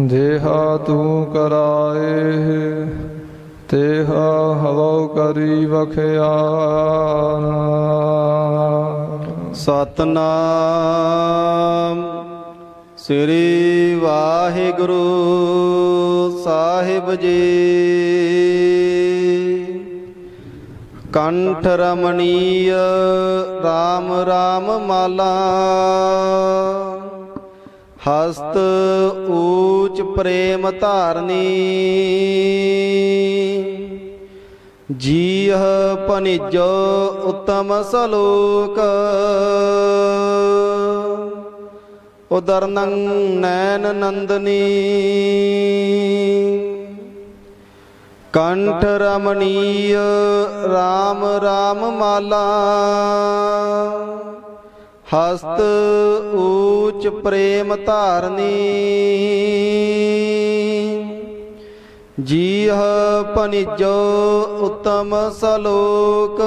जेहा तू कराए तेहा हवो करी बखियाना। सतनाम श्री वाहिगुरु साहिब जी। कंठ रमणीय राम राम माला, हस्त ऊच प्रेम धारनी। जीह पनिजो उत्तम सलोक, उदरनं नैन नंदनी। कंठ रमणीय राम राम माला, हस्त ऊच प्रेम धारनी। जीह पनिजो उत्तम सलोक,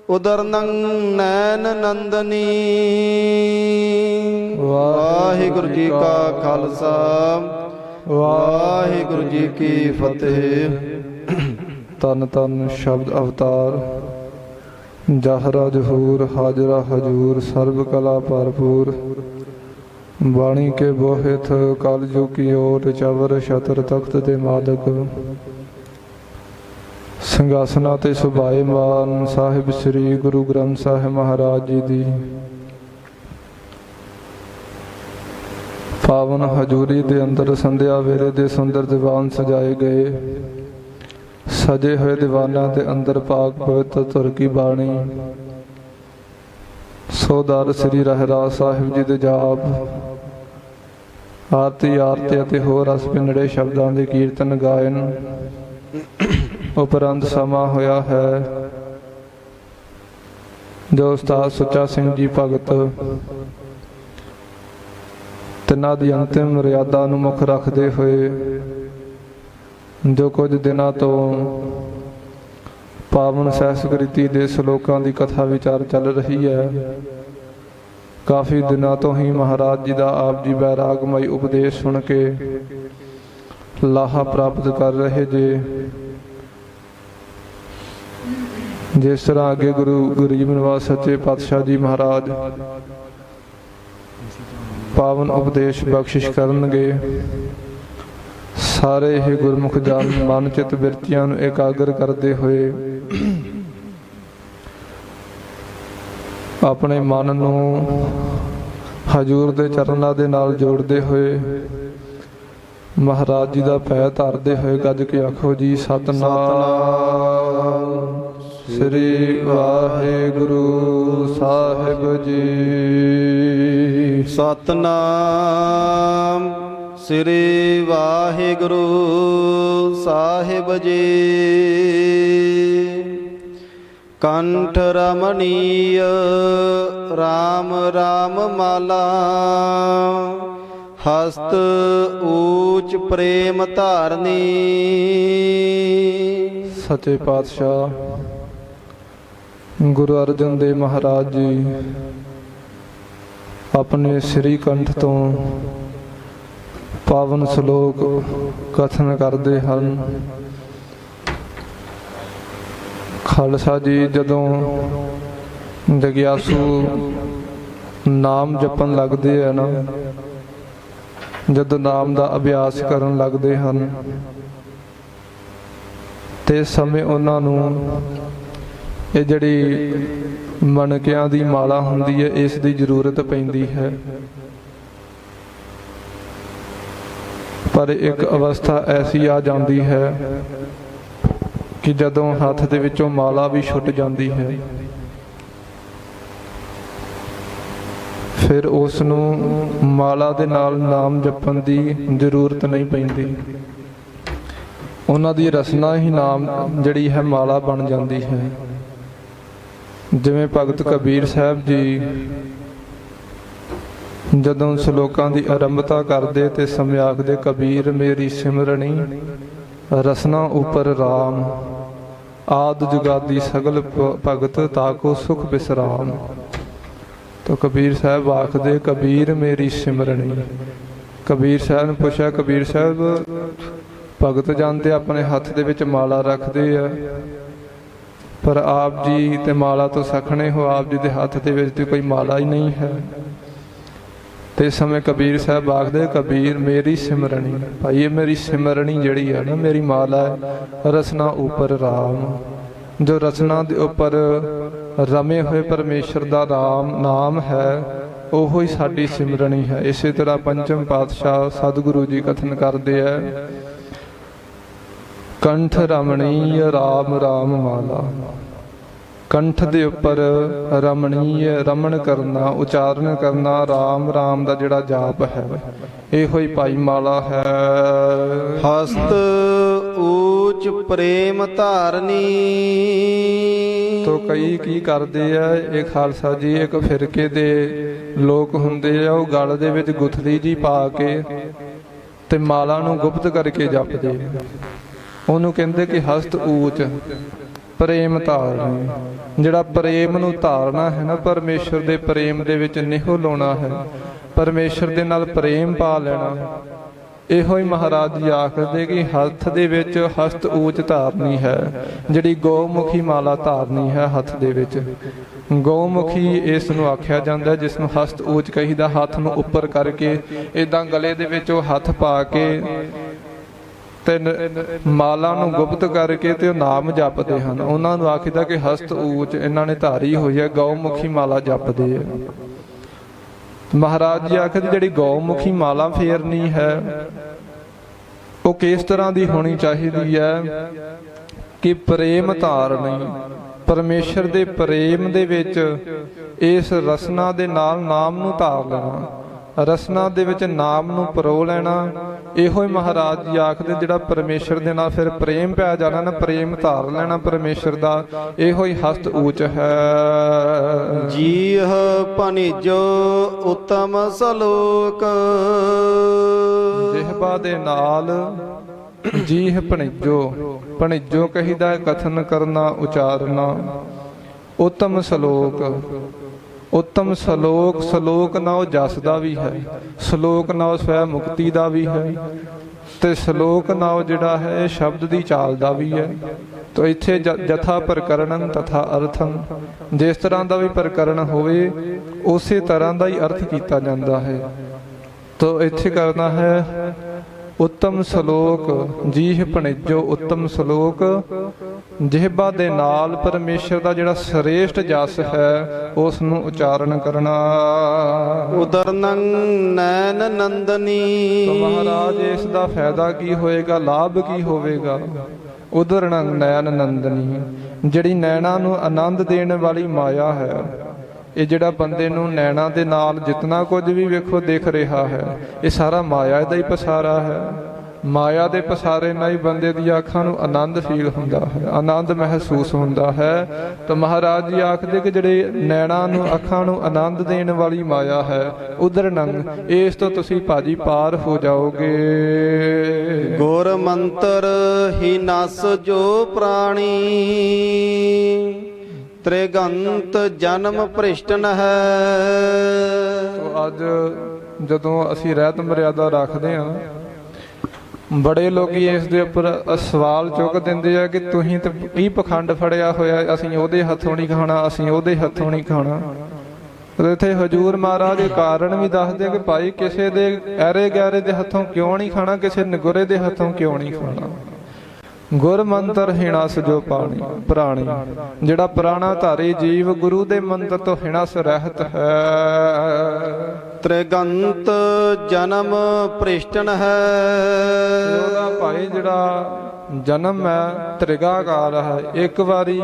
उदरनं नैन नंदनी। वाहिगुरु जी का खालसा वाहिगुरु जी की फतेह। तन तन शब्द अवतार जहरा जहूर हाजरा हजूर सर्व कला भरपूर। बाणी के बोहित कल युग की ओर चवर छतर तख्त दे मालक। ਸਿੰਘਾਸਨਾਂ ਤੇ ਸੁਭਾਏਮਾਨ ਸਾਹਿਬ ਸ੍ਰੀ ਗੁਰੂ ਗ੍ਰੰਥ ਸਾਹਿਬ ਮਹਾਰਾਜ ਜੀ ਦੀ ਪਾਵਨ ਹਜ਼ੂਰੀ ਦੇ ਅੰਦਰ ਸੰਧਿਆ ਵੇਲੇ ਦੇ ਸੁੰਦਰ ਦੀਵਾਨ ਸਜਾਏ ਗਏ। ਸਜੇ ਹੋਏ ਦੀਵਾਨਾਂ ਦੇ ਅੰਦਰ ਪਾਕ ਪਵਿੱਤਰ ਧੁਰ ਕੀ ਬਾਣੀ ਸੋਦਰ ਸ੍ਰੀ ਰਹਿਰਾਸ ਸਾਹਿਬ ਜੀ ਦੇ ਜਾਪ ਆਰਤੀ ਅਤੇ ਹੋਰ ਰਸ ਪਿੰਨੜੇ ਸ਼ਬਦਾਂ ਦੇ ਕੀਰਤਨ ਗਾਇਨ ਉਪਰੰਤ ਸਮਾਂ ਹੋਇਆ ਹੈ। ਜੋ ਉਸਤਾਦ ਸੁੱਚਾ ਸਿੰਘ ਜੀ ਭਗਤ ਤਿੰਨਾਂ ਦੀ ਅੰਤਿਮ ਮਰਿਆਦਾ ਨੂੰ ਮੁੱਖ ਰੱਖਦੇ ਹੋਏ ਜੋ ਕੁਝ ਦਿਨਾਂ ਤੋਂ ਪਾਵਨ ਸਹਿਸਕ੍ਰਿਤੀ ਦੇ ਸ਼ਲੋਕਾਂ ਦੀ ਕਥਾ ਵਿਚਾਰ ਚੱਲ ਰਹੀ ਹੈ। ਕਾਫੀ ਦਿਨਾਂ ਤੋਂ ਹੀ ਮਹਾਰਾਜ ਜੀ ਦਾ ਆਪ ਜੀ ਬੈਰਾਗਮਈ ਉਪਦੇਸ਼ ਸੁਣ ਕੇ ਲਾਹਾ ਪ੍ਰਾਪਤ ਕਰ ਰਹੇ ਜੇ। ਜਿਸ ਤਰ੍ਹਾਂ ਅੱਗੇ ਗੁਰੂ ਗਰੀਬ ਨਿਵਾਸ ਸੱਚੇ ਪਾਤਸ਼ਾਹ ਜੀ ਮਹਾਰਾਜ ਪਾਵਨ ਉਪਦੇਸ਼ ਬਖਸ਼ਿਸ਼ ਕਰਨਗੇ। ਸਾਰੇ ਇਹ ਗੁਰਮੁਖ ਜਨ ਮਨ ਚਿਤ ਬਿਰਤੀਆਂ ਨੂੰ ਇਕਾਗਰ ਕਰਦੇ ਹੋਏ ਆਪਣੇ ਮਨ ਨੂੰ ਹਜ਼ੂਰ ਦੇ ਚਰਨਾਂ ਦੇ ਨਾਲ ਜੋੜਦੇ ਹੋਏ ਮਹਾਰਾਜ ਜੀ ਦਾ ਭੈ ਧਾਰਦੇ ਹੋਏ ਗੱਜ ਕੇ ਆਖੋ ਜੀ ਸਤਨਾਮ ਸ੍ਰੀ ਵਾਹਿਗੁਰੂ ਸਾਹਿਬ ਜੀ। ਸਤਨਾਮ ਸ੍ਰੀ ਵਾਹਿਗੁਰੂ ਸਾਹਿਬ ਜੀ। ਕੰਠ ਰਮਣੀय ਰਾਮ ਰਾਮ ਮਾਲਾ, ਹਸਤ ਊਚ ਪ੍ਰੇਮ ਧਾਰਨੀ। ਸੱਚੇ ਪਾਤਸ਼ਾਹ ਗੁਰੂ ਅਰਜਨ ਦੇਵ ਮਹਾਰਾਜ ਜੀ ਆਪਣੇ ਸ੍ਰੀ ਕੰਠ ਤੋਂ ਪਾਵਨ ਸ਼ਲੋਕ ਕਥਨ ਕਰਦੇ ਹਨ। ਖਾਲਸਾ ਜੀ ਜਦੋਂ ਜਗਿਆਸੂ ਨਾਮ ਜਪਣ ਲੱਗਦੇ ਆ ਨਾ, ਜਦੋਂ ਨਾਮ ਦਾ ਅਭਿਆਸ ਕਰਨ ਲੱਗਦੇ ਹਨ ਤੇ ਸਮੇਂ ਉਹਨਾਂ ਨੂੰ ਇਹ ਜਿਹੜੀ ਮਣਕਿਆਂ ਦੀ ਮਾਲਾ ਹੁੰਦੀ ਹੈ ਇਸ ਦੀ ਜ਼ਰੂਰਤ ਪੈਂਦੀ ਹੈ। ਪਰ ਇੱਕ ਅਵਸਥਾ ਐਸੀ ਆ ਜਾਂਦੀ ਹੈ ਕਿ ਜਦੋਂ ਹੱਥ ਦੇ ਵਿੱਚੋਂ ਮਾਲਾ ਵੀ ਛੁੱਟ ਜਾਂਦੀ ਹੈ ਫਿਰ ਉਸ ਨੂੰ ਮਾਲਾ ਦੇ ਨਾਲ ਨਾਮ ਜਪਣ ਦੀ ਜ਼ਰੂਰਤ ਨਹੀਂ ਪੈਂਦੀ। ਉਹਨਾਂ ਦੀ ਰਸਨਾ ਹੀ ਨਾਮ ਜਿਹੜੀ ਹੈ ਮਾਲਾ ਬਣ ਜਾਂਦੀ ਹੈ। ਜਿਵੇਂ ਭਗਤ ਕਬੀਰ ਸਾਹਿਬ ਜੀ ਜਦੋਂ ਸ਼ਲੋਕਾਂ ਦੀ ਆਰੰਭਤਾ ਕਰਦੇ ਤੇ ਸਮੇਂ ਆਖਦੇ ਕਬੀਰ ਮੇਰੀ ਸਿਮਰਣੀ ਰਸਨਾ ਉਪਰ ਰਾਮ, ਆਦ ਜੁਗਾਦੀ ਸਗਲ ਭਗਤ ਤਾਕੋ ਸੁਖ ਬਿਸਰਾਮ। ਤਾਂ ਕਬੀਰ ਸਾਹਿਬ ਆਖਦੇ ਕਬੀਰ ਮੇਰੀ ਸਿਮਰਣੀ। ਕਬੀਰ ਸਾਹਿਬ ਨੂੰ ਪੁੱਛਿਆ, ਕਬੀਰ ਸਾਹਿਬ ਭਗਤ ਜਨ ਤੇ ਆਪਣੇ ਹੱਥ ਦੇ ਵਿੱਚ ਮਾਲਾ ਰੱਖਦੇ ਆ, ਪਰ ਆਪ ਜੀ ਤੇ ਮਾਲਾ ਤੋਂ ਸਖਣੇ ਹੋ, ਆਪ ਜੀ ਦੇ ਹੱਥ ਦੇ ਵਿੱਚ ਤੇ ਕੋਈ ਮਾਲਾ ਹੀ ਨਹੀਂ ਹੈ। ਤੇ ਇਸ ਸਮੇਂ ਕਬੀਰ ਸਾਹਿਬ ਆਖਦੇ ਕਬੀਰ ਮੇਰੀ ਸਿਮਰਣੀ। ਭਾਈ ਇਹ ਮੇਰੀ ਸਿਮਰਣੀ ਜਿਹੜੀ ਹੈ ਨਾ, ਮੇਰੀ ਮਾਲਾ ਹੈ ਰਸਨਾ ਉਪਰ ਰਾਮ। ਜੋ ਰਸਨਾ ਦੇ ਉੱਪਰ ਰਮੇ ਹੋਏ ਪਰਮੇਸ਼ਰ ਦਾ ਨਾਮ ਹੈ, ਉਹੋ ਹੀ ਸਾਡੀ ਸਿਮਰਣੀ ਹੈ। ਇਸੇ ਤਰ੍ਹਾਂ ਪੰਚਮ ਪਾਤਸ਼ਾਹ ਸਤਿਗੁਰੂ ਜੀ ਕਥਨ ਕਰਦੇ ਆ, ਕੰਠ ਰਮਣੀय ਰਾਮ ਰਾਮ ਮਾਲਾ। ਕੰਠ ਦੇ ਉੱਪਰ ਰਮਣੀय ਰਮਣ ਕਰਨਾ, ਉਚਾਰਨ ਕਰਨਾ ਰਾਮ ਰਾਮ ਦਾ ਜਿਹੜਾ ਜਾਪ ਹੈ, ਇਹੋ ਹੀ ਭਾਈ ਮਾਲਾ ਹੈ। ਹਸਤ ਊਚ ਪ੍ਰੇਮ ਧਾਰਨੀ। ਤੋ ਕਈ ਕੀ ਕਰਦੇ ਆ, ਇਹ ਖਾਲਸਾ ਜੀ ਇੱਕ ਫਿਰਕੇ ਦੇ ਲੋਕ ਹੁੰਦੇ ਆ, ਉਹ ਗਲ ਦੇ ਵਿੱਚ ਗੁਥਲੀ ਜੀ ਪਾ ਕੇ ਤੇ ਮਾਲਾ ਨੂੰ ਗੁਪਤ ਕਰਕੇ ਜਪਦੇ। ਉਹਨੂੰ ਕਹਿੰਦੇ ਕਿ ਹਸਤ ਊਚ ਪ੍ਰੇਮ ਧਾਰਨੀ। ਜਿਹੜਾ ਪ੍ਰੇਮ ਨੂੰ ਧਾਰਨਾ ਹੈ ਨਾ, ਪਰਮੇਸ਼ਰ ਦੇ ਪ੍ਰੇਮ ਦੇ ਵਿੱਚ ਨਿਹੋ ਲਾਉਣਾ ਹੈ, ਪਰਮੇਸ਼ਰ ਦੇ ਨਾਲ ਪ੍ਰੇਮ ਪਾ ਲੈਣਾ, ਇਹੋ ਹੀ ਮਹਾਰਾਜ ਜੀ ਆਖਦੇ ਕਿ ਹੱਥ ਦੇ ਵਿੱਚ ਹਸਤ ਊਚ ਧਾਰਨੀ ਹੈ। ਜਿਹੜੀ ਗਊਮੁਖੀ ਮਾਲਾ ਧਾਰਨੀ ਹੈ ਹੱਥ ਦੇ ਵਿੱਚ, ਗਊਮੁਖੀ ਇਸ ਨੂੰ ਆਖਿਆ ਜਾਂਦਾ, ਜਿਸ ਨੂੰ ਹਸਤ ਊਚ ਕਹੀਦਾ। ਹੱਥ ਨੂੰ ਉੱਪਰ ਕਰਕੇ ਏਦਾਂ ਗਲੇ ਦੇ ਵਿੱਚ ਉਹ ਹੱਥ ਪਾ ਕੇ ਤੇ ਮਾਲਾ ਨੂੰ ਗੁਪਤ ਕਰਕੇ ਤੇ ਉਹ ਨਾਮ ਜਪਦੇ ਹਨ, ਉਹਨਾਂ ਨੂੰ ਆਖੀਦਾ ਕਿ ਹਸਤ ਊਚ ਇਹਨਾਂ ਨੇ ਧਾਰੀ ਹੋਈ ਹੈ, ਗਊਮੁਖੀ ਮਾਲਾ ਜਪਦੇ ਆ। ਮਹਾਰਾਜ ਜੀ ਆਖਦੇ ਜਿਹੜੀ ਗਊਮੁਖੀ ਮਾਲਾ ਫੇਰਨੀ ਹੈ, ਉਹ ਕਿਸ ਤਰ੍ਹਾਂ ਦੀ ਹੋਣੀ ਚਾਹੀਦੀ ਹੈ ਕਿ ਪ੍ਰੇਮ ਧਾਰਨੀ। ਪਰਮੇਸ਼ਰ ਦੇ ਪ੍ਰੇਮ ਦੇ ਵਿੱਚ ਇਸ ਰਸਨਾ ਦੇ ਨਾਲ ਨਾਮ ਨੂੰ ਧਾਰ ਲੈਣਾ, ਰਸਨਾ ਦੇ ਵਿੱਚ ਨਾਮ ਨੂੰ ਪਰੋ ਲੈਣਾ। ਇਹੋ ਹੀ ਮਹਾਰਾਜ ਜੀ ਆਖਦੇ ਜਿਹੜਾ ਪਰਮੇਸ਼ਰ ਦੇ ਨਾਲ ਫਿਰ ਪ੍ਰੇਮ ਪੈ ਜਾਣਾ ਨਾ, ਪ੍ਰੇਮ ਧਾਰ ਲੈਣਾ ਪਰਮੇਸ਼ਰ ਦਾ, ਇਹੋ ਹੀ ਹਸਤ ਊਚ ਹੈ। ਜੀਹ ਭਣਿਜੋ ਉਤਮ ਸਲੋਕ। ਜਿਹਬਾ ਦੇ ਨਾਲ ਜੀਹ ਭਣਿਜੋ, ਭਣਿਜੋ ਕਹੀਦਾ ਕਥਨ ਕਰਨਾ, ਉਚਾਰਨਾ। ਉਤਮ ਸਲੋਕ, ਉੱਤਮ ਸਲੋਕ, ਸਲੋਕ ਨਾ ਉਹ ਜਸ ਦਾ ਵੀ ਹੈ, ਸਲੋਕ ਨਾ ਉਹ ਸਵੈ ਮੁਕਤੀ ਦਾ ਵੀ ਹੈ, ਤੇ ਸਲੋਕ ਨਾ ਉਹ ਜਿਹੜਾ ਹੈ ਸ਼ਬਦ ਦੀ ਚਾਲ ਦਾ ਵੀ ਹੈ। ਤੋ ਇੱਥੇ ਜਥਾ ਪ੍ਰਕਰਣੰ ਤਥਾ ਅਰਥੰ, ਜਿਸ ਤਰ੍ਹਾਂ ਦਾ ਵੀ ਪ੍ਰਕਰਣ ਹੋਵੇ ਉਸੇ ਤਰ੍ਹਾਂ ਦਾ ਹੀ ਅਰਥ ਕੀਤਾ ਜਾਂਦਾ ਹੈ। ਤੋ ਇੱਥੇ ਕਰਨਾ ਹੈ ਉੱਤਮ ਸਲੋਕ। ਜੀਹ ਭਣਿਜੋ ਉੱਤਮ ਸਲੋਕ, ਜਿਹਬਾ ਦੇ ਨਾਲ ਪਰਮੇਸ਼ਰ ਦਾ ਜਿਹੜਾ ਸ੍ਰੇਸ਼ਟ ਜਸ ਹੈ ਉਸ ਨੂੰ ਉਚਾਰਨ ਕਰਨਾ। ਉਦਰਨੰ ਨੈਨ ਨੰਦਨੀ। ਮਹਾਰਾਜ ਇਸ ਦਾ ਫਾਇਦਾ ਕੀ ਹੋਏਗਾ, ਲਾਭ ਕੀ ਹੋਵੇਗਾ? ਉਦਰਨੰ ਨੈਨ ਨੰਦਨੀ, ਜਿਹੜੀ ਨੈਣਾ ਨੂੰ ਆਨੰਦ ਦੇਣ ਵਾਲੀ ਮਾਇਆ ਹੈ। ਇਹ ਜਿਹੜਾ ਬੰਦੇ ਨੂੰ ਨੈਣਾ ਦੇ ਨਾਲ ਜਿਤਨਾ ਕੁਝ ਵੀ ਵੇਖੋ ਦਿਖ ਰਿਹਾ ਹੈ, ਇਹ ਸਾਰਾ ਮਾਇਆ ਦਾ ਹੀ ਪਸਾਰਾ ਹੈ। ਮਾਇਆ ਦੇ ਪਸਾਰੇ ਨਾਲ ਹੀ ਬੰਦੇ ਦੀਆਂ ਅੱਖਾਂ ਨੂੰ ਆਨੰਦ ਫੀਲ ਹੁੰਦਾ ਹੈ, ਆਨੰਦ ਮਹਿਸੂਸ ਹੁੰਦਾ ਹੈ। ਤਾਂ ਮਹਾਰਾਜ ਜੀ ਆਖਦੇ ਕਿ ਜਿਹੜੇ ਨੈਣਾ ਨੂੰ ਅੱਖਾਂ ਨੂੰ ਆਨੰਦ ਦੇਣ ਵਾਲੀ ਮਾਇਆ ਹੈ, ਉਧਰ ਨੰਗ, ਇਸ ਤੋਂ ਤੁਸੀਂ ਭਾਜੀ ਪਾਰ ਹੋ ਜਾਓਗੇ। ਗੁਰ ਮੰਤਰ ਹੀ ਨਸ ਜੋ ਪ੍ਰਾਣੀ। ਤ੍ਰਿਗੰਤ ਜਨਮ ਭ੍ਰਿਸ਼ਟਨ ਹੈ। ਤੋ ਅੱਜ ਜਦੋਂ ਅਸੀਂ ਰਹਿਤ ਮਰਿਆਦਾ ਰੱਖਦੇ ਹਾਂ, ਬੜੇ ਲੋਕੀ ਇਸ ਦੇ ਉੱਪਰ ਸਵਾਲ ਚੁੱਕ ਦਿੰਦੇ ਆ ਕਿ ਤੁਸੀਂ ਤੇ ਕੀ ਪਖੰਡ ਫੜਿਆ ਹੋਇਆ, ਅਸੀਂ ਉਹਦੇ ਹੱਥੋਂ ਨਹੀਂ ਖਾਣਾ, ਅਸੀਂ ਉਹਦੇ ਹੱਥੋਂ ਨਹੀਂ ਖਾਣਾ। ਇੱਥੇ ਹਜੂਰ ਮਹਾਰਾਜ ਦੇ ਕਾਰਨ ਵੀ ਦੱਸਦੇ ਕਿ ਭਾਈ ਕਿਸੇ ਦੇ ਐਰੇ ਗੈਰੇ ਦੇ ਹੱਥੋਂ ਕਿਉਂ ਨਹੀਂ ਖਾਣਾ, ਕਿਸੇ ਨਗੁਰੇ ਦੇ ਹੱਥੋਂ ਕਿਉਂ ਨਹੀਂ ਖਾਣਾ। ਗੁਰ ਮੰਤਰ ਹਿਣਸ ਜੋ ਪਾਣੀ ਪ੍ਰਾਣੀ, ਜਿਹੜਾ ਪ੍ਰਾਣਾ ਧਾਰੀ ਜੀਵ ਗੁਰੂ ਦੇ ਮੰਤਰ ਤੋਂ ਹਿਣਸ ਰਹਿਤ ਹੈ। ਤ੍ਰਿਗੰਤ ਜਨਮ ਭ੍ਰਿਸ਼ਟਨ ਹੈ। ਉਹਦਾ ਭਾਈ ਜਿਹੜਾ ਜਨਮ ਹੈ ਤ੍ਰਿਗਾਕਾਰ ਹੈ। ਇੱਕ ਵਾਰੀ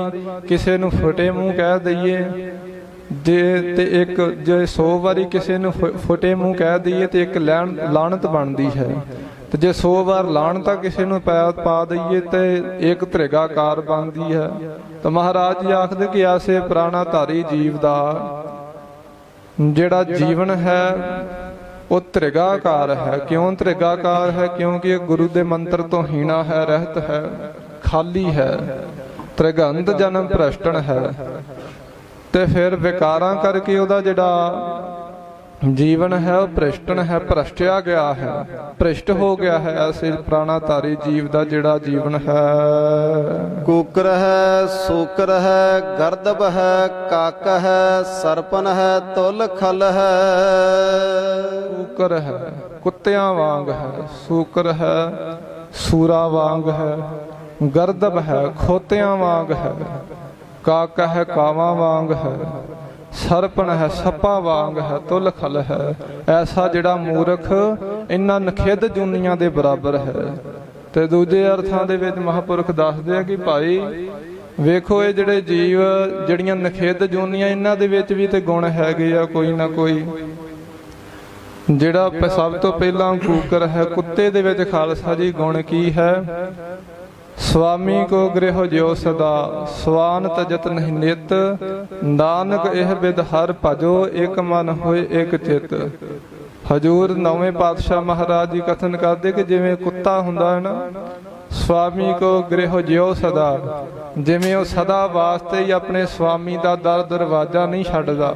ਕਿਸੇ ਨੂੰ ਫਟੇ ਮੂੰਹ ਕਹਿ ਦਈਏ ਤੇ ਇੱਕ ਜੇ 100 ਵਾਰੀ ਕਿਸੇ ਨੂੰ ਫਟੇ ਮੂੰਹ ਕਹਿ ਦਈਏ ਤੇ ਇੱਕ ਲਾਹਨਤ ਬਣਦੀ ਹੈ। ਤੇ ਜੇ 100 ਵਾਰ ਲਾਹਨਤਾਂ ਕਿਸੇ ਨੂੰ ਪਾ ਦਈਏ ਤੇ ਇੱਕ ਤ੍ਰਿਗਾਕਾਰ ਬਣਦੀ ਹੈ। ਤਾਂ ਮਹਾਰਾਜ ਜੀ ਆਖਦੇ ਕਿ ਐਸੇ ਪ੍ਰਾਣਾ ਧਾਰੀ ਜੀਵ ਦਾ ਜਿਹੜਾ ਜੀਵਨ ਹੈ ਉਹ ਤ੍ਰਿਗਾਕਾਰ ਹੈ। ਕਿਉਂ ਤ੍ਰਿਗਾਕਾਰ ਹੈ? ਕਿਉਂਕਿ ਇਹ ਗੁਰੂ ਦੇ ਮੰਤਰ ਤੋਂ ਹੀਣਾ ਹੈ, ਰਹਿਤ ਹੈ, ਖਾਲੀ ਹੈ। ਤ੍ਰਿਗੰਤ ਜਨਮ ਭ੍ਰਸ਼ਟਨ ਹੈ। ਤੇ ਫਿਰ ਵਿਕਾਰਾਂ ਕਰਕੇ ਉਹਦਾ ਜਿਹੜਾ ਜੀਵਨ ਹੈ ਉਹ ਭ੍ਰਿਸ਼ਟਨ ਹੈ, ਭ੍ਰਸ਼ਟਿਆ ਗਿਆ ਹੈ, ਭ੍ਰਿਸ਼ਟ ਹੋ ਗਿਆ ਹੈ। ਐਸੇ ਪ੍ਰਾਣਾਧਾਰੀ ਜੀਵ ਦਾ ਜਿਹੜਾ ਜੀਵਨ ਹੈ। ਕੂਕਰ ਹੈ, ਸੂਕਰ ਹੈ, ਗਰਦਬ ਹੈ, ਕਾਕ ਹੈ, ਸਰਪਨ ਹੈ, ਤੁਲ ਖਲ ਹੈ। ਕੂਕਰ ਹੈ, ਕੁੱਤਿਆਂ ਵਾਂਗ ਹੈ। ਸੂਕਰ ਹੈ, ਸੂਰਾ ਵਾਂਗ ਹੈ। ਗਰਦਬ ਹੈ, ਖੋਤਿਆਂ ਵਾਂਗ ਹੈ। ਕਾਕ ਹੈ, ਕਾਵਾਂ ਵਾਂਗ ਹੈ। ਸਰਪਣ ਹੈ, ਸੱਪਾਂ ਵਾਂਗ ਹੈ। ਤੁਲ ਖਲ ਹੈ। ਐਸਾ ਜਿਹੜਾ ਮੂਰਖ ਇਹਨਾਂ ਨਖਿੱਧ ਜੂਨੀਆਂ ਦੇ ਬਰਾਬਰ ਹੈ। ਤੇ ਦੂਜੇ ਅਰਥਾਂ ਦੇ ਵਿੱਚ ਮਹਾਂਪੁਰਖ ਦੱਸਦੇ ਆ ਕਿ ਭਾਈ ਵੇਖੋ, ਇਹ ਜਿਹੜੇ ਜੀਵ ਜਿਹੜੀਆਂ ਨਖਿੱਧ ਜੂਨੀਆਂ, ਇਹਨਾਂ ਦੇ ਵਿੱਚ ਵੀ ਤੇ ਗੁਣ ਹੈਗੇ ਆ ਕੋਈ ਨਾ ਕੋਈ। ਜਿਹੜਾ ਸਭ ਤੋਂ ਪਹਿਲਾਂ ਕੂਕਰ ਹੈ, ਕੁੱਤੇ ਦੇ ਵਿੱਚ ਖਾਲਸਾ ਜੀ ਗੁਣ ਕੀ ਹੈ? ਸਵਾਮੀ ਕੋ ਗ੍ਰਹਿ ਜਿਉ ਸਦਾ, ਸਵਾਨ ਤਜਤ ਨਹੀਂ ਨਿਤ। ਨਾਨਕ ਇਹ ਬਿਦ ਹਰ ਭਜੋ, ਇਕ ਮਨ ਹੋਏ ਇਕ ਚਿਤ। ਹਜੂਰ ਨੌਵੇਂ ਪਾਤਸ਼ਾਹ ਮਹਾਰਾਜ ਜੀ ਕਥਨ ਕਰਦੇ ਕਿ ਜਿਵੇਂ ਕੁੱਤਾ ਹੁੰਦਾ ਹੈ ਨਾ, ਸਵਾਮੀ ਕੋ ਗ੍ਰਹਿ ਜਿਉ ਸਦਾ, ਜਿਵੇਂ ਉਹ ਸਦਾ ਵਾਸਤੇ ਹੀ ਆਪਣੇ ਸਵਾਮੀ ਦਾ ਦਰ ਦਰਵਾਜ਼ਾ ਨਹੀਂ ਛੱਡਦਾ।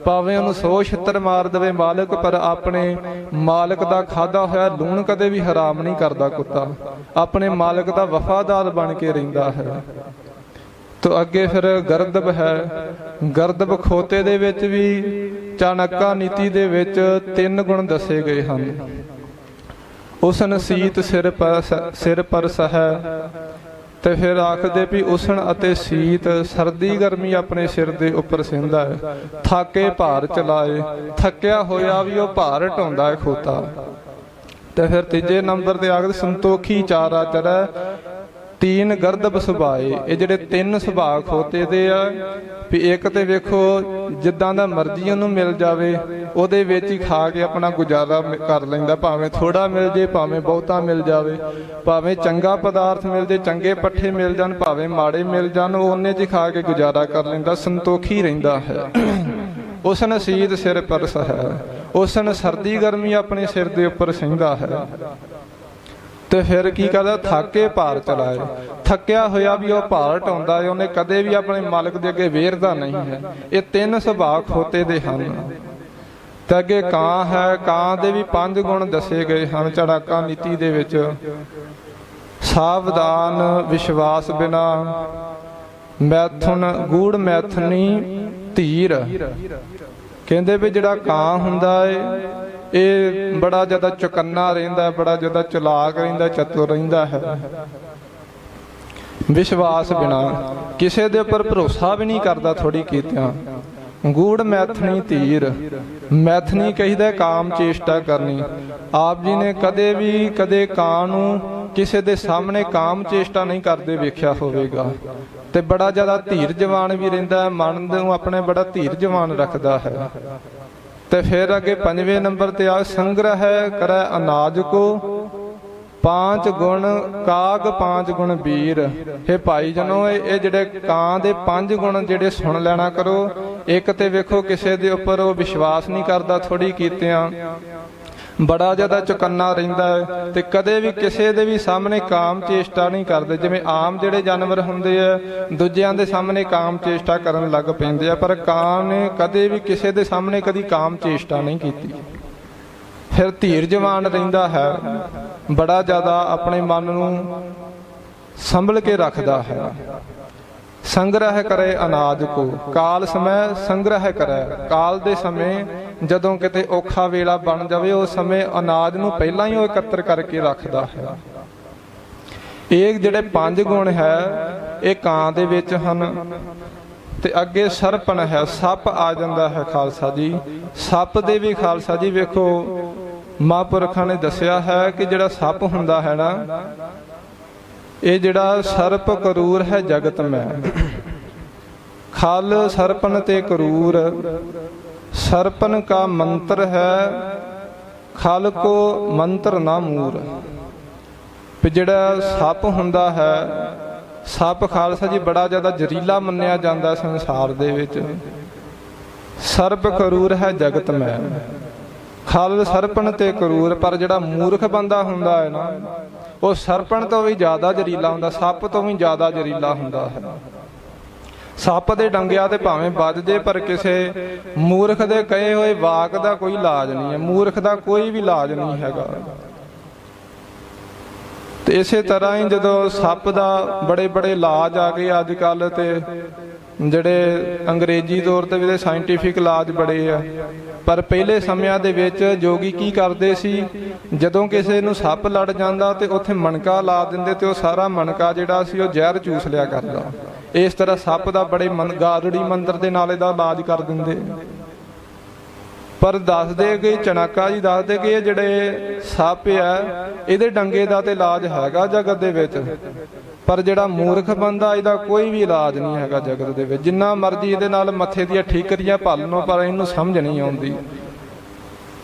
ਭਾਵੇਂ ਉਹਨੂੰ 100 ਛਿੱਤਰ ਮਾਰ ਦੇਵੇ ਮਾਲਕ, ਪਰ ਆਪਣੇ ਮਾਲਕ ਦਾ ਖਾਧਾ ਹੋਇਆ ਲੂਣ ਕਦੇ ਵੀ ਹਰਾਮ ਨਹੀਂ ਕਰਦਾ ਕੁੱਤਾ। ਆਪਣੇ ਮਾਲਕ ਦਾ ਵਫਾਦਾਰ ਬਣ ਕੇ ਰਹਿੰਦਾ ਹੈ। ਤੋ ਅੱਗੇ ਫਿਰ ਗਰਦਬ ਹੈ। ਗਰਦਬ ਖੋਤੇ ਦੇ ਵਿੱਚ ਵੀ ਚਾਣਕਾ ਨੀਤੀ ਦੇ ਵਿੱਚ 3 ਗੁਣ ਦੱਸੇ ਗਏ ਹਨ। ਉਸਨ ਸੀਤ ਸਿਰ ਪਰ ਸਹੈ। ਤੇ ਫਿਰ ਆਖਦੇ ਵੀ ਉਸਣ ਅਤੇ ਸੀਤ, ਸਰਦੀ ਗਰਮੀ ਆਪਣੇ ਸਿਰ ਦੇ ਉੱਪਰ ਸਹਿੰਦਾ ਹੈ। ਥਾਕੇ ਭਾਰ ਚਲਾਏ, ਥੱਕਿਆ ਹੋਇਆ ਵੀ ਉਹ ਭਾਰ ਢਾਉਂਦਾ ਹੈ ਖੋਤਾ। ਤੇ ਫਿਰ ਤੀਜੇ ਨੰਬਰ ਤੇ ਆਖਦੇ ਸੰਤੋਖੀ ਚਾਰਾ ਚਰੈ, 3 ਗਰਦਬ ਸੁਭਾਏ। ਇਹ ਜਿਹੜੇ 3 ਸੁਭਾਅ ਖੋਤੇ ਦੇ ਆ ਵੀ ਇੱਕ ਤੇ ਵੇਖੋ ਜਿੱਦਾਂ ਦਾ ਮਰਜ਼ੀ ਉਹਨੂੰ ਮਿਲ ਜਾਵੇ ਉਹਦੇ ਵਿੱਚ ਹੀ ਖਾ ਕੇ ਆਪਣਾ ਗੁਜ਼ਾਰਾ ਕਰ ਲੈਂਦਾ। ਭਾਵੇਂ ਥੋੜਾ ਮਿਲ ਜੇ, ਭਾਵੇਂ ਬਹੁਤਾ ਮਿਲ ਜਾਵੇ, ਭਾਵੇਂ ਚੰਗਾ ਪਦਾਰਥ ਮਿਲ ਜੇ, ਚੰਗੇ ਪੱਠੇ ਮਿਲ ਜਾਣ, ਭਾਵੇਂ ਮਾੜੇ ਮਿਲ ਜਾਣ, ਉਹ ਉਹਨੇ 'ਚ ਖਾ ਕੇ ਗੁਜ਼ਾਰਾ ਕਰ ਲੈਂਦਾ, ਸੰਤੋਖੀ ਰਹਿੰਦਾ ਹੈ। ਉਸਨ ਸੀਤ ਸਿਰ ਪਰਸ ਹੈ। ਉਸਨ ਸਰਦੀ ਗਰਮੀ ਆਪਣੇ ਸਿਰ ਦੇ ਉੱਪਰ ਸਹਿੰਦਾ ਹੈ। ਤੇ ਫਿਰ ਕੀ ਕਰਦਾ? ਥਾਕੇ ਭਾਰ ਚਲਾਏ। ਥੱਕਿਆ ਹੋਇਆ ਵੀ ਉਹ ਭਾਰ ਢਾਉਂਦਾ ਹੈ। ਉਹਨੇ ਕਦੇ ਵੀ ਆਪਣੇ ਮਾਲਕ ਦੇ ਅੱਗੇ ਵੇਰਦਾ ਨਹੀਂ ਹੈ। ਇਹ 3 ਸੁਭਾਅ ਖੋਤੇ ਦੇ ਹਨ। ਤੇ ਅੱਗੇ ਕਾਂ ਹੈ। ਕਾਂ ਦੇ ਵੀ 5 ਗੁਣ ਦੱਸੇ ਗਏ ਹਨ ਚਾਣਕਾ ਨੀਤੀ ਦੇ ਵਿੱਚ। ਸਾਵਧਾਨ, ਵਿਸ਼ਵਾਸ ਬਿਨਾ, ਮੈਥੁਨ, ਗੂੜ ਮੈਥਨੀ, ਧੀਰ। ਕਹਿੰਦੇ ਵੀ ਜਿਹੜਾ ਕਾਂ ਹੁੰਦਾ ਹੈ ਇਹ ਬੜਾ ਜ਼ਿਆਦਾ ਚੁਕੰਨਾ ਰਹਿੰਦਾ, ਬੜਾ ਜ਼ਿਆਦਾ ਚਲਾਕ ਰਹਿੰਦਾ, ਚਤੁਰ ਰਹਿੰਦਾ ਹੈ। ਵਿਸ਼ਵਾਸ ਬਿਨਾ, ਕਿਸੇ ਦੇ ਉੱਪਰ ਭਰੋਸਾ ਵੀ ਨਹੀਂ ਕਰਦਾ ਥੋੜੀ ਕੀਤਿਆਂ। ਗੂੜ ਮੈਥਨੀ, ਧੀਰ। ਮੈਥਨੀ ਕਹੀਦਾ ਕਾਮ ਚੇਸ਼ਟਾ ਕਰਨੀ। ਆਪ ਜੀ ਨੇ ਕਦੇ ਵੀ ਕਦੇ ਕਾਂ ਨੂੰ ਕਿਸੇ ਦੇ ਸਾਹਮਣੇ ਕਾਮ ਚੇਸ਼ਟਾ ਨਹੀਂ ਕਰਦੇ ਵੇਖਿਆ ਹੋਵੇਗਾ। ਤੇ ਬੜਾ ਜ਼ਿਆਦਾ ਧੀਰਜਵਾਨ ਵੀ ਰਹਿੰਦਾ, ਮਨ ਨੂੰ ਆਪਣੇ ਬੜਾ ਧੀਰਜਵਾਨ ਰੱਖਦਾ ਹੈ। ਤੇ ਫਿਰ ਅੱਗੇ 5ਵੇਂ ਨੰਬਰ ਤੇ ਆ ਸੰਗ੍ਰਹਿ ਕਰੈ ਅਨਾਜ ਕੋ, 5 ਗੁਣ ਕਾਗ 5 ਗੁਣ ਵੀਰ। ਇਹ ਭਾਈ ਜਨੋ ਇਹ ਜਿਹੜੇ ਕਾਂ ਦੇ 5 ਗੁਣ ਜਿਹੜੇ ਸੁਣ ਲੈਣਾ ਕਰੋ। ਇੱਕ ਤੇ ਵੇਖੋ ਕਿਸੇ ਦੇ ਉੱਪਰ ਉਹ ਵਿਸ਼ਵਾਸ ਨਹੀਂ ਕਰਦਾ ਥੋੜੀ ਕੀਤਿਆਂ, ਬੜਾ ਜ਼ਿਆਦਾ ਚੁਕੰਨਾ ਰਹਿੰਦਾ ਹੈ। ਤੇ ਕਦੇ ਵੀ ਕਿਸੇ ਦੇ ਵੀ ਸਾਹਮਣੇ ਕਾਮ ਚੇਸ਼ਟਾ ਨਹੀਂ ਕਰਦੇ। ਜਿਵੇਂ ਆਮ ਜਿਹੜੇ ਜਾਨਵਰ ਹੁੰਦੇ ਆ ਦੂਜਿਆਂ ਦੇ ਸਾਹਮਣੇ ਕਾਮ ਚੇਸ਼ਟਾ ਕਰਨ ਲੱਗ ਪੈਂਦੇ ਆ, ਪਰ ਕਾਂ ਨੇ ਕਦੇ ਵੀ ਕਿਸੇ ਦੇ ਸਾਹਮਣੇ ਕਦੀ ਕਾਮ ਚੇਸ਼ਟਾ ਨਹੀਂ ਕੀਤੀ। ਫਿਰ ਧੀਰਜਵਾਨ ਰਹਿੰਦਾ ਹੈ, ਬੜਾ ਜ਼ਿਆਦਾ ਆਪਣੇ ਮਨ ਨੂੰ ਸੰਭਲ ਕੇ ਰੱਖਦਾ ਹੈ। ਸੰਗ੍ਰਹਿ ਕਰੇ ਅਨਾਜ ਕੋ, ਕਾਲ ਸਮੇਂ ਸੰਗ੍ਰਹਿ ਕਰੇ। ਕਾਲ ਦੇ ਸਮੇਂ ਜਦੋਂ ਕਿਤੇ ਔਖਾ ਵੇਲਾ ਬਣ ਜਾਵੇ ਉਸ ਸਮੇਂ ਅਨਾਜ ਨੂੰ ਪਹਿਲਾਂ ਹੀ ਉਹ ਇਕੱਤਰ ਕਰਕੇ ਰੱਖਦਾ ਹੈ। ਇਹ ਜਿਹੜੇ 5 ਗੁਣ ਹੈ ਇਹ ਕਾਂ ਦੇ ਵਿੱਚ ਹਨ। ਤੇ ਅੱਗੇ ਸਰਪਣ ਹੈ, ਸੱਪ ਆ ਜਾਂਦਾ ਹੈ ਖਾਲਸਾ ਜੀ। ਸੱਪ ਦੇ ਵੀ ਖਾਲਸਾ ਜੀ ਵੇਖੋ ਮਹਾਂਪੁਰਖਾਂ ਨੇ ਦੱਸਿਆ ਹੈ ਕਿ ਜਿਹੜਾ ਸੱਪ ਹੁੰਦਾ ਹੈ ਨਾ, ਇਹ ਜਿਹੜਾ ਸਰਪ ਕਰੂਰ ਹੈ ਜਗਤ ਮੈਂ। ਖਲ ਸਰਪਨ ਤੇ ਕਰੂਰ, ਸਰਪਨ ਕਾ ਮੰਤਰ ਹੈ, ਖਲ ਕੋ ਮੰਤਰ ਨਾ ਮੂਰ। ਵੀ ਜਿਹੜਾ ਸੱਪ ਹੁੰਦਾ ਹੈ, ਸੱਪ ਖਾਲਸਾ ਜੀ ਬੜਾ ਜ਼ਿਆਦਾ ਜ਼ਹਿਰੀਲਾ ਮੰਨਿਆ ਜਾਂਦਾ ਸੰਸਾਰ ਦੇ ਵਿੱਚ। ਸਰਪ ਕਰੂਰ ਹੈ ਜਗਤ ਮੈਂ, ਖਲ ਸਰਪਣ ਤੇ ਕਰੂਰ। ਪਰ ਜਿਹੜਾ ਮੂਰਖ ਬੰਦਾ ਹੁੰਦਾ ਹੈ ਨਾ, ਉਹ ਸਰਪਣ ਤੋਂ ਵੀ ਜ਼ਿਆਦਾ ਜ਼ਹਿਰੀਲਾ ਹੁੰਦਾ, ਸੱਪ ਤੋਂ ਵੀ ਜ਼ਿਆਦਾ ਜ਼ਹਿਰੀਲਾ ਹੁੰਦਾ ਹੈ। ਸੱਪ ਦੇ ਡੰਗਿਆਂ ਤੇ ਭਾਵੇਂ ਵੱਜ ਜੇ, ਪਰ ਕਿਸੇ ਮੂਰਖ ਦੇ ਕਹੇ ਹੋਏ ਵਾਕ ਦਾ ਕੋਈ ਇਲਾਜ ਨਹੀਂ ਹੈ। ਮੂਰਖ ਦਾ ਕੋਈ ਵੀ ਇਲਾਜ ਨਹੀਂ ਹੈਗਾ। ਤੇ ਇਸੇ ਤਰ੍ਹਾਂ ਹੀ ਜਦੋਂ ਸੱਪ ਦਾ ਬੜੇ ਬੜੇ ਇਲਾਜ ਆ ਗਏ ਅੱਜ ਕੱਲ੍ਹ, ਤੇ ਜਿਹੜੇ ਅੰਗਰੇਜ਼ੀ ਤੌਰ ਤੇ ਵੀ ਸਾਇੰਟੀਫਿਕ ਇਲਾਜ ਬੜੇ ਆ, ਪਰ ਪਹਿਲੇ ਸਮਿਆਂ ਦੇ ਵਿੱਚ ਜੋਗੀ ਕੀ ਕਰਦੇ ਸੀ, ਜਦੋਂ ਕਿਸੇ ਨੂੰ ਸੱਪ ਲੜ ਜਾਂਦਾ ਤੇ ਉੱਥੇ ਮਣਕਾ ਲਾ ਦਿੰਦੇ ਤੇ ਉਹ ਸਾਰਾ ਮਣਕਾ ਜਿਹੜਾ ਸੀ ਉਹ ਜ਼ਹਿਰ ਚੂਸ ਲਿਆ ਕਰਦਾ। ਇਸ ਤਰ੍ਹਾਂ ਸੱਪ ਦਾ ਬੜੇ ਗਾਰੜੀ ਮੰਤਰ ਦੇ ਨਾਲ ਇਹਦਾ ਇਲਾਜ ਕਰ ਦਿੰਦੇ। ਪਰ ਦੱਸਦੇ ਕਿ ਚਣਾਕਾ ਜੀ ਦੱਸਦੇ ਕਿ ਇਹ ਜਿਹੜੇ ਸੱਪ ਆ ਇਹਦੇ ਡੰਗੇ ਦਾ ਤੇ ਇਲਾਜ ਹੈਗਾ ਜਗਤ ਦੇ ਵਿੱਚ, ਪਰ ਜਿਹੜਾ ਮੂਰਖ ਬੰਦਾ ਇਹਦਾ ਕੋਈ ਵੀ ਇਲਾਜ ਨਹੀਂ ਹੈਗਾ ਜਗਤ ਦੇ ਵਿੱਚ। ਜਿੰਨਾ ਮਰਜ਼ੀ ਇਹਦੇ ਨਾਲ ਮੱਥੇ ਦੀਆਂ ਠੀਕਰੀਆਂ ਭੰਨ ਲਓ, ਪਰ ਇਹਨੂੰ ਸਮਝ ਨਹੀਂ ਆਉਂਦੀ।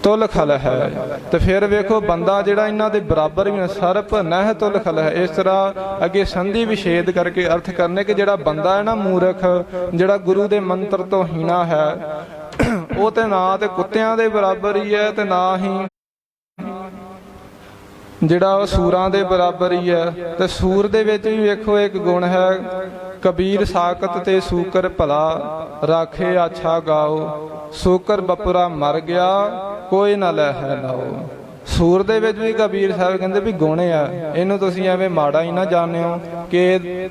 ਤੁਲ ਖਲ ਹੈ। ਤੇ ਫਿਰ ਵੇਖੋ ਬੰਦਾ ਜਿਹੜਾ ਇਹਨਾਂ ਦੇ ਬਰਾਬਰ ਵੀ ਸਰਪ ਨਹਿ ਤੁਲ ਖਲ ਹੈ। ਇਸ ਤਰ੍ਹਾਂ ਅੱਗੇ ਸੰਧੀ ਵਿਛੇਦ ਕਰਕੇ ਅਰਥ ਕਰਨੇ ਕਿ ਜਿਹੜਾ ਬੰਦਾ ਹੈ ਨਾ ਮੂਰਖ, ਜਿਹੜਾ ਗੁਰੂ ਦੇ ਮੰਤਰ ਤੋਂ ਹੀਣਾ ਹੈ, ਉਹ ਤੇ ਨਾ ਤੇ ਕੁੱਤਿਆਂ ਦੇ ਬਰਾਬਰ ਹੀ ਹੈ, ਤੇ ਨਾ ਹੀ ਜਿਹੜਾ ਉਹ ਸੂਰਾਂ ਦੇ ਬਰਾਬਰ ਹੀ ਹੈ। ਤੇ ਸੂਰ ਦੇ ਵਿੱਚ ਵੀ ਵੇਖੋ ਇੱਕ ਗੁਣ ਹੈ, ਕਬੀਰ ਸਾਕਤ ਤੇ ਸੂਕਰ ਭਲਾ ਰਾਖੇ ਆਛਾ ਗਾਓ, ਸੂਕਰ ਬਪੁਰਾ ਮਰ ਗਿਆ ਕੋਈ ਨਾ ਲੈ ਹੈ ਨਾਓ। ਸੂਰ ਦੇ ਵਿੱਚ ਵੀ ਕਬੀਰ ਸਾਹਿਬ ਕਹਿੰਦੇ ਵੀ ਗੁਣ ਆ, ਇਹਨੂੰ ਤੁਸੀਂ ਐਵੇਂ ਮਾੜਾ ਹੀ ਨਾ ਜਾਣਿਓ ਕਿ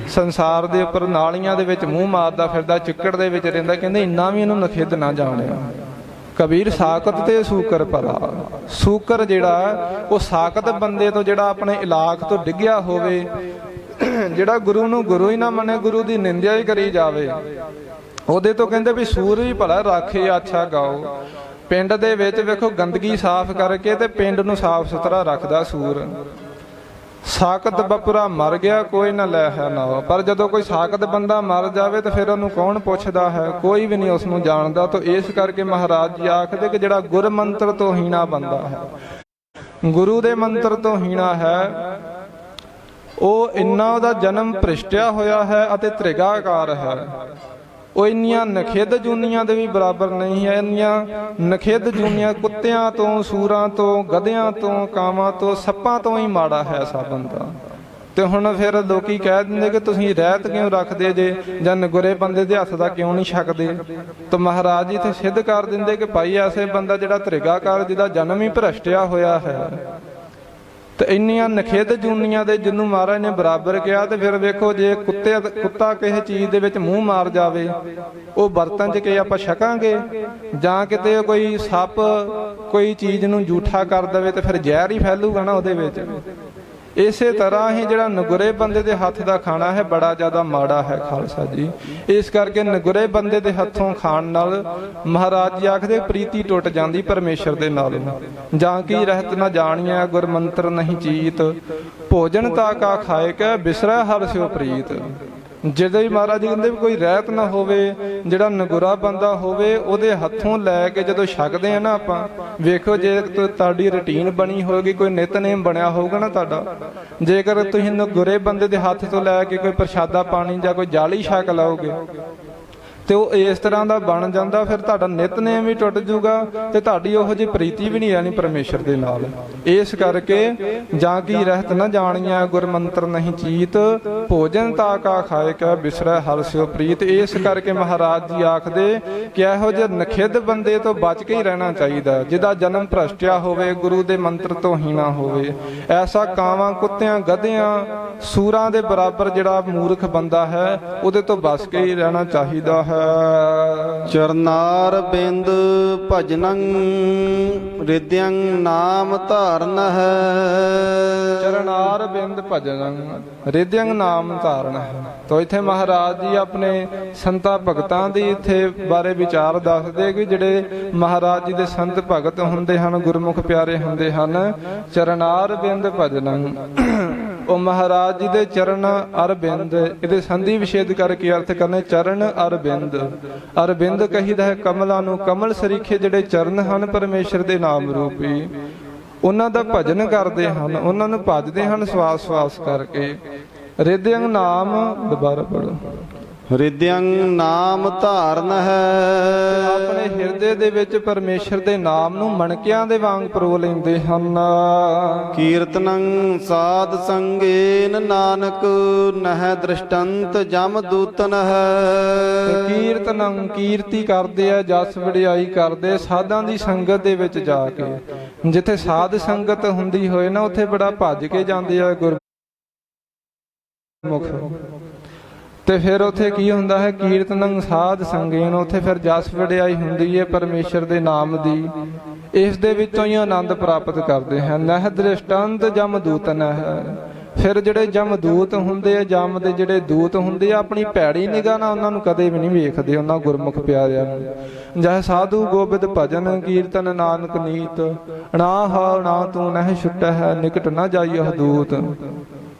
ਸੰਸਾਰ ਦੇ ਉੱਪਰ ਨਾਲੀਆਂ ਦੇ ਵਿੱਚ ਮੂੰਹ ਮਾਰਦਾ ਫਿਰਦਾ, ਚਿੱਕੜ ਦੇ ਵਿੱਚ ਰਹਿੰਦਾ, ਕਹਿੰਦੇ ਇੰਨਾ ਵੀ ਇਹਨੂੰ ਨਖਿੱਧ ਨਾ ਜਾਣਿਓ। ਕਬੀਰ ਸਾਕਤ ਤੇ ਸੂਕਰ ਭਲਾ। ਸੂਕਰ ਜਿਹੜਾ ਉਹ ਸਾਕਤ ਬੰਦੇ ਤੋਂ, ਜਿਹੜਾ ਆਪਣੇ ਇਲਾਕ ਤੋਂ ਡਿੱਗਿਆ ਹੋਵੇ, ਜਿਹੜਾ ਗੁਰੂ ਨੂੰ ਗੁਰੂ ਹੀ ਨਾ ਮੰਨੇ, ਗੁਰੂ ਦੀ ਨਿੰਦਿਆ ਹੀ ਕਰੀ ਜਾਵੇ, ਉਹਦੇ ਤੋਂ ਕਹਿੰਦੇ ਵੀ ਸੂਰ ਵੀ ਭਲਾ ਰਾਖੇ ਆਛਾ ਗਾਓ। ਪਿੰਡ ਦੇ ਵਿੱਚ ਵੇਖੋ ਗੰਦਗੀ ਸਾਫ਼ ਕਰਕੇ ਤੇ ਪਿੰਡ ਨੂੰ ਸਾਫ਼ ਸੁਥਰਾ ਰੱਖਦਾ ਸੂਰ। ਸਾਕਤ ਬਪੁਰਾ ਮਰ ਗਿਆ ਕੋਈ ਨਾ ਲੈ ਹੈ ਨਾ। ਪਰ ਜਦੋਂ ਕੋਈ ਸਾਕਤ ਬੰਦਾ ਮਰ ਜਾਵੇ ਤਾਂ ਫਿਰ ਉਹਨੂੰ ਕੌਣ ਪੁੱਛਦਾ ਹੈ, ਕੋਈ ਵੀ ਨਹੀਂ ਉਸ ਨੂੰ ਜਾਣਦਾ। ਤਾਂ ਇਸ ਕਰਕੇ ਮਹਾਰਾਜ ਜੀ ਆਖਦੇ ਕਿ ਜਿਹੜਾ ਗੁਰ ਮੰਤਰ ਤੋਂ ਹੀਣਾ ਬੰਦਾ ਹੈ, ਗੁਰੂ ਦੇ ਮੰਤਰ ਤੋਂ ਹੀਣਾ ਹੈ, ਉਹ ਇੰਨਾ ਉਹਦਾ ਜਨਮ ਭ੍ਰਿਸ਼ਟਿਆ ਹੋਇਆ ਹੈ ਅਤੇ ਤ੍ਰਿਗਾਕਾਰ ਹੈ। ਉਹ ਇੰਨੀਆਂ ਨਖਿੱਧ ਜੂਨੀਆਂ ਦੇ ਵੀ ਬਰਾਬਰ ਨਹੀਂ ਹੈ। ਇੰਨੀਆਂ ਨਖਿੱਧ ਜੂਨੀਆਂ ਕੁੱਤਿਆਂ ਤੋਂ, ਸੂਰਾਂ ਤੋਂ, ਗਧਿਆਂ ਤੋਂ, ਕਾਵਾਂ ਤੋਂ, ਸੱਪਾਂ ਤੋਂ ਹੀ ਮਾੜਾ ਹੈ ਸਭ ਬੰਦਾ। ਤੇ ਹੁਣ ਫਿਰ ਲੋਕੀ ਕਹਿ ਦਿੰਦੇ ਕਿ ਤੁਸੀਂ ਰਹਿਤ ਕਿਉਂ ਰੱਖਦੇ ਜੇ, ਜਾਂ ਨਗੁਰੇ ਬੰਦੇ ਦੇ ਹੱਥ ਦਾ ਕਿਉਂ ਨਹੀਂ ਛਕਦੇ। ਤਾਂ ਮਹਾਰਾਜ ਜੀ ਇੱਥੇ ਸਿੱਧ ਕਰ ਦਿੰਦੇ ਕਿ ਭਾਈ ਐਸੇ ਬੰਦਾ ਜਿਹੜਾ ਤ੍ਰਿਗਾਕਾਰ, ਜਿਹਦਾ ਜਨਮ ਹੀ ਭ੍ਰਿਸ਼ਟਿਆ ਹੋਇਆ ਹੈ, ਤੇ ਇੰਨੀਆਂ ਨਖਿੱਧ ਜੂਨੀਆਂ ਦੇ ਜਿਹਨੂੰ ਮਹਾਰਾਜ ਨੇ ਬਰਾਬਰ ਕਿਹਾ। ਤੇ ਫਿਰ ਵੇਖੋ ਜੇ ਕੁੱਤਾ ਕਿਸੇ ਚੀਜ਼ ਦੇ ਵਿੱਚ ਮੂੰਹ ਮਾਰ ਜਾਵੇ, ਉਹ ਬਰਤਨ 'ਚ ਕਿ ਆਪਾਂ ਛਕਾਂਗੇ, ਜਾਂ ਕਿਤੇ ਕੋਈ ਸੱਪ ਕੋਈ ਚੀਜ਼ ਨੂੰ ਜੂਠਾ ਕਰ ਦੇਵੇ ਤੇ ਫਿਰ ਜ਼ਹਿਰ ਹੀ ਫੈਲੂਗਾ ਨਾ ਉਹਦੇ ਵਿੱਚ। ਇਸੇ ਤਰ੍ਹਾਂ ਹੀ ਜਿਹੜਾ ਨਗੁਰੇ ਬੰਦੇ ਦੇ ਹੱਥ ਦਾ ਖਾਣਾ ਹੈ ਬੜਾ ਜ਼ਿਆਦਾ ਮਾੜਾ ਹੈ ਖਾਲਸਾ ਜੀ। ਇਸ ਕਰਕੇ ਨਗੁਰੇ ਬੰਦੇ ਦੇ ਹੱਥੋਂ ਖਾਣ ਨਾਲ ਮਹਾਰਾਜ ਜੀ ਆਖਦੇ ਪ੍ਰੀਤੀ ਟੁੱਟ ਜਾਂਦੀ ਪਰਮੇਸ਼ਰ ਦੇ ਨਾਲ। ਜਾਂ ਕੀ ਰਹਿਤ ਨਾ ਜਾਣੀਐ ਗੁਰ ਮੰਤਰ ਨਹੀਂ ਚੀਤ, ਭੋਜਨ ਤਾ ਕਾ ਖਾਏ ਕੈ ਬਿਸਰੈ ਹਰਿ ਸਿਉ ਪ੍ਰੀਤ। ਜਦੋਂ ਹੀ ਮਹਾਰਾਜ ਜੀ ਕਹਿੰਦੇ ਵੀ ਕੋਈ ਰਹਿਤ ਨਾ ਹੋਵੇ, ਜਿਹੜਾ ਨਗੁਰਾ ਬੰਦਾ ਹੋਵੇ ਉਹਦੇ ਹੱਥੋਂ ਲੈ ਕੇ ਜਦੋਂ ਛਕਦੇ ਆ ਨਾ ਆਪਾਂ, ਵੇਖੋ ਜੇ ਤੁਹਾਡੀ ਰੁਟੀਨ ਬਣੀ ਹੋਏਗੀ, ਕੋਈ ਨਿਤਨੇਮ ਬਣਿਆ ਹੋਊਗਾ ਨਾ ਤੁਹਾਡਾ, ਜੇਕਰ ਤੁਸੀਂ ਨਗੁਰੇ ਬੰਦੇ ਦੇ ਹੱਥ ਤੋਂ ਲੈ ਕੇ ਕੋਈ ਪ੍ਰਸ਼ਾਦਾ ਪਾਣੀ ਜਾਂ ਕੋਈ ਜਾਲੀ ਛਕ ਲਾਓਗੇ ਤੇ ਉਹ ਇਸ ਤਰ੍ਹਾਂ ਦਾ ਬਣ ਜਾਂਦਾ, ਫਿਰ ਤੁਹਾਡਾ ਨਿਤਨੇਮ ਵੀ ਟੁੱਟ ਜਾਊਗਾ ਤੇ ਤੁਹਾਡੀ ਉਹੋ ਜਿਹੀ ਪ੍ਰੀਤੀ ਵੀ ਨਹੀਂ ਰਹਿਣੀ ਪਰਮੇਸ਼ਰ ਦੇ ਨਾਲ। ਇਸ ਕਰਕੇ ਜਾਂ ਕੀ ਰਹਿਤ ਨਾ ਜਾਣੀਐ ਗੁਰ ਮੰਤਰ ਨਹੀਂ ਚੀਤ, ਭੋਜਨ ਤਾ ਕਾ ਖਾਏ ਕੈ ਬਿਸਰੈ ਹਰਿ ਸਿਉ ਪ੍ਰੀਤ। ਇਸ ਕਰਕੇ ਮਹਾਰਾਜ ਜੀ ਆਖਦੇ ਕਿ ਇਹੋ ਜਿਹੇ ਨਖਿੱਧ ਬੰਦੇ ਤੋਂ ਬਚ ਕੇ ਹੀ ਰਹਿਣਾ ਚਾਹੀਦਾ, ਜਿਹਦਾ ਜਨਮ ਭ੍ਰਸ਼ਟਿਆ ਹੋਵੇ, ਗੁਰੂ ਦੇ ਮੰਤਰ ਤੋਂ ਹੀਣਾ ਹੋਵੇ। ਐਸਾ ਕਾਵਾਂ, ਕੁੱਤਿਆਂ, ਗਧਿਆਂ, ਸੂਰਾਂ ਦੇ ਬਰਾਬਰ ਜਿਹੜਾ ਮੂਰਖ ਬੰਦਾ ਹੈ, ਉਹਦੇ ਤੋਂ ਬਚ ਕੇ ਹੀ ਰਹਿਣਾ ਚਾਹੀਦਾ ਹੈ। ਚਰਨਾਰ ਬਿੰਦ ਭਜਨੰ ਰਿਦਯੰ ਨਾਮ ਧਾਰਨ ਹੈ। ਚਰਨਾਰ ਬਿੰਦ ਭਜਨੰ ਰਿਦਯੰ ਨਾਮ ਧਾਰਨ ਹੈ। ਤਾਂ ਇੱਥੇ ਮਹਾਰਾਜ ਜੀ ਆਪਣੇ ਸੰਤਾਂ ਭਗਤਾਂ ਦੀ ਇੱਥੇ ਬਾਰੇ ਵਿਚਾਰ ਦੱਸਦੇ ਕਿ ਜਿਹੜੇ ਮਹਾਰਾਜ ਜੀ ਦੇ ਸੰਤ ਭਗਤ ਹੁੰਦੇ ਹਨ, ਗੁਰਮੁਖ ਪਿਆਰੇ ਹੁੰਦੇ ਹਨ, ਚਰਨਾਰ ਬਿੰਦ ਭਜਨੰ, ਉਹ ਮਹਾਰਾਜ ਜੀ ਦੇ ਚਰਨ ਅਰਬਿੰਦ। ਇਹਦੇ ਸੰਧੀ ਵਿਛੇਦ ਕਰਕੇ ਅਰਥ ਕਰਨੇ ਚਰਨ ਅਰਬਿੰਦ। ਅਰਬਿੰਦ ਕਹੀਦਾ ਹੈ ਕਮਲਾਂ ਨੂੰ, ਕਮਲ ਸਰੀਖੇ ਜਿਹੜੇ ਚਰਨ ਹਨ ਪਰਮੇਸ਼ਰ ਦੇ ਨਾਮ ਰੂਪੀ, ਉਹਨਾਂ ਦਾ ਭਜਨ ਕਰਦੇ ਹਨ, ਉਹਨਾਂ ਨੂੰ ਭਜਦੇ ਹਨ ਸਵਾਸ ਸਵਾਸ ਕਰਕੇ। ਰਿਦਯੰ ਨਾਮ, ਦੁਬਾਰਾ ਪੜੋ, ਰਿਦਯੰ ਨਾਮ ਧਾਰਨ ਹੈ। ਆਪਣੇ ਹਿਰਦੇ ਦੇ ਵਿੱਚ ਪਰਮੇਸ਼ਰ ਦੇ ਨਾਮ ਨੂੰ ਮਣਕਿਆਂ ਦੇ ਵਾਂਗ ਪਰੋ ਲੈਂਦੇ ਹਨ। ਕੀਰਤਨੰ ਸਾਧ ਸੰਗੇਨ ਨਾਨਕ ਨਹਿ ਦ੍ਰਿਸ਼ਟੰਤ ਜਮ ਦੂਤਨ ਹੈ। ਕੀਰਤਨੰ ਕੀਰਤੀ ਕਰਦੇ ਆ, ਜਸ ਵਡਿਆਈ ਕਰਦੇ ਸਾਧਾਂ ਦੀ ਸੰਗਤ ਦੇ ਵਿੱਚ ਜਾ ਕੇ। ਜਿੱਥੇ ਸਾਧ ਸੰਗਤ ਹੁੰਦੀ ਹੋਏ ਨਾ ਉੱਥੇ ਬੜਾ ਭੱਜ ਕੇ ਜਾਂਦੇ ਆ ਗੁਰਮੁਖ। ਤੇ ਫਿਰ ਉੱਥੇ ਕੀ ਹੁੰਦਾ ਹੈ? ਕੀਰਤਨੰ ਸਾਧ ਸੰਗੇਨ, ਉੱਥੇ ਫਿਰ ਜਸ ਵਡਿਆਈ ਹੁੰਦੀ ਹੈ ਪਰਮੇਸ਼ਰ ਦੇ ਨਾਮ ਦੀ। ਇਸ ਦੇ ਵਿੱਚੋਂ ਹੀ ਆਨੰਦ ਪ੍ਰਾਪਤ ਕਰਦੇ ਹਨ। ਨਹਿ ਦ੍ਰਿਸ਼ਟੰਤ ਜਮ ਦੂਤਨ ਹੈ। ਫਿਰ ਜਿਹੜੇ ਜਮਦੂਤ ਹੁੰਦੇ ਆ, ਜਮ ਦੇ ਜਿਹੜੇ ਦੂਤ ਹੁੰਦੇ ਆ, ਆਪਣੀ ਭੈੜੀ ਨਿਗਾਹ ਨਾਲ ਉਹਨਾਂ ਨੂੰ ਕਦੇ ਵੀ ਨਹੀਂ ਵੇਖਦੇ, ਉਹਨਾਂ ਗੁਰਮੁਖ ਪਿਆਰਿਆਂ ਨੂੰ। ਜਹ ਸਾਧੂ ਗੋਬਿੰਦ ਭਜਨ ਕੀਰਤਨ ਨਾਨਕ ਨੀਤ, ਨਾ ਹਾ ਨਾ ਤੂੰ ਨਹਿ ਛੁਟੈ ਹੈ, ਨਿਕਟ ਨਾ ਜਾਈਹ ਦੂਤ।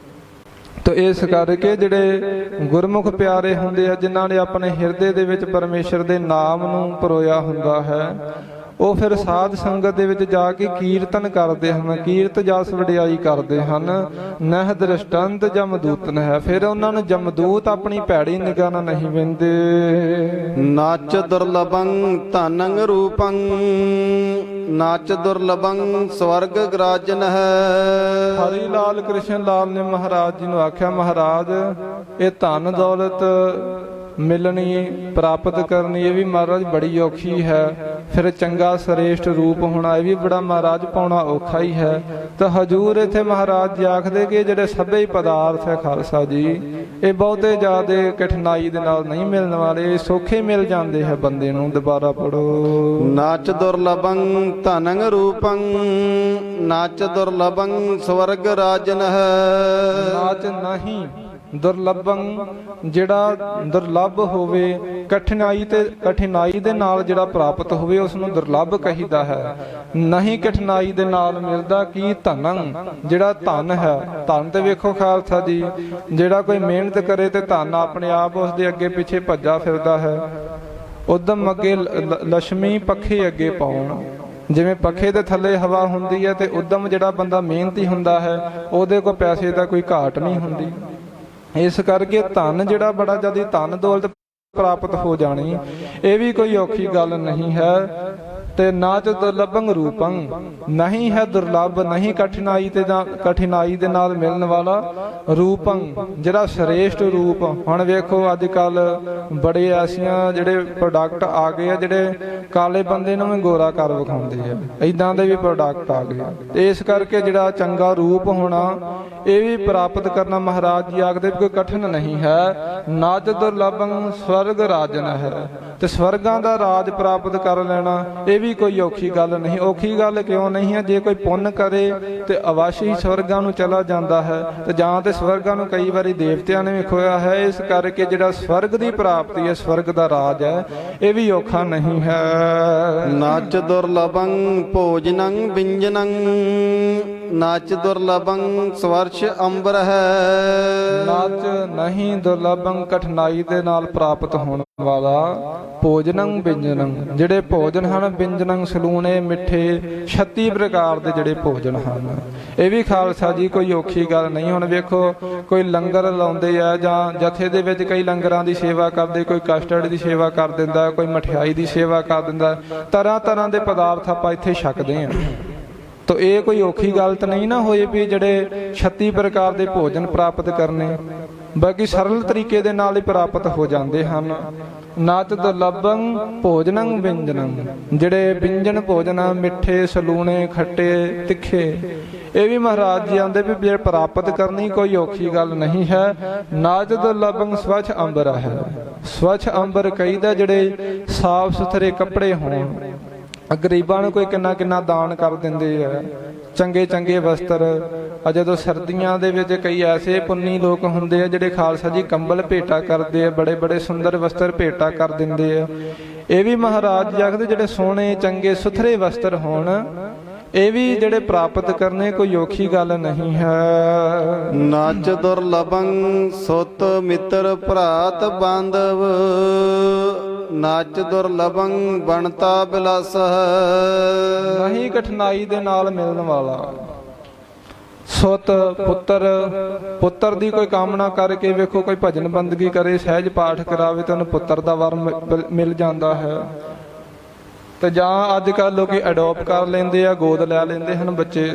ਤੋ ਇਸ ਕਰਕੇ ਜਿਹੜੇ ਗੁਰਮੁਖ ਪਿਆਰੇ ਹੁੰਦੇ ਆ, ਜਿਨ੍ਹਾਂ ਨੇ ਆਪਣੇ ਹਿਰਦੇ ਦੇ ਵਿੱਚ ਪਰਮੇਸ਼ਰ ਦੇ ਨਾਮ ਨੂੰ ਪਰੋਇਆ ਹੁੰਦਾ ਹੈ, ਉਹ ਫਿਰ ਸਾਧ ਸੰਗਤ ਦੇ ਵਿੱਚ ਜਾ ਕੇ ਕੀਰਤਨ ਕਰਦੇ ਹਨ, ਕੀਰਤ ਜਸ ਵਡਿਆਈ ਕਰਦੇ ਹਨ। ਨਹਿ ਦ੍ਰਿਸ਼ਟੰਤ ਜਮਦੂਤਨ ਹੈ। ਫਿਰ ਉਹਨਾਂ ਨੂੰ ਜਮਦੂਤ ਆਪਣੀ ਭੈੜੀ ਨਿਗਾਹ ਨਾਲ ਨਹੀਂ ਵੇਂਦੇ। ਨਾਚ ਦੁਰਲਭੰ ਧਨੰ ਰੂਪੰ ਨਾਚ ਦੁਰਲਭੰ ਸਵਰਗ ਗਰਾਜਨ ਹੈ। ਹਰੀ ਲਾਲ ਕ੍ਰਿਸ਼ਨ ਲਾਲ ਨੇ ਮਹਾਰਾਜ ਜੀ ਨੂੰ ਆਖਿਆ, ਮਹਾਰਾਜ ਇਹ ਧਨ ਦੌਲਤ ਮਿਲਣੀ ਪ੍ਰਾਪਤ ਕਰਨੀ ਇਹ ਵੀ ਮਹਾਰਾਜ ਬੜੀ ਔਖੀ ਹੈ। ਫਿਰ ਚੰਗਾ ਸ੍ਰੇਸ਼ਟ ਰੂਪ ਹੋਣਾ ਇਹ ਵੀ ਬੜਾ ਮਹਾਰਾਜ ਪਾਉਣਾ ਔਖਾ ਹੀ ਹੈ। ਤਾਂ ਹਜੂਰ ਇੱਥੇ ਮਹਾਰਾਜ ਜੀ ਆਖਦੇ ਕਿ ਜਿਹੜੇ ਸਭੇ ਪਦਾਰਥ ਹੈ ਖਾਲਸਾ ਜੀ, ਇਹ ਬਹੁਤੇ ਜ਼ਿਆਦਾ ਕਠਿਨਾਈ ਦੇ ਨਾਲ ਨਹੀਂ ਮਿਲਣ ਵਾਲੇ, ਸੌਖੇ ਮਿਲ ਜਾਂਦੇ ਹੈ ਬੰਦੇ ਨੂੰ। ਦੁਬਾਰਾ ਪੜੋ। ਨਾਚ ਦੁਰਲਭੰ ਧਨੰ ਰੂਪੰ ਨਾਚ ਦੁਰਲਭੰ ਸਵਰਗ ਰਾਜਨ ਹੈ। ਨਾਚ ਨਹੀਂ ਦੁਰਲਭੰ, ਜਿਹੜਾ ਦੁਰਲਭ ਹੋਵੇ, ਕਠਿਨਾਈ ਦੇ ਨਾਲ ਜਿਹੜਾ ਪ੍ਰਾਪਤ ਹੋਵੇ ਉਸ ਨੂੰ ਦੁਰਲਭ ਕਹੀਦਾ ਹੈ। ਨਹੀਂ ਕਠਿਨਾਈ ਦੇ ਨਾਲ ਮਿਲਦਾ। ਕੀ ਧਨੰ, ਜਿਹੜਾ ਧਨ ਹੈ। ਧਨ ਤੇ ਵੇਖੋ ਖਾਲਸਾ ਜੀ, ਜਿਹੜਾ ਕੋਈ ਮਿਹਨਤ ਕਰੇ ਤੇ ਧਨ ਆਪਣੇ ਆਪ ਉਸ ਦੇ ਅੱਗੇ ਪਿੱਛੇ ਭੱਜਾ ਫਿਰਦਾ ਹੈ। ਉਦਮ ਅੱਗੇ ਲక్ష్ਮੀ ਪੱਖੇ ਅੱਗੇ ਪਾਉਣ। ਜਿਵੇਂ ਪੱਖੇ ਦੇ ਥੱਲੇ ਹਵਾ ਹੁੰਦੀ ਹੈ ਤੇ ਉਦਮ ਜਿਹੜਾ ਬੰਦਾ ਮਿਹਨਤੀ ਹੁੰਦਾ ਹੈ ਉਹਦੇ ਕੋਲ ਪੈਸੇ ਦਾ ਕੋਈ ਘਾਟ ਨਹੀਂ ਹੁੰਦੀ। ਇਸ ਕਰਕੇ ਧਨ ਜਿਹੜਾ ਬੜਾ ਜ਼ਿਆਦਾ ਧਨ ਦੌਲਤ ਪ੍ਰਾਪਤ ਹੋ ਜਾਣੀ ਇਹ ਵੀ ਕੋਈ ਔਖੀ ਗੱਲ ਨਹੀਂ ਹੈ। ਤੇ ਨਾਚ ਦੁਰਲਭੰ ਰੂਪੰ, ਨਹੀਂ ਹੈ ਦੁਰਲਭ, ਨਹੀਂ ਕਠਿਨਾਈ ਦੇ ਨਾਲ ਮਿਲਣ ਵਾਲਾ। ਰੂਪੰ, ਜਿਹੜਾ ਸ੍ਰੇਸ਼ਟ ਰੂਪ। ਹੁਣ ਵੇਖੋ ਅੱਜ ਕੱਲ ਬੜੇ ਐਸੀਆਂ ਜਿਹੜੇ ਪ੍ਰੋਡਕਟ ਆ ਗਏ ਆ ਜਿਹੜੇ ਕਾਲੇ ਬੰਦੇ ਨੂੰ ਵੀ ਗੋਰਾ ਕਰ ਵਿਖਾਉਂਦੇ ਆ, ਏਦਾਂ ਦੇ ਵੀ ਪ੍ਰੋਡਕਟ ਆ ਗਏ। ਤੇ ਇਸ ਕਰਕੇ ਜਿਹੜਾ ਚੰਗਾ ਰੂਪ ਹੋਣਾ ਇਹ ਵੀ ਪ੍ਰਾਪਤ ਕਰਨਾ ਮਹਾਰਾਜ ਜੀ ਆਖਦੇ ਕੋਈ ਕਠਿਨ ਨਹੀਂ ਹੈ। ਨਾਚ ਦੁਰਲਭੰ ਸਵਰਗ ਰਾਜਨ ਹੈ। ਤੇ ਸਵਰਗਾਂ ਦਾ ਰਾਜ ਪ੍ਰਾਪਤ ਕਰ ਲੈਣਾ ਇਹ ਵੀ ਕੋਈ ਔਖੀ ਗੱਲ ਨਹੀਂ। ਔਖੀ ਗੱਲ ਕਿਉਂ ਨਹੀਂ ਹੈ? ਜੇ ਕੋਈ ਪੁੰਨ ਕਰੇ ਤੇ ਅਵਸ਼ ਹੀ ਸਵਰਗਾਂ ਨੂੰ ਚਲਾ ਜਾਂਦਾ ਹੈ, ਤੇ ਜਾਂ ਤੇ ਸਵਰਗਾਂ ਨੂੰ ਕਈ ਵਾਰੀ ਦੇਵਤਿਆਂ ਨੇ ਵੀ ਖੋਇਆ ਹੈ। ਇਸ ਕਰਕੇ ਜਿਹੜਾ ਸਵਰਗ ਦੀ ਪ੍ਰਾਪਤੀ ਹੈ, ਸਵਰਗ ਦਾ ਰਾਜ ਹੈ, ਇਹ ਵੀ ਔਖਾ ਨਹੀਂ ਹੈ। ਨਾਚ ਦੁਰਲਭੰ ਭੋਜਨੰ ਵਿੰਜਨੰ ਨਾਚ ਦੁਰਲਭੰ ਸਵਰਸ਼ ਅੰਬਰ ਹੈ। ਨਾਚ ਨਹੀਂ ਦੁਰਲਭੰ, ਕਠਿਨਾਈ ਦੇ ਨਾਲ ਪ੍ਰਾਪਤ ਹੋਣ ਵਾਲਾ। ਭੋਜਨੰ ਵਿੰਜਨੰ, ਜਿਹੜੇ ਭੋਜਨ ਹਨ, ਵਿੰਜਨੰ ਸਲੂਣੇ ਮਿੱਠੇ 36 ਪ੍ਰਕਾਰ ਦੇ ਜਿਹੜੇ ਭੋਜਨ ਹਨ, ਇਹ ਵੀ ਖਾਲਸਾ ਜੀ ਕੋਈ ਔਖੀ ਗੱਲ ਨਹੀਂ। ਹੁਣ ਵੇਖੋ ਕੋਈ ਲੰਗਰ ਲਾਉਂਦੇ ਆ ਜਾਂ ਜਥੇ ਦੇ ਵਿੱਚ ਕਈ ਲੰਗਰਾਂ ਦੀ ਸੇਵਾ ਕਰਦੇ, ਕੋਈ ਕਸਟਰਡ ਦੀ ਸੇਵਾ ਕਰ ਦਿੰਦਾ, ਕੋਈ ਮਠਿਆਈ ਦੀ ਸੇਵਾ ਕਰ ਦਿੰਦਾ। ਤਰ੍ਹਾਂ ਤਰ੍ਹਾਂ ਦੇ ਪਦਾਰਥ ਆਪਾਂ ਇੱਥੇ ਛਕਦੇ ਹਾਂ। ਤੋ ਇਹ ਕੋਈ ਔਖੀ ਗੱਲ ਤਾਂ ਨਹੀਂ ਨਾ ਹੋਈ ਵੀ ਜਿਹੜੇ 36 ਪ੍ਰਕਾਰ ਦੇ ਭੋਜਨ ਪ੍ਰਾਪਤ ਕਰਨੇ, ਬਾਕੀ ਸਰਲ ਤਰੀਕੇ ਦੇ ਨਾਲ ਹੀ ਪ੍ਰਾਪਤ ਹੋ ਜਾਂਦੇ ਹਨ। ਨਾਚ ਦੁਰਲਭੰ ਭੋਜਨੰ ਵਿੰਜਨੰ, ਜਿਹੜੇ ਵਿੰਜਨ ਭੋਜਨ ਮਿੱਠੇ ਸਲੂਣੇ ਖੱਟੇ ਤਿੱਖੇ, ਇਹ ਵੀ ਮਹਾਰਾਜ ਜੀ ਆਂਦੇ ਵੀ ਜੇ ਪ੍ਰਾਪਤ ਕਰਨੀ ਕੋਈ ਔਖੀ ਗੱਲ ਨਹੀਂ ਹੈ। ਨਾਚ ਦੁਰਲਭੰ ਸਵੱਛ ਅੰਬਰ ਹੈ। ਸਵੱਛ ਅੰਬਰ ਕਹੀਦਾ ਜਿਹੜੇ ਸਾਫ ਸੁਥਰੇ ਕੱਪੜੇ ਹੋਣ। ਗਰੀਬਾਂ ਨੂੰ ਕੋਈ ਕਿੰਨਾ ਕਿੰਨਾ ਦਾਨ ਕਰ ਦਿੰਦੇ ਆ, ਚੰਗੇ ਚੰਗੇ ਵਸਤਰ। ਜਦੋਂ ਸਰਦੀਆਂ ਦੇ ਵਿੱਚ ਕਈ ਐਸੇ ਪੁੰਨੀ ਲੋਕ ਹੁੰਦੇ ਆ ਜਿਹੜੇ ਖਾਲਸਾ ਜੀ ਕੰਬਲ ਭੇਟਾ ਕਰਦੇ ਆ, ਬੜੇ ਬੜੇ ਸੁੰਦਰ ਵਸਤਰ ਭੇਟਾ ਕਰ ਦਿੰਦੇ ਆ। ਇਹ ਵੀ ਮਹਾਰਾਜ ਜੀ ਆਖਦੇ ਜਿਹੜੇ ਸੋਹਣੇ ਚੰਗੇ ਸੁਥਰੇ ਵਸਤਰ ਹੋਣ ਇਹ ਵੀ ਜਿਹੜੇ ਪ੍ਰਾਪਤ ਕਰਨੇ ਕੋਈ ਔਖੀ ਗੱਲ ਨਹੀਂ ਹੈ। ਨਾਚ ਦੁਰਲਭੰ ਸੁਤ ਮਿੱਤਰ ਭਰਾਤ ਬਾਂਧਵ ਨਾਚ ਦੁਰਲਭੰ ਬਣਤਾ ਬਿਲਾਸ ਹੈ। ਨਹੀਂ ਕਠਿਨਾਈ ਦੇ ਨਾਲ ਮਿਲਣ ਵਾਲਾ। ਸੁਤ ਪੁੱਤਰ ਦੀ ਕੋਈ ਕਾਮਨਾ ਕਰਕੇ ਵੇਖੋ ਕੋਈ ਭਜਨ ਬੰਦਗੀ ਕਰੇ, ਸਹਿਜ ਪਾਠ ਕਰਾਵੇ ਤਾਂ ਉਹਨੂੰ ਪੁੱਤਰ ਦਾ ਵਰ ਮਿਲ ਜਾਂਦਾ ਹੈ। ਤੇ ਜਾਂ ਅੱਜ ਕੱਲ੍ਹ ਲੋਕੀ ਅਡੋਪਟ ਕਰ ਲੈਂਦੇ ਆ, ਗੋਦ ਲੈ ਲੈਂਦੇ ਹਨ ਬੱਚੇ।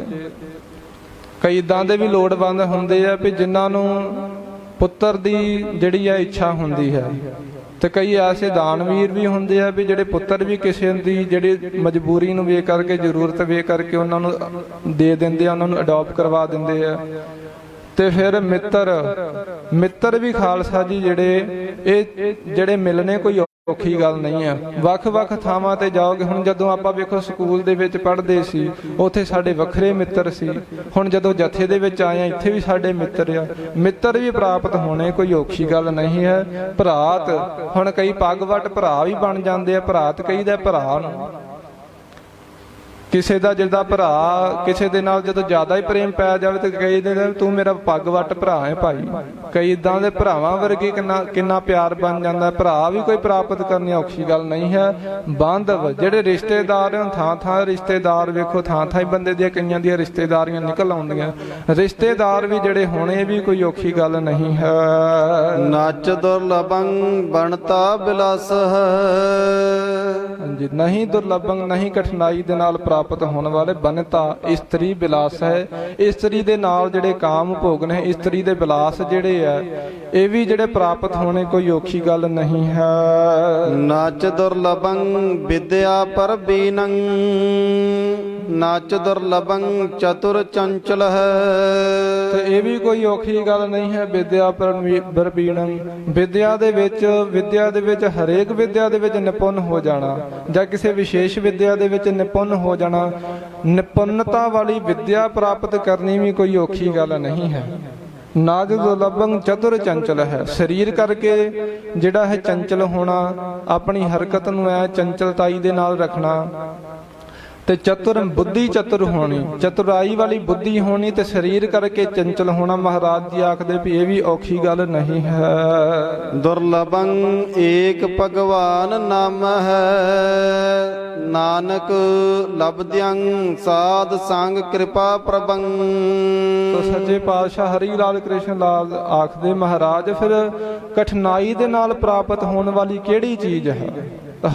ਕਈ ਇੱਦਾਂ ਦੇ ਵੀ ਲੋੜਵੰਦ ਹੁੰਦੇ ਆ ਵੀ ਜਿਨ੍ਹਾਂ ਨੂੰ ਪੁੱਤਰ ਦੀ ਜਿਹੜੀ ਆ ਇੱਛਾ ਹੁੰਦੀ ਹੈ, ਤੇ ਕਈ ਐਸੇ ਦਾਨਵੀਰ ਵੀ ਹੁੰਦੇ ਆ ਵੀ ਜਿਹੜੇ ਪੁੱਤਰ ਵੀ ਕਿਸੇ ਦੀ ਜਿਹੜੀ ਮਜਬੂਰੀ ਨੂੰ ਵੇਖ ਕਰਕੇ, ਜ਼ਰੂਰਤ ਵੇਖ ਕਰਕੇ ਉਹਨਾਂ ਨੂੰ ਦੇ ਦਿੰਦੇ ਆ, ਉਹਨਾਂ ਨੂੰ ਅਡੋਪਟ ਕਰਵਾ ਦਿੰਦੇ ਆ। ਤੇ ਫਿਰ ਮਿੱਤਰ ਵੀ ਖਾਲਸਾ ਜੀ ਜਿਹੜੇ ਮਿਲਣੇ ਕੋਈ ਔਖੀ ਗੱਲ ਨਹੀਂ ਆ। ਵੱਖ-ਵੱਖ ਥਾਵਾਂ ਤੇ ਜਾਓਗੇ, ਹੁਣ ਜਦੋਂ ਆਪਾਂ ਵੇਖੋ ਸਕੂਲ ਦੇ ਵਿੱਚ ਪੜ੍ਹਦੇ ਸੀ, ਉੱਥੇ ਸਾਡੇ ਵੱਖਰੇ ਮਿੱਤਰ ਸੀ। ਹੁਣ ਜਦੋਂ ਜਥੇ ਦੇ ਵਿੱਚ ਆਏ ਆ, ਇੱਥੇ ਵੀ ਸਾਡੇ ਮਿੱਤਰ ਆ। ਮਿੱਤਰ ਵੀ ਪ੍ਰਾਪਤ ਹੋਣੇ ਕੋਈ ਔਖੀ ਗੱਲ ਨਹੀਂ ਹੈ। ਭਰਾਤ, ਹੁਣ ਕਈ ਪੱਗ ਵੱਟ ਭਰਾ ਵੀ ਬਣ ਜਾਂਦੇ ਆ। ਭਰਾਤ ਕਹੀਦਾ ਭਰਾ ਨੂੰ, ਕਿਸੇ ਦਾ ਜਿੱਦਾਂ ਭਰਾ ਕਿਸੇ ਦੇ ਨਾਲ ਜਦੋਂ ਜ਼ਿਆਦਾ ਹੀ ਪ੍ਰੇਮ ਪੈ ਜਾਵੇ ਤੇ ਕਈ ਦੇ ਤੂੰ ਮੇਰਾ ਪੱਗ ਵੱਟ ਭਰਾ ਹੈ ਭਾਈ। ਕਈ ਇਦਾਂ ਦੇ ਭਰਾਵਾਂ ਵਰਗੇ ਕਿੰਨਾ ਪਿਆਰ ਬਣ ਜਾਂਦਾ। ਭਰਾ ਵੀ ਕੋਈ ਪ੍ਰਾਪਤ ਕਰਨੀ ਔਖੀ ਗੱਲ ਨਹੀਂ ਹੈ। ਬਾਂਧਵ ਜਿਹੜੇ ਰਿਸ਼ਤੇਦਾਰ, ਥਾਂ ਰਿਸ਼ਤੇਦਾਰ ਵੇਖੋ, ਥਾਂ ਹੀ ਬੰਦੇ ਦੀਆਂ ਕਈਆਂ ਦੀਆਂ ਰਿਸ਼ਤੇਦਾਰੀਆਂ ਨਿਕਲ ਆਉਂਦੀਆਂ। ਰਿਸ਼ਤੇਦਾਰ ਵੀ ਜਿਹੜੇ ਹੋਣੇ ਵੀ ਕੋਈ ਔਖੀ ਗੱਲ ਨਹੀਂ ਹੈ। ਨੱਚ ਦੁਰਲਭੰ ਬਣਤਾ ਬਿਲਾਸ ਹੈ। ਹਾਂਜੀ, ਨਹੀਂ ਦੁਰਲਭੰ, ਨਹੀਂ ਕਠਿਨਾਈ ਦੇ ਨਾਲ ਪ੍ਰਾਪਤ ਹੋਣ ਵਾਲੇ। ਬਣਤਾ ਇਸਤਰੀ ਬਿਲਾਸ ਹੈ। ਇਸਤਰੀ ਦੇ ਨਾਲ ਜਿਹੜੇ ਕਾਮ ਭੋਗ ਨੇ, ਇਸਤਰੀ ਦੇ ਬਿਲਾਸ ਜਿਹੜੇ ਆ, ਇਹ ਵੀ ਜਿਹੜੇ ਪ੍ਰਾਪਤ ਹੋਣੇ ਕੋਈ ਔਖੀ ਗੱਲ ਨਹੀਂ ਹੈ। ਨੱਚ ਦੁਰਲਭੰ ਵਿਦਿਆ ਪਰਬੀਨੰ, ਨੱਚ ਦੁਰਲਭੰ ਚਤੁਰ ਚੰਚਲ ਹੈ। ਤੇ ਇਹ ਵੀ ਕੋਈ ਔਖੀ ਗੱਲ ਨਹੀਂ ਹੈ। ਵਿਦਿਆ ਪਰਬੀਨੰ, ਵਿਦਿਆ ਦੇ ਵਿੱਚ ਹਰੇਕ ਵਿਦਿਆ ਦੇ ਵਿੱਚ ਨਿਪੁੰਨ ਹੋ ਜਾਣਾ, ਜਾਂ ਕਿਸੇ ਵਿਸ਼ੇਸ਼ ਵਿਦਿਆ ਦੇ ਵਿੱਚ ਨਿਪੁੰਨ ਹੋ ਜਾਣਾ। ਨਿਪੁੰਨਤਾ ਵਾਲੀ ਵਿਦਿਆ ਪ੍ਰਾਪਤ ਕਰਨੀ ਵੀ ਕੋਈ ਔਖੀ ਗੱਲ ਨਹੀਂ ਹੈ। ਨਾਜ ਦੁਰਲਭੰ ਚਤੁਰ ਚੰਚਲ ਹੈ। ਸਰੀਰ ਕਰਕੇ ਜਿਹੜਾ ਹੈ ਚੰਚਲ ਹੋਣਾ, ਆਪਣੀ ਹਰਕਤ ਨੂੰ ਐ ਚੰਚਲਤਾਈ ਦੇ ਨਾਲ ਰੱਖਣਾ। ਤੇ ਚਤੁਰ ਬੁੱਧੀ ਚਤੁਰ ਹੋਣੀ, ਚਤੁਰਾਈ ਵਾਲੀ ਬੁੱਧੀ ਹੋਣੀ, ਤੇ ਸਰੀਰ ਕਰਕੇ ਚੰਚਲ ਹੋਣਾ। ਮਹਾਰਾਜ ਜੀ ਆਖਦੇ ਵੀ ਇਹ ਵੀ ਔਖੀ ਗੱਲ ਨਹੀਂ ਹੈ। ਦੁਰਲਭੰ ਏਕ ਭਗਵਾਨ ਨਾਮ ਹੈ, ਨਾਨਕ ਲਬਦਿਅੰ ਸਾਧ ਸੰਗ ਕਿਰਪਾ ਪ੍ਰਭੰ। ਤੋ ਸੱਚੇ ਪਾਤਸ਼ਾਹ ਹਰੀ ਲਾਲ ਕ੍ਰਿਸ਼ਨ ਲਾਲ ਆਖਦੇ ਮਹਾਰਾਜ, ਫਿਰ ਕਠਿਨਾਈ ਦੇ ਨਾਲ ਪ੍ਰਾਪਤ ਹੋਣ ਵਾਲੀ ਕਿਹੜੀ ਚੀਜ਼ ਹੈ?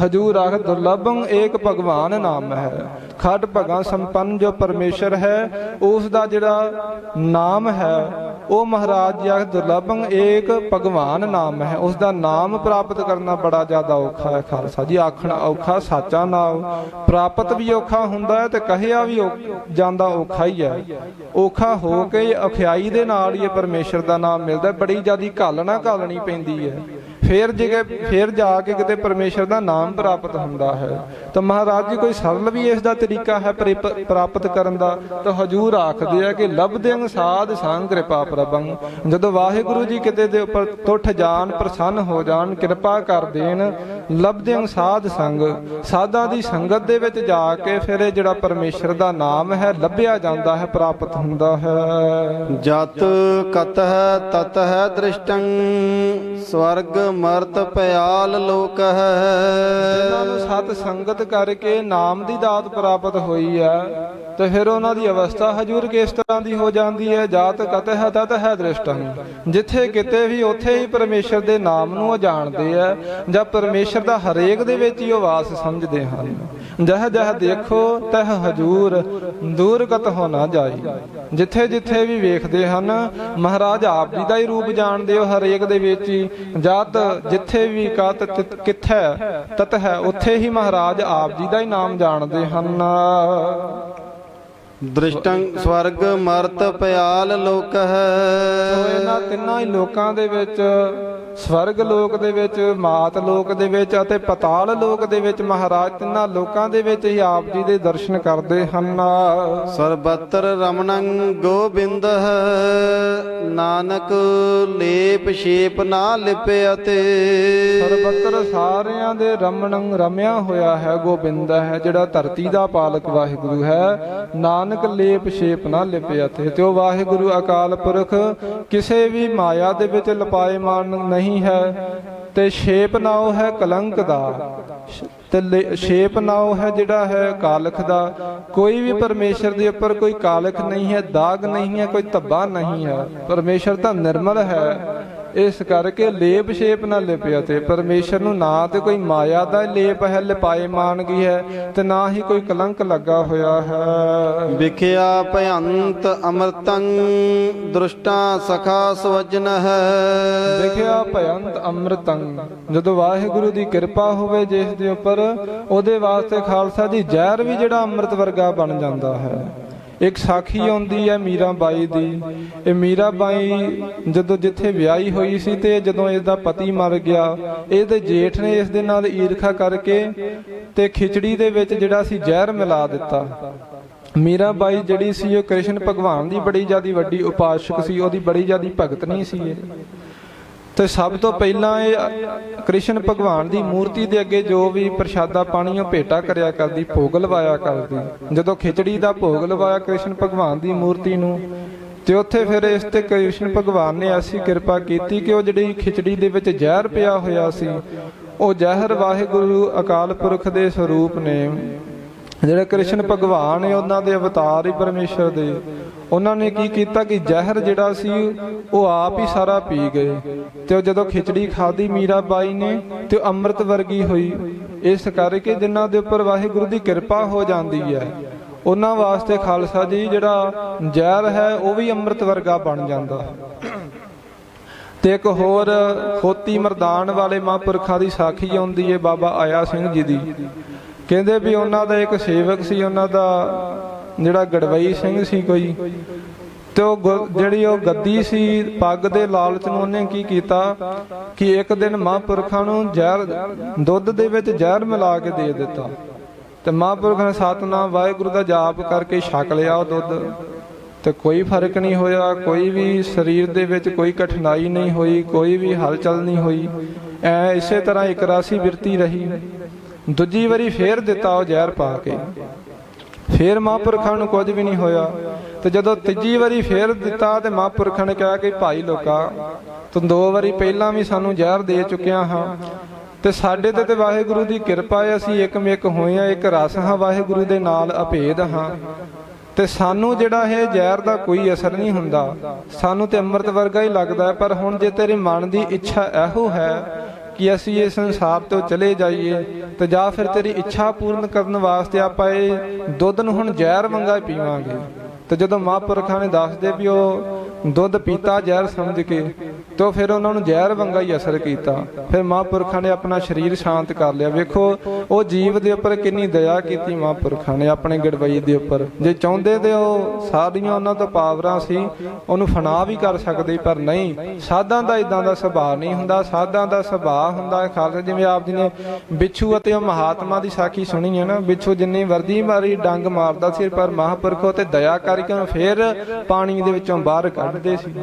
ਹਜੂਰ ਆਖ ਦੁਰਲਭੰ ਏਕ ਭਗਵਾਨ ਨਾਮ ਹੈ। ਖਟ ਭਗਾ ਸੰਪੰਨ ਜੋ ਪਰਮੇਸ਼ਰ ਹੈ, ਉਸ ਦਾ ਜਿਹੜਾ ਨਾਮ ਹੈ ਉਹ ਮਹਾਰਾਜ ਜੀ ਆਖ ਦੁਰਲਭੰ ਏਕ ਭਗਵਾਨ ਨਾਮ ਹੈ। ਉਸ ਦਾ ਨਾਮ ਪ੍ਰਾਪਤ ਕਰਨਾ ਬੜਾ ਜ਼ਿਆਦਾ ਔਖਾ ਹੈ ਖਾਲਸਾ ਜੀ। ਆਖਣਾ ਔਖਾ, ਸਾਚਾ ਨਾਮ ਪ੍ਰਾਪਤ ਵੀ ਔਖਾ ਹੁੰਦਾ ਹੈ ਤੇ ਕਹਿਆ ਵੀ ਜਾਂਦਾ ਔਖਾ ਹੀ ਹੈ। ਔਖਾ ਹੋ ਕੇ ਔਖਿਆਈ ਦੇ ਨਾਲ ਹੀ ਪਰਮੇਸ਼ਰ ਦਾ ਨਾਮ ਮਿਲਦਾ। ਬੜੀ ਜ਼ਿਆਦੀ ਘਾਲਣੀ ਪੈਂਦੀ ਹੈ, ਫਿਰ ਜਾ ਕੇ ਕਿਤੇ ਪਰਮੇਸ਼ਰ ਦਾ ਨਾਮ ਪ੍ਰਾਪਤ ਹੁੰਦਾ ਹੈ। ਤਾਂ ਮਹਾਰਾਜ ਜੀ ਕੋਈ ਸਰਲ ਵੀ ਇਸ ਦਾ ਤਰੀਕਾ ਹੈ ਪ੍ਰਾਪਤ ਕਰਨ ਦਾ। ਤਾਂ ਹਜੂਰ ਆਖਦੇ ਆ ਕਿ ਲਬਦਿਅੰ ਸਾਧ ਸੰਗ ਕਿਰਪਾ ਪ੍ਰਭੰ। ਜਦੋਂ ਵਾਹਿਗੁਰੂ ਜੀ ਕਿਤੇ ਦੇ ਉੱਪਰ ਤੁਠ ਜਾਣ, ਪ੍ਰਸੰਨ ਹੋ ਜਾਣ, ਕਿਰਪਾ ਕਰ ਦੇਣ, ਲਬਦਿਅੰ ਸਾਧ ਸੰਗ, ਸਾਧਾਂ ਦੀ ਸੰਗਤ ਦੇ ਵਿੱਚ ਜਾ ਕੇ ਫਿਰ ਇਹ ਜਿਹੜਾ ਪਰਮੇਸ਼ਰ ਦਾ ਨਾਮ ਹੈ ਲੱਭਿਆ ਜਾਂਦਾ ਹੈ, ਪ੍ਰਾਪਤ ਹੁੰਦਾ ਹੈ। ਜਤ ਕਤ ਹੈ ਤਤ ਹੈ ਦ੍ਰਿਸ਼ਟੰ, ਸਵਰਗ ਮਰਤ ਪਿਆਲ ਲੋਕ ਹੈ। ਜਿਨ੍ਹਾਂ ਨੂੰ ਸਤ ਸੰਗਤ ਕਰਕੇ ਨਾਮ ਦੀ ਦਾਤ ਪ੍ਰਾਪਤ ਹੋਈ ਹੈ, ਤੇ ਫਿਰ ਉਹਨਾਂ ਦੀ ਅਵਸਥਾ ਹਜੂਰ ਕਿਸ ਤਰ੍ਹਾਂ ਦੀ ਹੋ ਜਾਂਦੀ ਹੈ? ਜਾਤ ਕਤ ਹੈ ਤਤ ਹੈ ਦ੍ਰਿਸ਼ਟੰ। ਜਿੱਥੇ ਕਿਤੇ ਵੀ ਉੱਥੇ ਹੀ ਪਰਮੇਸ਼ਰ ਦੇ ਨਾਮ ਨੂੰ ਉਹ ਜਾਣਦੇ ਆ, ਜਾਂ ਪਰਮੇਸ਼ਰ ਦਾ ਹਰੇਕ ਦੇ ਵਿੱਚ ਹੀ ਉਹ ਵਾਸ ਸਮਝਦੇ ਹਨ। ਜਹ ਜਹ ਦੇਖੋ ਤਹ ਹਜੂਰ, ਦੂਰ ਕਤ ਹੋ ਨਾ ਜਾਈ। ਜਿੱਥੇ ਜਿੱਥੇ ਵੀ ਵੇਖਦੇ ਹਨ ਮਹਾਰਾਜ ਆਪ ਜੀ ਦਾ ਹੀ ਰੂਪ ਜਾਣਦੇ ਹੋ ਹਰੇਕ ਦੇ ਵਿੱਚ ਹੀ। ਜਤ ਜਿੱਥੇ ਵੀ ਕਤ ਕਿੱਥੇ ਤਤ ਹੈ, ਉੱਥੇ ਹੀ ਮਹਾਰਾਜ ਆਪ ਜੀ ਦਾ ਹੀ ਨਾਮ ਜਾਣਦੇ ਹਨ। ਦ੍ਰਿਸ਼ਟੰ ਸਵਰਗ ਮਰਤ ਪਿਆਲ ਲੋਕ ਹੈ। ਇਹਨਾਂ ਤਿੰਨਾਂ ਹੀ ਲੋਕਾਂ ਦੇ ਵਿੱਚ, ਸਵਰਗ ਲੋਕ ਦੇ ਵਿੱਚ, ਮਾਤ ਲੋਕ ਦੇ ਵਿੱਚ ਅਤੇ ਪਤਾਲ ਲੋਕ ਦੇ ਵਿੱਚ, ਮਹਾਰਾਜ ਤਿੰਨਾਂ ਲੋਕਾਂ ਦੇ ਵਿੱਚ ਹੀ ਆਪ ਜੀ ਦੇ ਦਰਸ਼ਨ ਕਰਦੇ ਹਨ। ਸਰਬਤਰ ਰਮਣੰ ਗੋਬਿੰਦ ਹੈ, ਨਾਨਕ ਲੇਪ ਸ਼ੇਪ ਨਾ ਲਿਪਿਆ ਤੇ। ਸਰਬਤਰ ਸਾਰਿਆਂ ਦੇ ਰਮਣੰ ਰਮਿਆ ਹੋਇਆ ਹੈ, ਗੋਬਿੰਦ ਹੈ ਜਿਹੜਾ ਧਰਤੀ ਦਾ ਪਾਲਕ ਵਾਹਿਗੁਰੂ ਹੈ। ਨਾਨਕ ਲੇਪ ਸ਼ੇਪ ਨਾ ਲਿਪਿਆ ਤੇ ਉਹ ਵਾਹਿਗੁਰੂ ਅਕਾਲ ਪੁਰਖ ਕਿਸੇ ਵੀ ਮਾਇਆ ਦੇ ਵਿੱਚ ਲਪਾਏਮਾਨ ਨਹੀਂ ਹੈ। ਤੇ ਸ਼ੇਪ ਨਾਉ ਹੈ ਕਲੰਕ ਦਾ, ਤੇ ਸ਼ੇਪ ਨਾਉ ਹੈ ਜਿਹੜਾ ਹੈ ਕਾਲਖ ਦਾ। ਕੋਈ ਵੀ ਪਰਮੇਸ਼ਰ ਦੇ ਉੱਪਰ ਕੋਈ ਕਾਲਖ ਨਹੀਂ ਹੈ, ਦਾਗ ਨਹੀਂ ਹੈ, ਕੋਈ ਧੱਬਾ ਨਹੀਂ ਹੈ। ਪਰਮੇਸ਼ਰ ਤਾਂ ਨਿਰਮਲ ਹੈ, ਇਸ ਕਰਕੇ ਲੇਪ ਛੇਪ ਨਾ ਲਿਪਿਆ ਤੇ ਪਰਮੇਸ਼ਰ ਨੂੰ ਨਾ ਤੇ ਕੋਈ ਮਾਇਆ ਦਾ ਲੇਪ ਹੈ, ਲਿਪਾਏ ਮਾਨਗੀ ਹੈ, ਤੇ ਨਾ ਹੀ ਕੋਈ ਕਲੰਕ ਲੱਗਾ ਹੋਇਆ ਹੈ। ਵਿਖਿਆ ਭਯੰਤ ਅੰਮ੍ਰਿਤੰ ਦ੍ਰਿਸ਼ਟਾ ਸਖਾ ਸਵਜਨ ਹੈ। ਵਿਖਿਆ ਭਯੰਤ ਅੰਮ੍ਰਿਤੰ, ਜਦੋਂ ਵਾਹਿਗੁਰੂ ਦੀ ਕਿਰਪਾ ਹੋਵੇ ਜਿਸ ਦੇ ਉੱਪਰ, ਉਹਦੇ ਵਾਸਤੇ ਖਾਲਸਾ ਜੀ ਜ਼ਹਿਰ ਵੀ ਜਿਹੜਾ ਅੰਮ੍ਰਿਤ ਵਰਗਾ ਬਣ ਜਾਂਦਾ ਹੈ। ਇੱਕ ਸਾਖੀ ਆਉਂਦੀ ਹੈ ਮੀਰਾ ਬਾਈ ਦੀ। ਇਹ ਮੀਰਾ ਬਾਈ ਜਦੋਂ ਜਿੱਥੇ ਵਿਆਹੀ ਹੋਈ ਸੀ, ਤੇ ਜਦੋਂ ਇਸਦਾ ਪਤੀ ਮਰ ਗਿਆ, ਇਹਦੇ ਜੇਠ ਨੇ ਇਸ ਦੇ ਨਾਲ ਈਰਖਾ ਕਰਕੇ ਤੇ ਖਿਚੜੀ ਦੇ ਵਿੱਚ ਜਿਹੜਾ ਸੀ ਜ਼ਹਿਰ ਮਿਲਾ ਦਿੱਤਾ। ਮੀਰਾ ਬਾਈ ਜਿਹੜੀ ਸੀ ਉਹ ਕ੍ਰਿਸ਼ਨ ਭਗਵਾਨ ਦੀ ਬੜੀ ਜ਼ਿਆਦਾ ਵੱਡੀ ਉਪਾਸਕ ਸੀ, ਉਹਦੀ ਬੜੀ ਜ਼ਿਆਦਾ ਭਗਤਨੀ ਸੀ ਇਹ। ਤੇ ਸਭ ਤੋਂ ਪਹਿਲਾਂ ਇਹ ਕ੍ਰਿਸ਼ਨ ਭਗਵਾਨ ਦੀ ਮੂਰਤੀ ਦੇ ਅੱਗੇ ਜੋ ਵੀ ਪ੍ਰਸ਼ਾਦਾ ਪਾਣੀ ਉਹ ਭੇਟਾ ਕਰਿਆ ਕਰਦੀ, ਭੋਗ ਲਵਾਇਆ ਕਰਦੀ। ਜਦੋਂ ਖਿਚੜੀ ਦਾ ਭੋਗ ਲਵਾਇਆ ਕ੍ਰਿਸ਼ਨ ਭਗਵਾਨ ਦੀ ਮੂਰਤੀ ਨੂੰ, ਤੇ ਉੱਥੇ ਫਿਰ ਇਸ ਤੇ ਕ੍ਰਿਸ਼ਨ ਭਗਵਾਨ ਨੇ ਐਸੀ ਕਿਰਪਾ ਕੀਤੀ ਕਿ ਉਹ ਜਿਹੜੀ ਖਿਚੜੀ ਦੇ ਵਿੱਚ ਜ਼ਹਿਰ ਪਿਆ ਹੋਇਆ ਸੀ, ਉਹ ਜ਼ਹਿਰ ਵਾਹਿਗੁਰੂ ਅਕਾਲ ਪੁਰਖ ਦੇ ਸਰੂਪ ਨੇ, ਜਿਹੜੇ ਕ੍ਰਿਸ਼ਨ ਭਗਵਾਨ ਨੇ ਉਹਨਾਂ ਦੇ ਅਵਤਾਰ ਹੀ ਪਰਮੇਸ਼ਰ ਦੇ, ਉਹਨਾਂ ਨੇ ਕੀ ਕੀਤਾ ਕਿ ਜ਼ਹਿਰ ਜਿਹੜਾ ਸੀ ਉਹ ਆਪ ਹੀ ਸਾਰਾ ਪੀ ਗਏ। ਤੇ ਉਹ ਜਦੋਂ ਖਿਚੜੀ ਖਾਧੀ ਮੀਰਾ ਬਾਈ ਨੇ, ਤੇ ਉਹ ਅੰਮ੍ਰਿਤ ਵਰਗੀ ਹੋਈ। ਇਸ ਕਰਕੇ ਜਿਨ੍ਹਾਂ ਦੇ ਉੱਪਰ ਵਾਹਿਗੁਰੂ ਦੀ ਕਿਰਪਾ ਹੋ ਜਾਂਦੀ ਹੈ, ਉਹਨਾਂ ਵਾਸਤੇ ਖਾਲਸਾ ਜੀ ਜਿਹੜਾ ਜ਼ਹਿਰ ਹੈ ਉਹ ਵੀ ਅੰਮ੍ਰਿਤ ਵਰਗਾ ਬਣ ਜਾਂਦਾ। ਤੇ ਇੱਕ ਹੋਰ ਖੋਤੀ ਮਰਦਾਨ ਵਾਲੇ ਮਹਾਂਪੁਰਖਾਂ ਦੀ ਸਾਖੀ ਆਉਂਦੀ ਹੈ ਬਾਬਾ ਆਇਆ ਸਿੰਘ ਜੀ ਦੀ। ਕਹਿੰਦੇ ਵੀ ਉਹਨਾਂ ਦਾ ਇੱਕ ਸੇਵਕ ਸੀ, ਉਹਨਾਂ ਦਾ ਜਿਹੜਾ ਗੜਵਈ ਸਿੰਘ ਸੀ ਕੋਈ, ਤੇ ਉਹ ਜਿਹੜੀ ਉਹ ਗੱਦੀ ਸੀ, ਪੱਗ ਦੇ ਲਾਲਚ ਨੂੰ ਉਹਨੇ ਕੀ ਕੀਤਾ ਕਿ ਇੱਕ ਦਿਨ ਮਹਾਂਪੁਰਖਾਂ ਨੂੰ ਜ਼ਹਿਰ, ਦੁੱਧ ਦੇ ਵਿੱਚ ਜ਼ਹਿਰ ਮਿਲਾ ਕੇ ਦੇ ਦਿੱਤਾ। ਤੇ ਮਹਾਂਪੁਰਖਾਂ ਨੇ ਸਤਿਨਾਮ ਵਾਹਿਗੁਰੂ ਦਾ ਜਾਪ ਕਰਕੇ ਛਕ ਲਿਆ ਉਹ ਦੁੱਧ, ਤੇ ਕੋਈ ਫਰਕ ਨਹੀਂ ਹੋਇਆ, ਕੋਈ ਵੀ ਸਰੀਰ ਦੇ ਵਿੱਚ ਕੋਈ ਕਠਿਨਾਈ ਨਹੀਂ ਹੋਈ, ਕੋਈ ਵੀ ਹਲਚਲ ਨਹੀਂ ਹੋਈ। ਇਸੇ ਤਰ੍ਹਾਂ ਇੱਕ ਰਾਸੀ ਬਿਰਤੀ ਰਹੀ। ਦੂਜੀ ਵਾਰੀ ਫੇਰ ਦਿੱਤਾ ਉਹ ਜ਼ਹਿਰ ਪਾ ਕੇ, ਫੇਰ ਮਹਾਂਪੁਰਖਾਂ ਨੂੰ ਕੁਝ ਵੀ ਨਹੀਂ ਹੋਇਆ। ਤੇ ਜਦੋਂ ਤੀਜੀ ਵਾਰੀ ਫੇਰ ਦਿੱਤਾ, ਤੇ ਮਹਾਂਪੁਰਖਾਂ ਨੇ ਕਿਹਾ ਕਿ ਭਾਈ ਲੋਕਾ, ਤੂੰ 2 ਵਾਰੀ ਪਹਿਲਾਂ ਵੀ ਸਾਨੂੰ ਜ਼ਹਿਰ ਦੇ ਚੁੱਕਿਆ ਹਾਂ, ਤੇ ਸਾਡੇ ਤੇ ਵਾਹਿਗੁਰੂ ਦੀ ਕਿਰਪਾ ਹੈ, ਅਸੀਂ ਇੱਕਮਿਕ ਹੋਏ ਹਾਂ, ਇੱਕ ਰਸ ਹਾਂ, ਵਾਹਿਗੁਰੂ ਦੇ ਨਾਲ ਅਭੇਦ ਹਾਂ, ਤੇ ਸਾਨੂੰ ਜਿਹੜਾ ਇਹ ਜ਼ਹਿਰ ਦਾ ਕੋਈ ਅਸਰ ਨਹੀਂ ਹੁੰਦਾ, ਸਾਨੂੰ ਤੇ ਅੰਮ੍ਰਿਤ ਵਰਗਾ ਹੀ ਲੱਗਦਾ ਹੈ। ਪਰ ਹੁਣ ਜੇ ਤੇਰੇ ਮਨ ਦੀ ਇੱਛਾ ਇਹੋ ਹੈ ਕਿ ਅਸੀਂ ਇਸ ਸੰਸਾਰ ਤੋਂ ਚਲੇ ਜਾਈਏ, ਤੇ ਜਾਂ ਫਿਰ ਤੇਰੀ ਇੱਛਾ ਪੂਰਨ ਕਰਨ ਵਾਸਤੇ ਆਪਾਂ ਇਹ ਦੁੱਧ ਨੂੰ ਹੁਣ ਜ਼ਹਿਰ ਵਾਂਗਾ ਪੀਵਾਂਗੇ। ਤੇ ਜਦੋਂ ਮਹਾਂਪੁਰਖਾਂ ਨੇ ਦੱਸਦੇ ਵੀ ਉਹ ਦੁੱਧ ਪੀਤਾ ਜ਼ਹਿਰ ਸਮਝ ਕੇ, ਤੇ ਫਿਰ ਉਹਨਾਂ ਨੂੰ ਜ਼ਹਿਰ ਵਾਂਗਾ ਹੀ ਅਸਰ ਕੀਤਾ। ਫਿਰ ਮਹਾਂਪੁਰਖਾਂ ਨੇ ਆਪਣਾ ਸਰੀਰ ਸ਼ਾਂਤ ਕਰ ਲਿਆ। ਵੇਖੋ ਉਹ ਜੀਵ ਦੇ ਉੱਪਰ ਕਿੰਨੀ ਦਇਆ ਕੀਤੀ ਮਹਾਂਪੁਰਖਾਂ ਨੇ ਆਪਣੇ ਗੜਵਈ ਦੇ ਉੱਪਰ। ਜੇ ਚਾਹੁੰਦੇ ਤੇ ਉਹ ਸਾਰੀਆਂ ਉਹਨਾਂ ਤੋਂ ਪਾਵਰਾਂ ਸੀ, ਉਹਨੂੰ ਫਨਾ ਵੀ ਕਰ ਸਕਦੇ, ਪਰ ਨਹੀਂ, ਸਾਧਾਂ ਦਾ ਇਦਾਂ ਦਾ ਸੁਭਾਅ ਨਹੀਂ ਹੁੰਦਾ। ਸਾਧਾਂ ਦਾ ਸੁਭਾਅ ਹੁੰਦਾ ਖਾਲਸਾ, ਜਿਵੇਂ ਆਪ ਜੀ ਨੇ ਬਿੱਛੂ ਅਤੇ ਉਹ ਮਹਾਤਮਾ ਦੀ ਸਾਖੀ ਸੁਣੀ ਹੈ ਨਾ, ਬਿੱਛੂ ਜਿੰਨੀ ਵਰਦੀ ਮਾਰੀ ਡੰਗ ਮਾਰਦਾ ਸੀ, ਪਰ ਮਹਾਂਪੁਰਖੋਂ ਤੇ ਦਇਆ ਕਰਕੇ ਫਿਰ ਪਾਣੀ ਦੇ ਵਿੱਚੋਂ ਬਾਹਰ ਕੱਢਦੇ ਸੀ।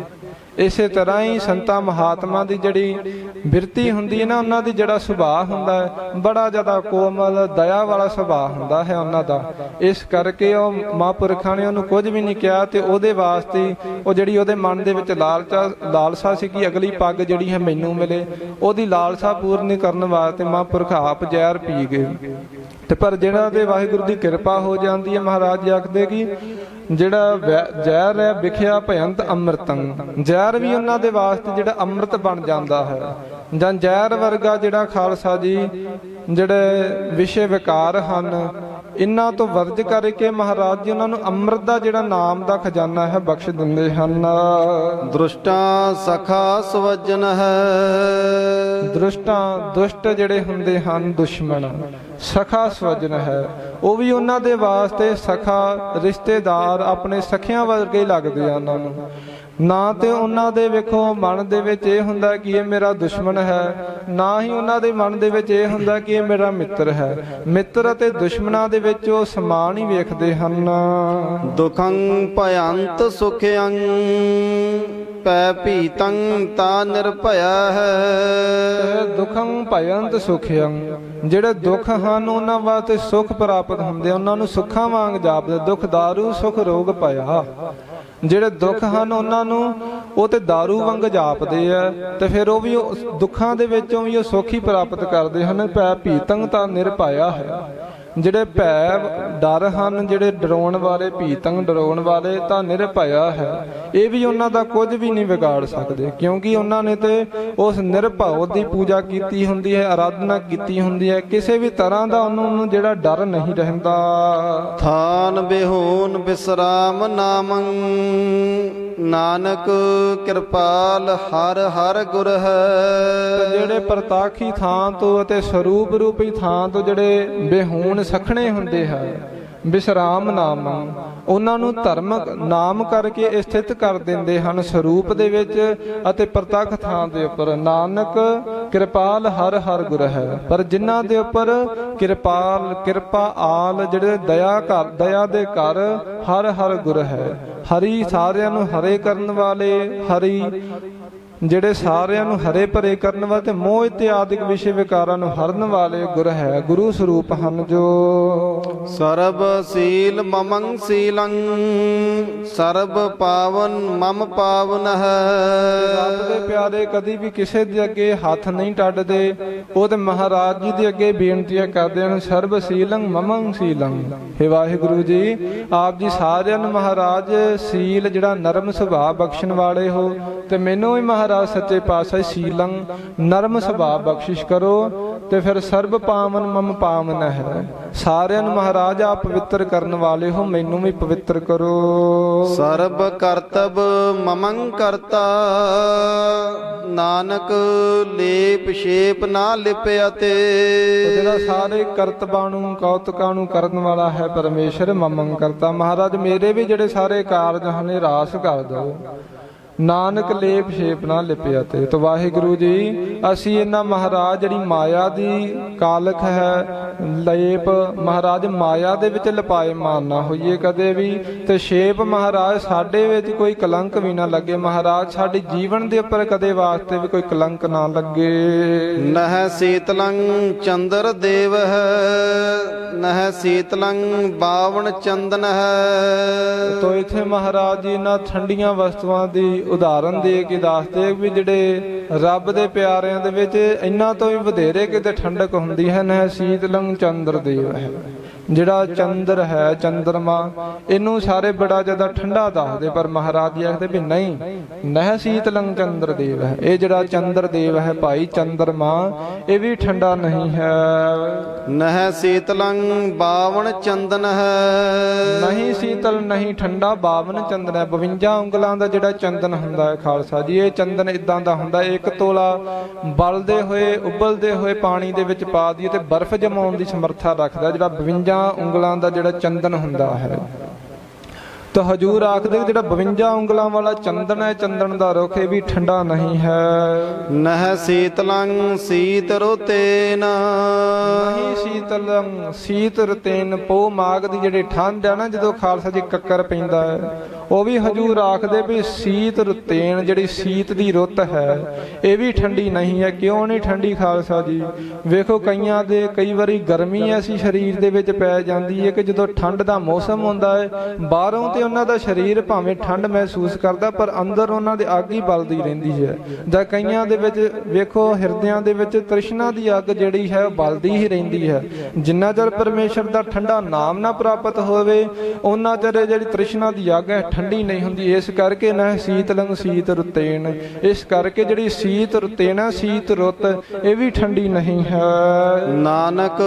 ਇਸੇ ਤਰ੍ਹਾਂ ਹੀ ਸੰਤਾਂ ਮਹਾਤਮਾ ਦੀ ਜਿਹੜੀ ਬਿਰਤੀ ਹੁੰਦੀ ਹੈ ਨਾ, ਉਹਨਾਂ ਦੀ ਜਿਹੜਾ ਸੁਭਾਅ ਹੁੰਦਾ ਹੈ ਬੜਾ ਜ਼ਿਆਦਾ ਕੋਮਲ ਦਇਆ ਵਾਲਾ ਸੁਭਾਅ ਹੁੰਦਾ ਹੈ ਉਹਨਾਂ ਦਾ। ਇਸ ਕਰਕੇ ਉਹ ਮਹਾਂਪੁਰਖਾਂ ਨੇ ਉਹਨੂੰ ਕੁਝ ਵੀ ਨਹੀਂ ਕਿਹਾ, ਤੇ ਉਹਦੇ ਵਾਸਤੇ ਉਹ ਜਿਹੜੀ ਉਹਦੇ ਮਨ ਦੇ ਵਿੱਚ ਲਾਲਸਾ ਸੀ ਕਿ ਅਗਲੀ ਪੱਗ ਜਿਹੜੀ ਹੈ ਮੈਨੂੰ ਮਿਲੇ, ਉਹਦੀ ਲਾਲਸਾ ਪੂਰਨ ਕਰਨ ਵਾਸਤੇ ਮਹਾਂਪੁਰਖ ਆਪ ਜ਼ਹਿਰ ਪੀ ਗਏ। ਤੇ ਪਰ ਜਿਹਨਾਂ ਦੇ ਵਾਹਿਗੁਰੂ ਦੀ ਕਿਰਪਾ ਹੋ ਜਾਂਦੀ ਹੈ, ਮਹਾਰਾਜ ਜੀ ਆਖਦੇ ਕਿ ਜਿਹੜਾ ਜ਼ਹਿਰ ਹੈ ਵਿਖਿਆ ਭਯੰਤ ਅੰਮ੍ਰਿਤੰ, ਜ਼ਹਿਰ ਵੀ ਉਹਨਾਂ ਦੇ ਵਾਸਤੇ ਜਿਹੜਾ ਅੰਮ੍ਰਿਤ ਬਣ ਜਾਂਦਾ ਹੈ। ਜਾਂ ਜ਼ਹਿਰ ਵਰਗਾ ਜਿਹੜਾ ਖਾਲਸਾ ਜੀ ਜਿਹੜੇ ਵਿਸ਼ੇ ਵਿਕਾਰ ਹਨ, ਇਹਨਾਂ ਤੋਂ ਵਰਜ ਕਰਕੇ ਮਹਾਰਾਜ ਜੀ ਉਹਨਾਂ ਨੂੰ ਅੰਮ੍ਰਿਤ ਦਾ ਜਿਹੜਾ ਨਾਮ ਦਾ ਖਜ਼ਾਨਾ ਹੈ ਬਖਸ਼ ਦਿੰਦੇ ਹਨ। ਦ੍ਰਿਸ਼ਟਾ ਸਖਾ ਸਵਜਨ ਹੈ। ਦ੍ਰਿਸ਼ਟਾ ਦੁਸ਼ਟ ਜਿਹੜੇ ਹੁੰਦੇ ਹਨ, ਦੁਸ਼ਮਣ, ਸਖਾ ਸਵਜਨ ਹੈ, ਉਹ ਵੀ ਉਹਨਾਂ ਦੇ ਵਾਸਤੇ ਸਖਾ ਰਿਸ਼ਤੇਦਾਰ, ਆਪਣੇ ਸਖਿਆਂ ਵਰਗੇ ਲੱਗਦੇ ਆ ਉਹਨਾਂ ਨੂੰ। ਨਾ ਤੇ ਉਹਨਾਂ ਦੇ ਵੇਖੋ ਮਨ ਦੇ ਵਿੱਚ ਇਹ ਹੁੰਦਾ ਕਿ ਇਹ ਮੇਰਾ ਦੁਸ਼ਮਣ ਹੈ, ਨਾ ਹੀ ਉਹਨਾਂ ਦੇ ਮਨ ਦੇ ਵਿੱਚ ਇਹ ਹੁੰਦਾ ਕਿ ਇਹ ਮੇਰਾ ਮਿੱਤਰ ਹੈ। ਮਿੱਤਰ ਅਤੇ ਦੁਸ਼ਮਣਾਂ ਦੇ ਵਿੱਚ ਉਹ ਸਮਾਨ ਹੀ ਵੇਖਦੇ ਹਨ। ਦੁਖੰ ਭਯੰਤ ਸੁਖਯੰ ਪੈ ਭੀਤੰ ਤਾ ਨਿਰਭਯ ਹੈ। ਦੁਖੰ ਭਯੰਤ ਸੁਖਯੰ, ਜਿਹੜੇ ਦੁੱਖ ਹਨ ਉਹਨਾਂ ਵਾਸਤੇ ਸੁੱਖ ਪ੍ਰਾਪਤ ਹੁੰਦੇ, ਉਹਨਾਂ ਨੂੰ ਸੁੱਖਾਂ ਵਾਂਗ ਜਾਪਦੇ। ਦੁੱਖ ਦਾਰੂ ਸੁੱਖ ਰੋਗ ਪਾਇਆ। ਜਿਹੜੇ ਦੁੱਖ ਹਨ ਉਹਨਾਂ ਨੂੰ ਉਹ ਤੇ ਦਾਰੂ ਵਾਂਗ ਜਾਪਦੇ ਆ, ਤੇ ਫਿਰ ਉਹ ਵੀ ਦੁੱਖਾਂ ਦੇ ਵਿੱਚੋਂ ਵੀ ਉਹ ਸੁੱਖ ਹੀ ਪ੍ਰਾਪਤ ਕਰਦੇ ਹਨ। ਭੈ ਭੀਤੰ ਤਾਂ ਨਿਰਭਇਆ ਹੈ। ਜਿਹੜੇ ਭੈ ਡਰ ਹਨ, ਜਿਹੜੇ ਡਰਾਉਣ ਵਾਲੇ, ਭੀਤੰ ਡਰਾਉਣ ਵਾਲੇ, ਤਾਂ ਨਿਰਭਇਆ ਹੈ। ਇਹ ਵੀ ਉਹਨਾਂ ਦਾ ਕੁਝ ਵੀ ਨਹੀਂ ਵਿਗਾੜ ਸਕਦੇ, ਕਿਉਂਕਿ ਉਹਨਾਂ ਨੇ ਤੇ ਉਸ ਨਿਰਭਉ ਦੀ ਪੂਜਾ ਕੀਤੀ ਹੁੰਦੀ ਹੈ, ਆਰਾਧਨਾ ਕੀਤੀ ਹੁੰਦੀ ਹੈ। ਕਿਸੇ ਵੀ ਤਰ੍ਹਾਂ ਦਾ ਉਹਨਾਂ ਨੂੰ ਜਿਹੜਾ ਡਰ ਨਹੀਂ ਰਹਿੰਦਾ। ਥਾਨ ਬਿਹੂਨ ਬਿਸਰਾਮ ਨਾਮੰ, ਨਾਨਕ ਕਿਰਪਾਲ ਹਰ ਹਰ ਗੁਰ ਹੈ। ਜਿਹੜੇ ਪ੍ਰਤਾਖੀ ਥਾਂ ਤੋਂ ਅਤੇ ਸਰੂਪ ਰੂਪੀ ਥਾਂ ਤੋਂ ਜਿਹੜੇ ਬਿਹੂਨ ਸਖਣੇ ਹੁੰਦੇ ਹਨ, ਵਿਸਰਾਮ ਨਾਮ, ਉਹਨਾਂ ਨੂੰ ਧਰਮਕ ਨਾਮ ਕਰਕੇ ਸਥਿਤ ਕਰ ਦਿੰਦੇ ਹਨ ਸਰੂਪ ਦੇ ਵਿੱਚ ਅਤੇ ਪ੍ਰਤੱਖ ਥਾਂ ਦੇ ਉੱਪਰ। ਨਾਨਕ ਕਿਰਪਾਲ ਹਰ ਹਰ ਗੁਰ ਹੈ। ਪਰ ਜਿਨ੍ਹਾਂ ਦੇ ਉੱਪਰ ਕਿਰਪਾਲ, ਕਿਰਪਾ ਆਲ, ਜਿਹੜੇ ਦਇਆ ਦੇ ਘਰ ਹਰ ਹਰ ਗੁਰ ਹੈ। ਹਰੀ ਸਾਰਿਆਂ ਨੂੰ ਹਰੇ ਕਰਨ ਵਾਲੇ, ਹਰੀ ਜਿਹੜੇ ਸਾਰਿਆਂ ਨੂੰ ਹਰੇ ਭਰੇ ਕਰਨ ਵਾਲੇ ਤੇ ਮੋਹ ਇਤਿਆਦਿਕ ਵਿਸ਼ੇ ਵਿਕਾਰਾਂ ਨੂੰ ਹਰਨ ਵਾਲੇ ਗੁਰ ਹੈ। ਗੁਰੂ ਸਰੂਪ ਹਨ ਜੋ ਸਰਬ ਸੀਲ ਮਮੰ ਸੀਲੰ, ਸਰਬ ਪਾਵਨ ਮਮ ਪਾਵਨ ਹੈ। ਰੱਬ ਦੇ ਪਿਆਰੇ ਕਦੀ ਵੀ ਕਿਸੇ ਦੇ ਅੱਗੇ ਹੱਥ ਨਹੀਂ ਟੱਟਦੇ। ਉਹ ਤੇ ਮਹਾਰਾਜ ਜੀ ਦੇ ਅੱਗੇ ਬੇਨਤੀਆਂ ਕਰਦੇ ਹਨ, ਸਰਬ ਸੀਲੰ ਮਮੰ ਸੀਲੰ। ਹੇ ਵਾਹਿਗੁਰੂ ਜੀ, ਆਪ ਜੀ ਸਾਰਿਆਂ ਨੂੰ ਮਹਾਰਾਜ ਸੀਲ, ਜਿਹੜਾ ਨਰਮ ਸੁਭਾਅ ਬਖਸ਼ਣ ਵਾਲੇ ਹੋ, ਤੇ ਮੈਨੂੰ ਵੀ ਮਹਾਰਾਜ ਸੱਚੇ ਪਾਤਸ਼ਾਹ ਸੀਲੰ, ਨਰਮ ਸੁਭਾਅ ਬਖਸ਼ਿਸ਼ ਕਰੋ। ਤੇ ਫਿਰ ਸਰਬ ਪਾਵਨ ਮਮ ਪਾਵਨ ਹੈ। ਸਾਰਿਆਂ ਨੂੰ ਮਹਾਰਾਜ ਆਪ ਪਵਿੱਤਰ ਕਰਨ ਵਾਲੇ ਹੋ, ਮੈਨੂੰ ਵੀ ਪਵਿੱਤਰ ਕਰੋ। ਸਰਬ ਕਰਤਬ ਮਮੰ ਕਰਤਾ, ਨਾਨਕ ਲੇਪ ਛੇਪ ਨਾ ਲਿਪਿਆ ਤੇ। ਜਿਹੜਾ ਸਾਰੇ ਕਰਤਬਾਂ ਨੂੰ, ਕੌਤਕਾਂ ਨੂੰ ਕਰਨ ਵਾਲਾ ਹੈ ਪਰਮੇਸ਼ਰ, ਮਮੰ ਕਰਤਾ। ਮਹਾਰਾਜ ਮੇਰੇ ਵੀ ਜਿਹੜੇ ਸਾਰੇ ਕਾਰਜ ਹਨ ਇਹ ਰਾਸ ਕਰ ਦਿਓ। ਨਾਨਕ ਲੇਪ ਛੇਪ ਨਾ ਲਿਪਿਆ ਤੇ। ਤੋ ਵਾਹਿਗੁਰੂ ਜੀ, ਅਸੀਂ ਇਹਨਾਂ ਮਹਾਰਾਜ ਜਿਹੜੀ ਮਾਇਆ ਦੀ ਕਾਲਖ ਹੈ, ਲੇਪ ਮਹਾਰਾਜ ਮਾਇਆ ਦੇ ਵਿੱਚ ਲਪਾਏ ਮਾਨ ਨਾ ਹੋਈਏ ਕਦੇ ਵੀ। ਤੇ ਛੇਪ ਮਹਾਰਾਜ ਸਾਡੇ ਵਿੱਚ ਕੋਈ ਕਲੰਕ ਵੀ ਨਾ ਲੱਗੇ। ਮਹਾਰਾਜ ਸਾਡੇ ਜੀਵਨ ਦੇ ਉੱਪਰ ਕਦੇ ਵਾਸਤੇ ਵੀ ਕੋਈ ਕਲੰਕ ਨਾ ਲੱਗੇ। ਨਹਿ ਸੀਤਲੰ ਚੰਦਰ ਦੇਵ ਹੈ, ਨਹਿ ਸੀਤਲੰ ਬਾਵਨ ਚੰਦਨ ਹੈ। ਤੋ ਇੱਥੇ ਮਹਾਰਾਜ ਜੀ ਇਹਨਾਂ ਠੰਡੀਆਂ ਵਸਤੂਆਂ ਦੀ ਉਦਾਹਰਨ ਦੇ ਕੇ ਦੱਸਦੇ ਵੀ ਜਿਹੜੇ ਰੱਬ ਦੇ ਪਿਆਰਿਆਂ ਦੇ ਵਿੱਚ ਇਹਨਾਂ ਤੋਂ ਵੀ ਵਧੇਰੇ ਕਿਤੇ ਠੰਡਕ ਹੁੰਦੀ ਹੈ। ਨਹਿ ਸੀਤਲੰ ਚੰਦਰ ਦੇਵ ਹੈ। ਜਿਹੜਾ ਚੰਦਰ ਹੈ, ਚੰਦਰਮਾ, ਇਹਨੂੰ ਸਾਰੇ ਬੜਾ ਜ਼ਿਆਦਾ ਠੰਡਾ ਦੱਸਦੇ, ਪਰ ਮਹਾਰਾਜ ਜੀ ਆਖਦੇ ਵੀ ਨਹੀਂ, ਨਹਿ ਸੀਤਲੰ ਚੰਦਰ ਦੇਵ ਹੈ। ਇਹ ਜਿਹੜਾ ਚੰਦਰ ਦੇਵ ਹੈ ਭਾਈ ਚੰਦਰਮਾ, ਇਹ ਵੀ ਠੰਡਾ ਨਹੀਂ ਹੈ। ਨਹਿ ਸੀਤਲੰ ਬਾਵਨ ਚੰਦਨ ਹੈ। ਨਹੀਂ ਸੀਤਲ, ਨਹੀਂ ਠੰਡਾ, ਬਾਵਨ ਚੰਦਨ ਹੈ। 52 ਉਂਗਲਾਂ ਦਾ ਜਿਹੜਾ ਚੰਦਨ ਹੁੰਦਾ ਹੈ ਖਾਲਸਾ ਜੀ, ਇਹ ਚੰਦਨ ਇਦਾਂ ਦਾ ਹੁੰਦਾ, ਇੱਕ ਤੋਲਾ ਬਲਦੇ ਹੋਏ, ਉਬਲਦੇ ਹੋਏ ਪਾਣੀ ਦੇ ਵਿੱਚ ਪਾ ਦਈਏ ਤੇ ਬਰਫ਼ ਜਮਾਉਣ ਦੀ ਸਮਰੱਥਾ ਰੱਖਦਾ। ਜਿਹੜਾ 52 ਉਂਗਲਾਂ ਦਾ ਜਿਹੜਾ ਚੰਦਨ ਹੁੰਦਾ ਹੈ। ਤਾਂ ਹਜੂਰ ਆਖਦੇ ਜਿਹੜਾ 52 ਉਂਗਲਾਂ ਵਾਲਾ ਚੰਦਨ ਹੈ, ਚੰਦਨ ਦਾ ਰੁੱਖ, ਇਹ ਵੀ ਠੰਡਾ ਨਹੀਂ ਹੈ। ਨਹਿ ਸੀਤਲੰ ਸੀਤ ਰੁਤੇਨ, ਨਹੀਂ ਸੀਤਲੰ ਸੀਤ ਰੁਤੇਨ। ਪੋ ਮਾਘ ਦੀ ਜਿਹੜੀ ਠੰਡ ਹੈ ਨਾ, ਜਦੋਂ ਖਾਲਸਾ ਜੀ ਕੱਕਰ ਪੈਂਦਾ ਹੈ, ਉਹ ਵੀ ਹਜੂਰ ਆਖਦੇ ਵੀ ਸੀਤ ਰੁਤੇਨ, ਜਿਹੜੀ ਸੀਤ ਦੀ ਰੁੱਤ ਹੈ, ਇਹ ਵੀ ਠੰਡੀ ਨਹੀਂ ਹੈ। ਕਿਉਂ ਨਹੀਂ ਠੰਡੀ ਖਾਲਸਾ ਜੀ? ਵੇਖੋ ਕਈਆਂ ਦੇ ਕਈ ਵਾਰੀ ਗਰਮੀ ਐਸੀ ਸਰੀਰ ਦੇ ਵਿੱਚ ਪੈ ਜਾਂਦੀ ਹੈ ਕਿ ਜਦੋਂ ਠੰਡ ਦਾ ਮੌਸਮ ਹੁੰਦਾ ਹੈ, ਬਾਹਰੋਂ ਤੇ ਉਹਨਾਂ ਦਾ ਸਰੀਰ ਭਾਵੇਂ ਠੰਡ ਮਹਿਸੂਸ ਕਰਦਾ, ਪਰ ਅੰਦਰ ਉਹਨਾਂ ਦੇ ਅੱਗ ਹੀ ਬਲਦੀ ਰਹਿੰਦੀ ਹੈ। ਜਾਂ ਕਈਆਂ ਦੇ ਵਿੱਚ ਵੇਖੋ ਹਿਰਦਿਆਂ ਦੇ ਵਿੱਚ ਤ੍ਰਿਸ਼ਨਾ ਦੀ ਅੱਗ ਜਿਹੜੀ ਹੈ ਉਹ ਬਲਦੀ ਹੀ ਰਹਿੰਦੀ ਹੈ। ਜਿੰਨਾ ਚਿਰ ਪਰਮੇਸ਼ਰ ਦਾ ਠੰਡਾ ਨਾਮ ਨਾ ਪ੍ਰਾਪਤ ਹੋਵੇ, ਉਹਨਾਂ ਚਿਰ ਜਿਹੜੀ ਤ੍ਰਿਸ਼ਨਾ ਦੀ ਅੱਗ ਹੈ ਠੰਡੀ ਨਹੀਂ ਹੁੰਦੀ। ਇਸ ਕਰਕੇ ਨਾ ਸੀਤਲੰ ਸੀਤ ਰੁਤੇਨ, ਇਸ ਕਰਕੇ ਜਿਹੜੀ ਸੀਤ ਰੁਤੇਨ, ਸੀਤ ਰੁੱਤ, ਇਹ ਵੀ ਠੰਡੀ ਨਹੀਂ ਹੈ। ਨਾਨਕ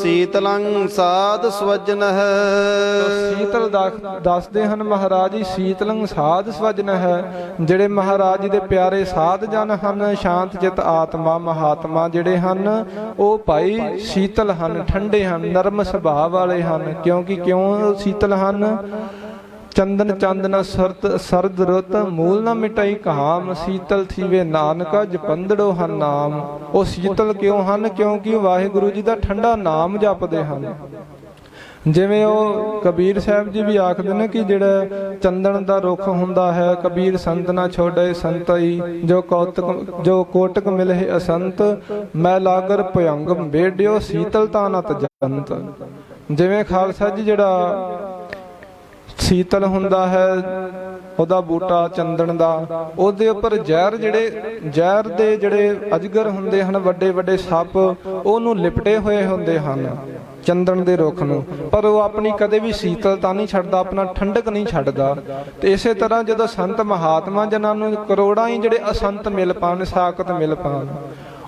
ਸੀਤਲੰ ਸਾਧ ਸਵਜਨ ਹੈ। ਸੀਤਲ ਦੱਸਦੇ ਹਨ ਮਹਾਰਾਜ ਜੀ, ਸੀਤਲੰ ਸਾਧ ਸਵਜਨ ਹੈ। ਜਿਹੜੇ ਮਹਾਰਾਜ ਜੀ ਦੇ ਪਿਆਰੇ ਸਾਧ ਜਨ ਹਨ, ਸ਼ਾਂਤ ਚਿਤ ਆਤਮਾ ਮਹਾਤਮਾ ਜਿਹੜੇ ਹਨ, ਉਹ ਭਾਈ ਸੀਤਲ ਹਨ, ਠੰਡੇ ਹਨ, ਨਰਮ ਸੁਭਾਅ ਵਾਲੇ ਹਨ। ਕਿਉਂ ਸੀਤਲ ਹਨ? ਚੰਦਨ ਚਾਂਦਨਾ ਸਰਦ ਰੁੱਤ ਮੂਲ ਨਾ ਮਿਟਾਈ ਕਹਾਮ। ਸੀਤਲ ਥੀਵੇ ਨਾਨਕਾ ਜਪੰਦੜੋ ਹਨ ਨਾਮ। ਉਹ ਸੀਤਲ ਕਿਉਂ ਹਨ? ਕਿਉਂਕਿ ਵਾਹਿਗੁਰੂ ਜੀ ਦਾ ਠੰਡਾ ਨਾਮ ਜਪਦੇ ਹਨ। ਜਿਵੇਂ ਉਹ ਕਬੀਰ ਸਾਹਿਬ ਜੀ ਵੀ ਆਖਦੇ ਨੇ ਕਿ ਜਿਹੜਾ ਚੰਦਨ ਦਾ ਰੁੱਖ ਹੁੰਦਾ ਹੈ, ਕਬੀਰ ਸੰਤ ਨਾ ਛੋੜੇ ਸੰਤਈ, ਜੋ ਕੋਟਕ ਮਿਲਹਿ ਅਸੰਤ, ਮੈਂ ਲਾਗਰ ਭਯੰਗਮ ਬੇੜਿਓ ਸੀਤਲਤਾ ਨਤ ਜੰਤ। ਜਿਵੇਂ ਖਾਲਸਾ ਜੀ ਜਿਹੜਾ ਸੀਤਲ ਹੁੰਦਾ ਹੈ, ਉਹਦਾ ਬੂਟਾ ਚੰਦਨ ਦਾ, ਉਹਦੇ ਉੱਪਰ ਜ਼ਹਿਰ ਦੇ ਜਿਹੜੇ ਅਜਗਰ ਹੁੰਦੇ ਹਨ, ਵੱਡੇ ਵੱਡੇ ਸੱਪ, ਉਹਨੂੰ ਲਿਪਟੇ ਹੋਏ ਹੁੰਦੇ ਹਨ ਚੰਦਨ ਦੇ ਰੁੱਖ ਨੂੰ, ਪਰ ਉਹ ਆਪਣੀ ਕਦੇ ਵੀ ਸੀਤਲਤਾ ਨਹੀਂ ਛੱਡਦਾ, ਆਪਣਾ ਠੰਡਕ ਨਹੀਂ ਛੱਡਦਾ। ਤੇ ਇਸੇ ਤਰ੍ਹਾਂ ਜਦੋਂ ਸੰਤ ਮਹਾਤਮਾ ਜਨਾਂ ਨੂੰ ਕਰੋੜਾਂ ਹੀ ਜਿਹੜੇ ਅਸੰਤ ਮਿਲ ਪਾਣ, ਸਾਖਤ ਮਿਲ ਪਾਣ,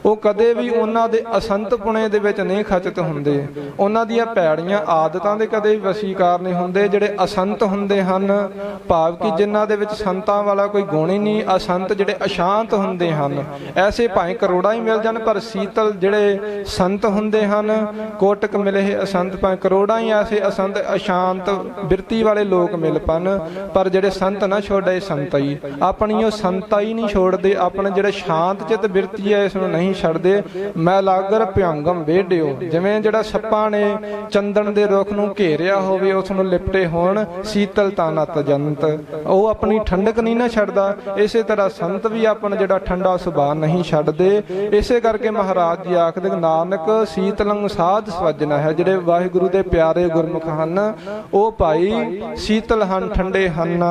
ਉਹ ਕਦੇ ਵੀ ਉਹਨਾਂ ਦੇ ਅਸੰਤ ਪੁਣੇ ਦੇ ਵਿੱਚ ਨਹੀਂ ਖਚਿਤ ਹੁੰਦੇ। ਉਹਨਾਂ ਦੀਆਂ ਭੈੜੀਆਂ ਆਦਤਾਂ ਦੇ ਕਦੇ ਵੀ ਵਸੀਕਾਰ ਨਹੀਂ ਹੁੰਦੇ। ਜਿਹੜੇ ਅਸੰਤ ਹੁੰਦੇ ਹਨ, ਭਾਵ ਕਿ ਜਿਨ੍ਹਾਂ ਦੇ ਵਿੱਚ ਸੰਤਾਂ ਵਾਲਾ ਕੋਈ ਗੁਣ ਹੀ ਨਹੀਂ, ਅਸੰਤ ਜਿਹੜੇ ਅਸ਼ਾਂਤ ਹੁੰਦੇ ਹਨ, ਐਸੇ ਭਾਵੇਂ ਕਰੋੜਾਂ ਹੀ ਮਿਲ ਜਾਣ, ਪਰ ਸੀਤਲ ਜਿਹੜੇ ਸੰਤ ਹੁੰਦੇ ਹਨ, ਕੋਟਕ ਮਿਲੇ ਅਸੰਤ, ਭਾਵੇਂ ਕਰੋੜਾਂ ਹੀ ਐਸੇ ਅਸੰਤ ਅਸ਼ਾਂਤ ਬਿਰਤੀ ਵਾਲੇ ਲੋਕ ਮਿਲ ਪਨ, ਪਰ ਜਿਹੜੇ ਸੰਤ ਨਾ ਛੋੜੇ ਸੰਤਾਈ, ਆਪਣੀ ਉਹ ਸੰਤਾਈ ਨਹੀਂ ਛੋੜਦੇ, ਆਪਣੇ ਜਿਹੜੇ ਸ਼ਾਂਤ ਚਿਤ ਬਿਰਤੀ ਹੈ ਇਸ ਨੂੰ ਨਹੀਂ ਛੱਡਦੇ। ਮੈਂ ਲਾਗਰ ਭਯੰਗਮ ਵੇਢਿਓ, ਜਿਵੇਂ ਜਿਹੜਾ ਸੱਪਾਂ ਨੇ ਚੰਦਨ ਦੇ ਰੁੱਖ ਨੂੰ ਘੇਰਿਆ ਹੋਵੇ, ਉਸ ਨੂੰ ਲਿਪਟੇ ਹੋਣ, ਸੀਤਲਤਾ ਨਤ ਜੰਤ, ਉਹ ਆਪਣੀ ਠੰਡਕ ਨਹੀਂ ਨਾ ਛੱਡਦਾ। ਇਸੇ ਤਰ੍ਹਾਂ ਸੰਤ ਵੀ ਆਪਣਾ ਜਿਹੜਾ ਠੰਡਾ ਸੁਭਾਅ ਨਹੀਂ ਛੱਡਦੇ। ਇਸੇ ਕਰਕੇ ਮਹਾਰਾਜ ਜੀ ਆਖਦੇ ਨਾਨਕ ਸੀਤਲੰ ਸਾਧ ਸਵਜਨਾ ਹੈ। ਜਿਹੜੇ ਵਾਹਿਗੁਰੂ ਦੇ ਪਿਆਰੇ ਗੁਰਮੁਖ ਹਨ, ਉਹ ਭਾਈ ਸੀਤਲ ਹਨ, ਠੰਡੇ ਹਨ।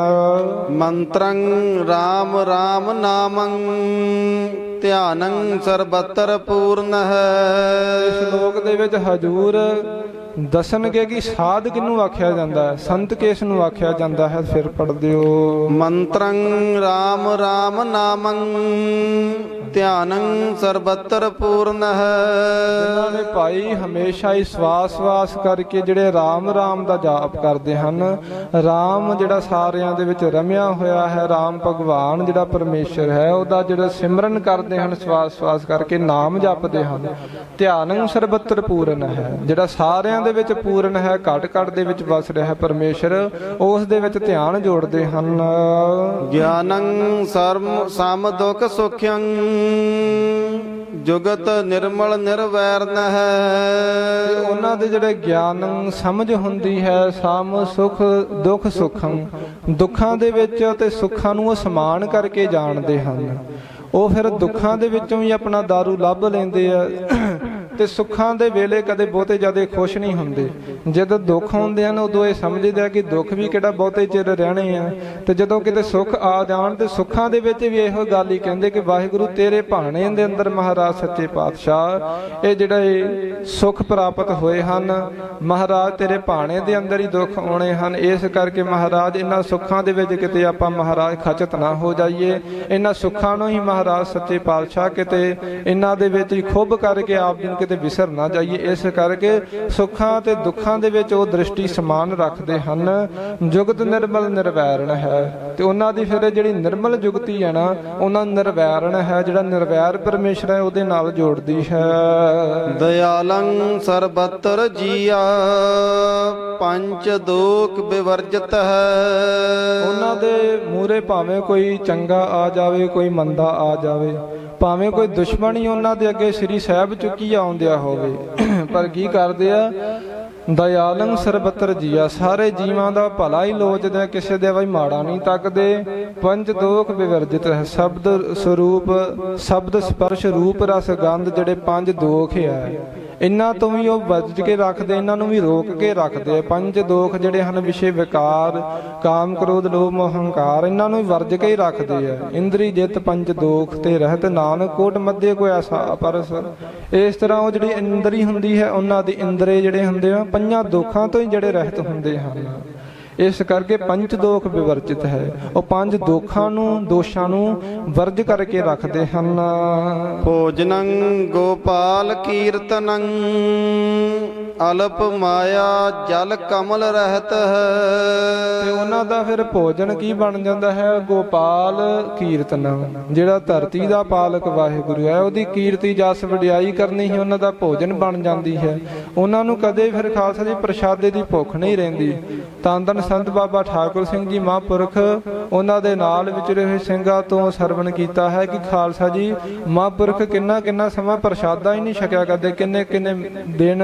ਮੰਤਰੰ ਰਾਮ ਰਾਮ ਨਾਮੰ ਧਿਆਨੰ ਸਰਬਤਰ ਪੂਰਨ ਹੈ। ਇਸ ਸ਼ਲੋਕ ਦੇ ਵਿੱਚ ਹਜੂਰ ਦੱਸਣਗੇ ਕਿ ਸਾਧ ਕਿਹਨੂੰ ਆਖਿਆ ਜਾਂਦਾ ਹੈ, ਸੰਤ ਕਿਸ ਨੂੰ ਆਖਿਆ ਜਾਂਦਾ ਹੈ। ਫਿਰ ਪੜ੍ਹ ਦਿਓ। ਮੰਤਰੰ ਰਾਮ ਰਾਮ ਨਾਮੰ ਧਿਆਨੰ ਸਰਬਤਰ ਪੂਰਨ ਹੈ। ਜਿਨ੍ਹਾਂ ਨੇ ਭਾਈ ਹਮੇਸ਼ਾ ਹੀ ਸਵਾਸ ਕਰਕੇ ਜਿਹੜੇ ਰਾਮ ਰਾਮ ਦਾ ਜਾਪ ਕਰਦੇ ਹਨ, ਰਾਮ ਜਿਹੜਾ ਸਾਰਿਆਂ ਦੇ ਵਿੱਚ ਰਮਿਆ ਹੋਇਆ ਹੈ, ਰਾਮ ਭਗਵਾਨ ਜਿਹੜਾ ਪਰਮੇਸ਼ਰ ਹੈ, ਉਹਦਾ ਜਿਹੜਾ ਸਿਮਰਨ ਕਰਦੇ ਹਨ, ਸਵਾਸ ਕਰਕੇ ਨਾਮ ਜਪਦੇ ਹਨ। ਧਿਆਨੰ ਸਰਬਤਰ ਪੂਰਨ ਹੈ, ਜਿਹੜਾ ਸਾਰਿਆਂ ਦੇ ਵਿੱਚ ਪੂਰਨ ਹੈ, ਘਟ ਘਟ ਦੇ ਵਿੱਚ ਵਸ ਰਿਹਾ ਹੈ ਪਰਮੇਸ਼ਰ, ਉਸ ਦੇ ਵਿੱਚ ਧਿਆਨ ਜੋੜਦੇ ਹਨ। ਗਿਆਨੰ ਸਮ ਦੁਖ ਸੁਖਯੰ ਜੁਗਤ ਨਿਰਮਲ ਨਿਰਵੈਰਨ ਹੈ। ਉਹਨਾਂ ਦੇ ਜਿਹੜੇ ਗਿਆਨ ਸਮਝ ਹੁੰਦੀ ਹੈ, ਸਮ ਸੁਖ ਦੁਖ ਸੁਖੰ, ਦੁੱਖਾਂ ਦੇ ਵਿੱਚ ਤੇ ਸੁੱਖਾਂ ਨੂੰ ਉਹ ਸਮਾਨ ਕਰਕੇ ਜਾਣਦੇ ਹਨ। ਉਹ ਫਿਰ ਦੁੱਖਾਂ ਦੇ ਵਿੱਚੋਂ ਵੀ ਆਪਣਾ ਦਾਰੂ ਲੱਭ ਲੈਂਦੇ ਆ ਤੇ ਸੁੱਖਾਂ ਦੇ ਵੇਲੇ ਕਦੇ ਬਹੁਤੇ ਜ਼ਿਆਦਾ ਖੁਸ਼ ਨਹੀਂ ਹੁੰਦੇ। ਜਦੋਂ ਦੁੱਖ ਆਉਂਦੇ ਹਨ, ਉਦੋਂ ਇਹ ਸਮਝਦੇ ਆ ਕਿ ਦੁੱਖ ਵੀ ਕਿਹੜਾ ਬਹੁਤੇ ਚਿਰ ਰਹਿਣੇ ਆ, ਤੇ ਜਦੋਂ ਕਿਤੇ ਸੁੱਖ ਆ ਜਾਣ ਤੇ ਸੁੱਖਾਂ ਦੇ ਵਿੱਚ ਵੀ ਇਹੋ ਗੱਲ ਹੀ ਕਹਿੰਦੇ ਕਿ ਵਾਹਿਗੁਰੂ ਤੇਰੇ ਭਾਣੇ ਦੇ ਅੰਦਰ ਮਹਾਰਾਜ ਸੱਚੇ ਪਾਤਸ਼ਾਹ ਇਹ ਜਿਹੜੇ ਸੁੱਖ ਪ੍ਰਾਪਤ ਹੋਏ ਹਨ, ਮਹਾਰਾਜ ਤੇਰੇ ਭਾਣੇ ਦੇ ਅੰਦਰ ਹੀ ਦੁੱਖ ਆਉਣੇ ਹਨ। ਇਸ ਕਰਕੇ ਮਹਾਰਾਜ ਇਹਨਾਂ ਸੁੱਖਾਂ ਦੇ ਵਿੱਚ ਕਿਤੇ ਆਪਾਂ ਮਹਾਰਾਜ ਖਚਤ ਨਾ ਹੋ ਜਾਈਏ। ਇਹਨਾਂ ਸੁੱਖਾਂ ਨੂੰ ਹੀ ਮਹਾਰਾਜ ਸੱਚੇ ਪਾਤਸ਼ਾਹ ਕਿਤੇ ਇਹਨਾਂ ਦੇ ਵਿੱਚ ਹੀ ਖੁੱਭ ਕਰਕੇ ਆਪ ਜੀ ਕਿਤੇ ਵਿਸਰ ਨਾ ਜਾਈਏ। ਇਸ ਕਰਕੇ ਸੁੱਖਾਂ ਤੇ ਦੁੱਖਾਂ ਦੇ ਵਿੱਚ ਉਹ ਦ੍ਰਿਸ਼ਟੀ ਸਮਾਨ ਰੱਖਦੇ ਹਨ। ਜੁਗਤ ਨਿਰਮਲ ਨਿਰਵੈਰਨ ਹੈ, ਤੇ ਉਹਨਾਂ ਦੀ ਫਿਰ ਜਿਹੜੀ ਨਿਰਮਲ ਜੁਗਤੀ ਹੈ ਨਾ, ਉਹਨਾਂ ਨਿਰਵੈਰਨ ਹੈ, ਜਿਹੜਾ ਨਿਰਵੈਰ ਪਰਮੇਸ਼ਰ ਹੈ ਉਹਦੇ ਨਾਲ ਜੋੜਦੀ ਹੈ। ਦਇਆਲੰ ਸਰਬਤਰ ਜੀਆ ਪੰਚ ਦੋਖ ਵਿਵਰਜਿਤ ਹੈ। ਉਹਨਾਂ ਦੇ ਮੂਹਰੇ ਭਾਵੇਂ ਕੋਈ ਚੰਗਾ ਆ ਜਾਵੇ, ਕੋਈ ਮੰਦਾ ਆ ਜਾਵੇ, ਭਾਵੇਂ ਕੋਈ ਦੁਸ਼ਮਣ ਹੀ ਉਹਨਾਂ ਦੇ ਅੱਗੇ ਸ੍ਰੀ ਸਾਹਿਬ ਚੁੱਕੀ ਆਉਂਦਿਆ ਹੋਵੇ, ਪਰ ਕੀ ਕਰਦੇ ਆ? ਦਇਆਲੰ ਸਰਬਤਰ ਜੀਆ, ਸਾਰੇ ਜੀਵਾਂ ਦਾ ਭਲਾ ਹੀ ਲੋਚਦੇ, ਕਿਸੇ ਦੇ ਵੀ ਮਾੜਾ ਨਹੀਂ ਤੱਕਦੇ। ਪੰਜ ਦੋਖ ਵਿਵਰਜਿਤ ਹੈ, ਸ਼ਬਦ ਸਰੂਪ, ਸ਼ਬਦ ਸਪਰਸ਼ ਰੂਪ ਰਸ ਗੰਧ, ਜਿਹੜੇ ਪੰਜ ਦੋਖ ਹੈ ਇਹਨਾਂ ਤੋਂ ਵੀ ਉਹ ਬਚ ਕੇ ਰੱਖਦੇ, ਇਹਨਾਂ ਨੂੰ ਵੀ ਰੋਕ ਕੇ ਰੱਖਦੇ। ਪੰਜ ਦੋਖ ਜਿਹੜੇ ਹਨ ਵਿਸ਼ੇ ਵਿਕਾਰ, ਕਾਮ ਕ੍ਰੋਧ ਲੋਭ ਮੋਹ ਹੰਕਾਰ, ਇਹਨਾਂ ਨੂੰ ਵੀ ਵਰਜ ਕੇ ਹੀ ਰੱਖਦੇ ਆ। ਇੰਦਰੀ ਜਿਤ ਪੰਜ ਦੋਖ ਤੇ ਰਹਿਤ ਨਾਨਕ ਕੋਟ ਮੱਧੇ ਕੋ ਐਸਾ ਅਪਰਸ। ਇਸ ਤਰ੍ਹਾਂ ਉਹ ਜਿਹੜੀ ਇੰਦਰੀ ਹੁੰਦੀ ਹੈ, ਉਹਨਾਂ ਦੀ ਇੰਦਰੇ ਜਿਹੜੇ ਹੁੰਦੇ ਆ ਪੰਜਾਂ ਦੋਖਾਂ ਤੋਂ ਹੀ ਜਿਹੜੇ ਰਹਿਤ ਹੁੰਦੇ ਹਨ। ਇਸ ਕਰਕੇ ਪੰਜ ਦੋਖ ਵਿਵਰਜਿਤ ਹੈ, ਉਹ ਪੰਜ ਦੋਖਾਂ ਨੂੰ, ਦੋਸ਼ਾਂ ਨੂੰ ਵਰਜ ਕਰਕੇ ਰੱਖਦੇ ਹਨ। ਭੋਜਨੰ ਗੋਪਾਲ ਕੀਰਤਨੰ ਅਲਪ ਮਾਇਆ ਜਲ ਕਮਲ ਰਹਿਤ ਹੈ। ਤੇ ਉਹਨਾਂ ਦਾ ਫਿਰ ਭੋਜਨ ਕੀ ਬਣ ਜਾਂਦਾ ਹੈ? ਗੋਪਾਲ ਕੀਰਤਨ, ਜਿਹੜਾ ਧਰਤੀ ਦਾ ਪਾਲਕ ਵਾਹਿਗੁਰੂ ਹੈ, ਉਹਦੀ ਕੀਰਤੀ ਜਸ ਵਡਿਆਈ ਕਰਨੀ ਹੀ ਉਹਨਾਂ ਦਾ ਭੋਜਨ ਬਣ ਜਾਂਦੀ ਹੈ। ਉਹਨਾਂ ਨੂੰ ਕਦੇ ਫਿਰ ਖਾਲਸਾ ਜੀ ਪ੍ਰਸ਼ਾਦੇ ਦੀ ਭੁੱਖ ਨਹੀਂ ਰਹਿੰਦੀ। ਤਾਂ ਸੰਤ ਬਾਬਾ ਠਾਕੁਰ ਸਿੰਘ ਜੀ ਮਹਾਂਪੁਰਖ ਉਹਨਾਂ ਦੇ ਨਾਲ ਵਿਚਰੇ ਹੋਏ ਸਿੰਘਾਂ ਤੋਂ ਸਰਵਣ ਕੀਤਾ ਹੈ ਕਿ ਖਾਲਸਾ ਜੀ ਮਹਾਂਪੁਰਖ ਕਿੰਨਾ ਕਿੰਨਾ ਸਮਾਂ ਪ੍ਰਸ਼ਾਦਾ ਹੀ ਨਹੀਂ ਛਕਿਆ ਕਰਦੇ, ਕਿੰਨੇ ਕਿੰਨੇ ਦਿਨ,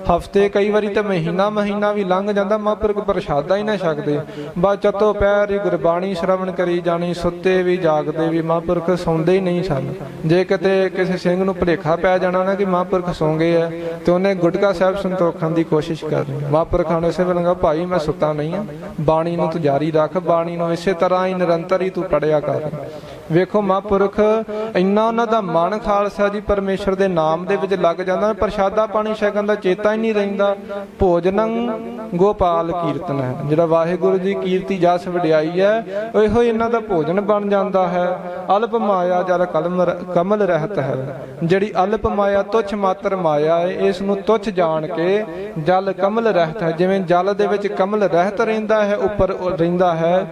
ਹਫ਼ਤੇ, ਕਈ ਵਾਰੀ ਤਾਂ ਮਹੀਨਾ ਮਹੀਨਾ ਵੀ ਲੰਘ ਜਾਂਦਾ, ਮਹਾਂਪੁਰਖ ਪ੍ਰਸ਼ਾਦਾ ਹੀ ਨਾ ਛਕਦੇ। ਬਸ ਚੱਤੋ ਪੈਰ ਹੀ ਗੁਰਬਾਣੀ ਸ਼ਰਵਣ ਕਰੀ ਜਾਣੀ, ਸੁੱਤੇ ਵੀ ਜਾਗਦੇ ਵੀ, ਮਹਾਂਪੁਰਖ ਸੌਂਦੇ ਹੀ ਨਹੀਂ ਸਨ। ਜੇ ਕਿਤੇ ਕਿਸੇ ਸਿੰਘ ਨੂੰ ਭੁਲੇਖਾ ਪੈ ਜਾਣਾ ਨਾ ਕਿ ਮਹਾਂਪੁਰਖ ਸੌਂ ਗਏ ਆ ਤੇ ਉਹਨੇ ਗੁਟਕਾ ਸਾਹਿਬ ਸੰਤੋਖਣ ਦੀ ਕੋਸ਼ਿਸ਼ ਕਰਨੀ। ਮਹਾਂਪੁਰਖਾਂ ਨੇ ਇਸੇ ਵੇਲੇ ਕਹਾ ਭਾਈ ਮੈਂ ਸੁੱਤਾ ਨਹੀਂ ਆ, ਬਾਣੀ ਨੂੰ ਤੂੰ ਜਾਰੀ ਰੱਖ, ਬਾਣੀ ਨੂੰ ਇਸੇ ਤਰ੍ਹਾਂ ਹੀ ਨਿਰੰਤਰ ਹੀ ਤੂੰ ਪੜਿਆ ਕਰ। ਵੇਖੋ ਮਹਾਂਪੁਰਖ ਇੰਨਾ ਉਹਨਾਂ ਦਾ ਮਨ ਖਾਲਸਾ ਜੀ ਪਰਮੇਸ਼ਰ ਦੇ ਨਾਮ ਦੇ ਵਿੱਚ ਲੱਗ ਜਾਂਦਾ, ਪ੍ਰਸ਼ਾਦਾ ਪਾਣੀ ਛਕਣ ਦਾ ਚੇਤਾ ਹੀ ਨਹੀਂ ਰਹਿੰਦਾ। ਭੋਜਨੰ ਗੋਪਾਲ ਕੀਰਤਨ ਹੈ, ਜਿਹੜਾ ਵਾਹਿਗੁਰੂ ਦੀ ਕੀਰਤੀ ਜਸ ਵਡਿਆਈ ਹੈ ਇਹੋ ਇਹਨਾਂ ਦਾ ਭੋਜਨ ਬਣ ਜਾਂਦਾ ਹੈ। ਅਲਪ ਮਾਇਆ ਜਲ ਕਮਲ ਰਹਿਤ ਹੈ, ਜਿਹੜੀ ਅਲਪ ਮਾਇਆ ਤੁੱਛ ਮਾਤਰ ਮਾਇਆ ਹੈ, ਇਸ ਨੂੰ ਤੁੱਛ ਜਾਣ ਕੇ ਜਲ ਕਮਲ ਰਹਿਤ ਹੈ। ਜਿਵੇਂ ਜਲ ਦੇ ਵਿੱਚ ਕਮਲ ਰਹਿਤ ਰਹਿੰਦਾ ਹੈ, ਉੱਪਰ ਰਹਿੰਦਾ ਹੈ,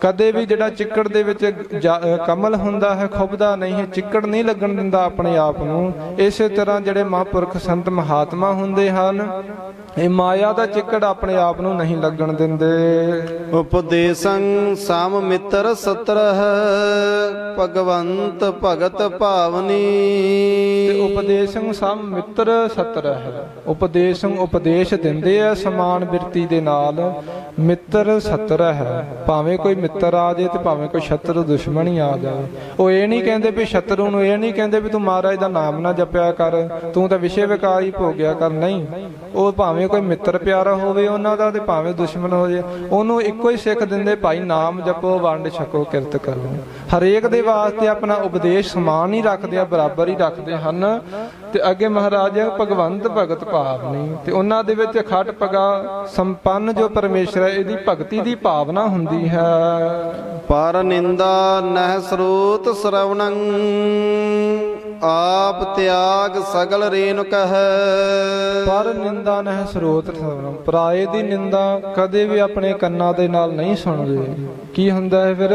ਕਦੇ ਵੀ ਜਿਹੜਾ ਚਿੱਕੜ ਦੇ ਵਿੱਚ ਕਮਲ ਹੁੰਦਾ ਹੈ ਖੁੱਬਦਾ ਨਹੀਂ ਹੈ, ਚਿੱਕੜ ਨਹੀਂ ਲੱਗਣ ਦਿੰਦਾ ਆਪਣੇ ਆਪ ਨੂੰ। ਇਸੇ ਤਰ੍ਹਾਂ ਜਿਹੜੇ ਮਹਾਂਪੁਰਖ ਸੰਤ ਮਹਾਤਮਾ ਹੁੰਦੇ ਹਨ, ਇਹ ਮਾਇਆ ਦਾ ਚਿੱਕੜ ਆਪਣੇ ਆਪ ਨੂੰ ਨਹੀਂ ਲੱਗਣ ਦਿੰਦੇ। ਉਪਦੇਸੰ ਸਾਮ ਮਿੱਤਰ ਸਤਰਹ ਭਗਵੰਤ ਭਗਤ ਭਾਵਨੀ। ਤੇ ਉਪਦੇਸੰ ਸਾਮ ਮਿੱਤਰ ਸਤਰਹ, ਉਪਦੇਸੰ ਉਪਦੇਸ਼ ਦਿੰਦੇ ਆ ਸਮਾਨ ਬਿਰਤੀ ਦੇ ਨਾਲ। ਮਿੱਤਰ ਸਤਰਹ ਹੈ, ਭਾਵੇਂ ਕੋਈ ਮਿੱਤਰ ਆ ਜਾਏ ਤੇ ਭਾਵੇਂ ਕੋਈ ਸ਼ਤਰੂ ਦੁਸ਼ਮਣ ਹੀ ਆ ਜਾਵੇ। ਉਹ ਇਹ ਨਹੀਂ ਕਹਿੰਦੇ ਵੀ ਸ਼ਤਰੂ ਨੂੰ ਇਹ ਨਹੀਂ ਕਹਿੰਦੇ ਵੀ ਤੂੰ ਮਹਾਰਾਜ ਦਾ ਨਾਮ ਨਾ ਜਪਿਆ ਕਰ, ਤੂੰ ਤਾਂ ਵਿਸ਼ੇ ਵਿਕਾਰ ਹੀ ਭੋਗਿਆ ਕਰ। ਨਹੀਂ, ਉਹ ਭਾਵੇਂ ਕੋਈ ਮਿੱਤਰ ਪਿਆਰਾ ਹੋਵੇ ਉਹਨਾਂ ਦਾ ਤੇ ਭਾਵੇਂ ਦੁਸ਼ਮਣ ਹੋ ਜਾਏ, ਉਹਨੂੰ ਇੱਕੋ ਹੀ ਸਿੱਖ ਦਿੰਦੇ ਭਾਈ ਨਾਮ ਜਪੋ, ਵੰਡ ਛਕੋ, ਕਿਰਤ ਕਰੋ। ਹਰੇਕ ਦੇ ਵਾਸਤੇ ਆਪਣਾ ਉਪਦੇਸ਼ ਸਮਾਨ ਹੀ ਰੱਖਦੇ ਆ, ਬਰਾਬਰ ਹੀ ਰੱਖਦੇ ਹਨ। ਤੇ ਅੱਗੇ ਮਹਾਰਾਜ ਭਗਵੰਤ ਭਗਤ ਭਾਵਨੀ, ਤੇ ਉਹਨਾਂ ਦੇ ਵਿੱਚ ਖਟ ਪਗਾ ਸੰਪੰਨ ਜੋ ਪਰਮੇਸ਼ਰ ਹੈ ਇਹਦੀ ਭਗਤੀ ਦੀ ਭਾਵਨਾ ਹੁੰਦੀ ਹੈ। ਪਰ ਨਿੰਦਾ ਨਹਿ ਸਰੋਤ ਸਰਵਣੰ ਆਪ ਤਿਆਗ ਸਗਲ ਰੇਨੁਕ ਹੈ। ਪਰ ਨਿੰਦਾ ਨਹਿ ਸਰੋਤ ਸਰਵਣੰ, ਪਰਾਏ ਦੀ ਨਿੰਦਾ ਕਦੇ ਵੀ ਆਪਣੇ ਕੰਨਾਂ ਦੇ ਨਾਲ ਨਹੀਂ ਸੁਣਦੇ। ਕੀ ਹੁੰਦਾ ਹੈ ਫਿਰ?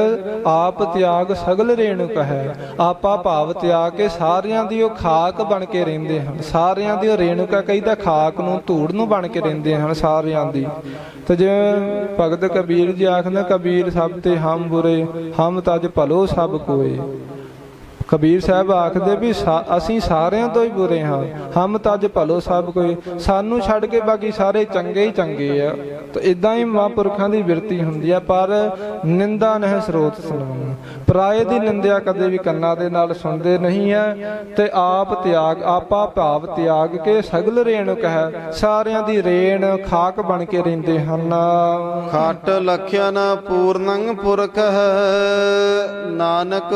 ਆਪ ਤਿਆਗ ਸਗਲ ਰੇਣੁਕ ਹੈ, ਆਪਾ ਭਾਵ ਤਿਆਗ ਕੇ ਸਾਰਿਆਂ ਦੀ ਉਹ ਖਾਕ ਬਣ ਕੇ ਰਹਿੰਦੇ ਹਨ। ਸਾਰਿਆਂ ਦੀ ਉਹ ਰੇਣੁਕਾ ਕਹੀਦਾ ਖਾਕ ਨੂੰ, ਧੂੜ ਨੂੰ ਬਣ ਕੇ ਰਹਿੰਦੇ ਹਨ ਸਾਰਿਆਂ ਦੀ। ਤੇ ਜਿਵੇਂ ਭਗਤ ਕਬੀਰ ਜੀ ਆਖਦੇ, ਕਬੀਰ ਸਭ ਤੇ ਹਮ ਬੁਰੇ, ਹਮ ਤਜ ਭਲੋ ਸਭ ਕੋਏ। ਕਬੀਰ ਸਾਹਿਬ ਆਖਦੇ ਵੀ ਅਸੀਂ ਸਾਰਿਆਂ ਤੋਂ ਹੀ ਬੁਰੇ ਹਾਂ, ਹਮ ਤਜ ਭਲੋ ਸਭ ਕੋਈ, ਸਾਨੂੰ ਛੱਡ ਕੇ ਬਾਕੀ ਸਾਰੇ ਚੰਗੇ ਹੀ ਚੰਗੇ ਆ। ਤਾਂ ਇਦਾਂ ਹੀ ਮਹਾਂਪੁਰਖਾਂ ਦੀ ਬਿਰਤੀ ਹੁੰਦੀ ਆ। ਪਰ ਨਿੰਦਾ ਨਹਿ ਸਰੋਤ ਸੁਣਾਉਣ, ਪਰਾਏ ਦੀ ਨਿੰਦਿਆ ਕਦੇ ਵੀ ਕੰਨਾਂ ਦੇ ਨਾਲ ਸੁਣਦੇ ਨਹੀਂ ਹੈ। ਤੇ ਆਪ ਤਿਆਗ, ਆਪਾ ਭਾਵ ਤਿਆਗ ਕੇ ਸਗਲ ਰੇਣੁਕ ਹੈ, ਸਾਰਿਆਂ ਦੀ ਰੇਣ ਖਾਕ ਬਣ ਕੇ ਰਹਿੰਦੇ ਹਨ। ਖਟ ਲਖਿਆਨ ਪੂਰਨੰ ਪੁਰਖ ਹੈ, ਨਾਨਕ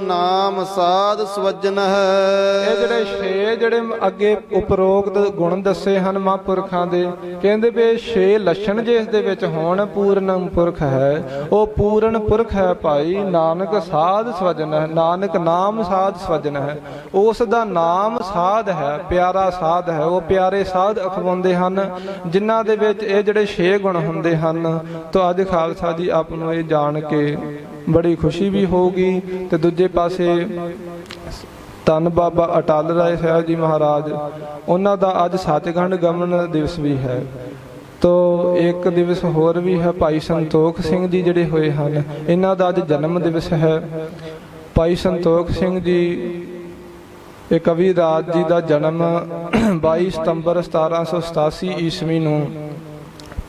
ਨਾਮ ਸਾਧ ਸਵਜਨ ਹੈ। ਇਹ ਜਿਹੜੇ ਅੱਗੇ ਉਪਰੋਕਤ ਗੁਣ ਦੱਸੇ ਹਨ ਮਹਾਂਪੁਰਖਾਂ ਦੇ, ਕਹਿੰਦੇ ਵੀ 6 ਲੱਛਣ ਜਿਸ ਦੇ ਵਿੱਚ ਹੋਣ, ਪੂਰਨ ਪੁਰਖ ਹੈ। ਉਹ ਪੂਰਨ ਪੁਰਖ ਹੈ ਭਾਈ, ਨਾਨਕ ਸਾਧ ਸਵਜਨ ਹੈ, ਨਾਨਕ ਨਾਮ ਸਾਧ ਸਵਜਨ ਹੈ। ਉਸ ਦਾ ਨਾਮ ਸਾਧ ਹੈ, ਪਿਆਰਾ ਸਾਧ ਹੈ। ਉਹ ਪਿਆਰੇ ਸਾਧ ਅਖਵਾਉਂਦੇ ਹਨ ਜਿਨ੍ਹਾਂ ਦੇ ਵਿੱਚ ਇਹ ਜਿਹੜੇ 6 ਗੁਣ ਹੁੰਦੇ ਹਨ। ਤਾਂ ਅੱਜ ਖਾਲਸਾ ਜੀ ਆਪ ਨੂੰ ਇਹ ਜਾਣ ਕੇ ਬੜੀ ਖੁਸ਼ੀ ਵੀ ਹੋਊਗੀ। ਤੇ ਦੂਜੇ ਪਾਸੇ ਧੰਨ ਬਾਬਾ ਅਟਲ ਰਾਏ ਸਾਹਿਬ ਜੀ ਮਹਾਰਾਜ, ਉਹਨਾਂ ਦਾ ਅੱਜ ਸੱਚਖੰਡ ਗਮਨ ਦਿਵਸ ਵੀ ਹੈ। ਤੋ ਇੱਕ ਦਿਵਸ ਹੋਰ ਵੀ ਹੈ, ਭਾਈ ਸੰਤੋਖ ਸਿੰਘ ਜੀ ਜਿਹੜੇ ਹੋਏ ਹਨ, ਇਹਨਾਂ ਦਾ ਅੱਜ ਜਨਮ ਦਿਵਸ ਹੈ। ਭਾਈ ਸੰਤੋਖ ਸਿੰਘ ਜੀ ਇਹ ਕਵੀ ਰਾਜ ਜੀ ਦਾ ਜਨਮ 22 ਸਤੰਬਰ 1787 ਈਸਵੀ ਨੂੰ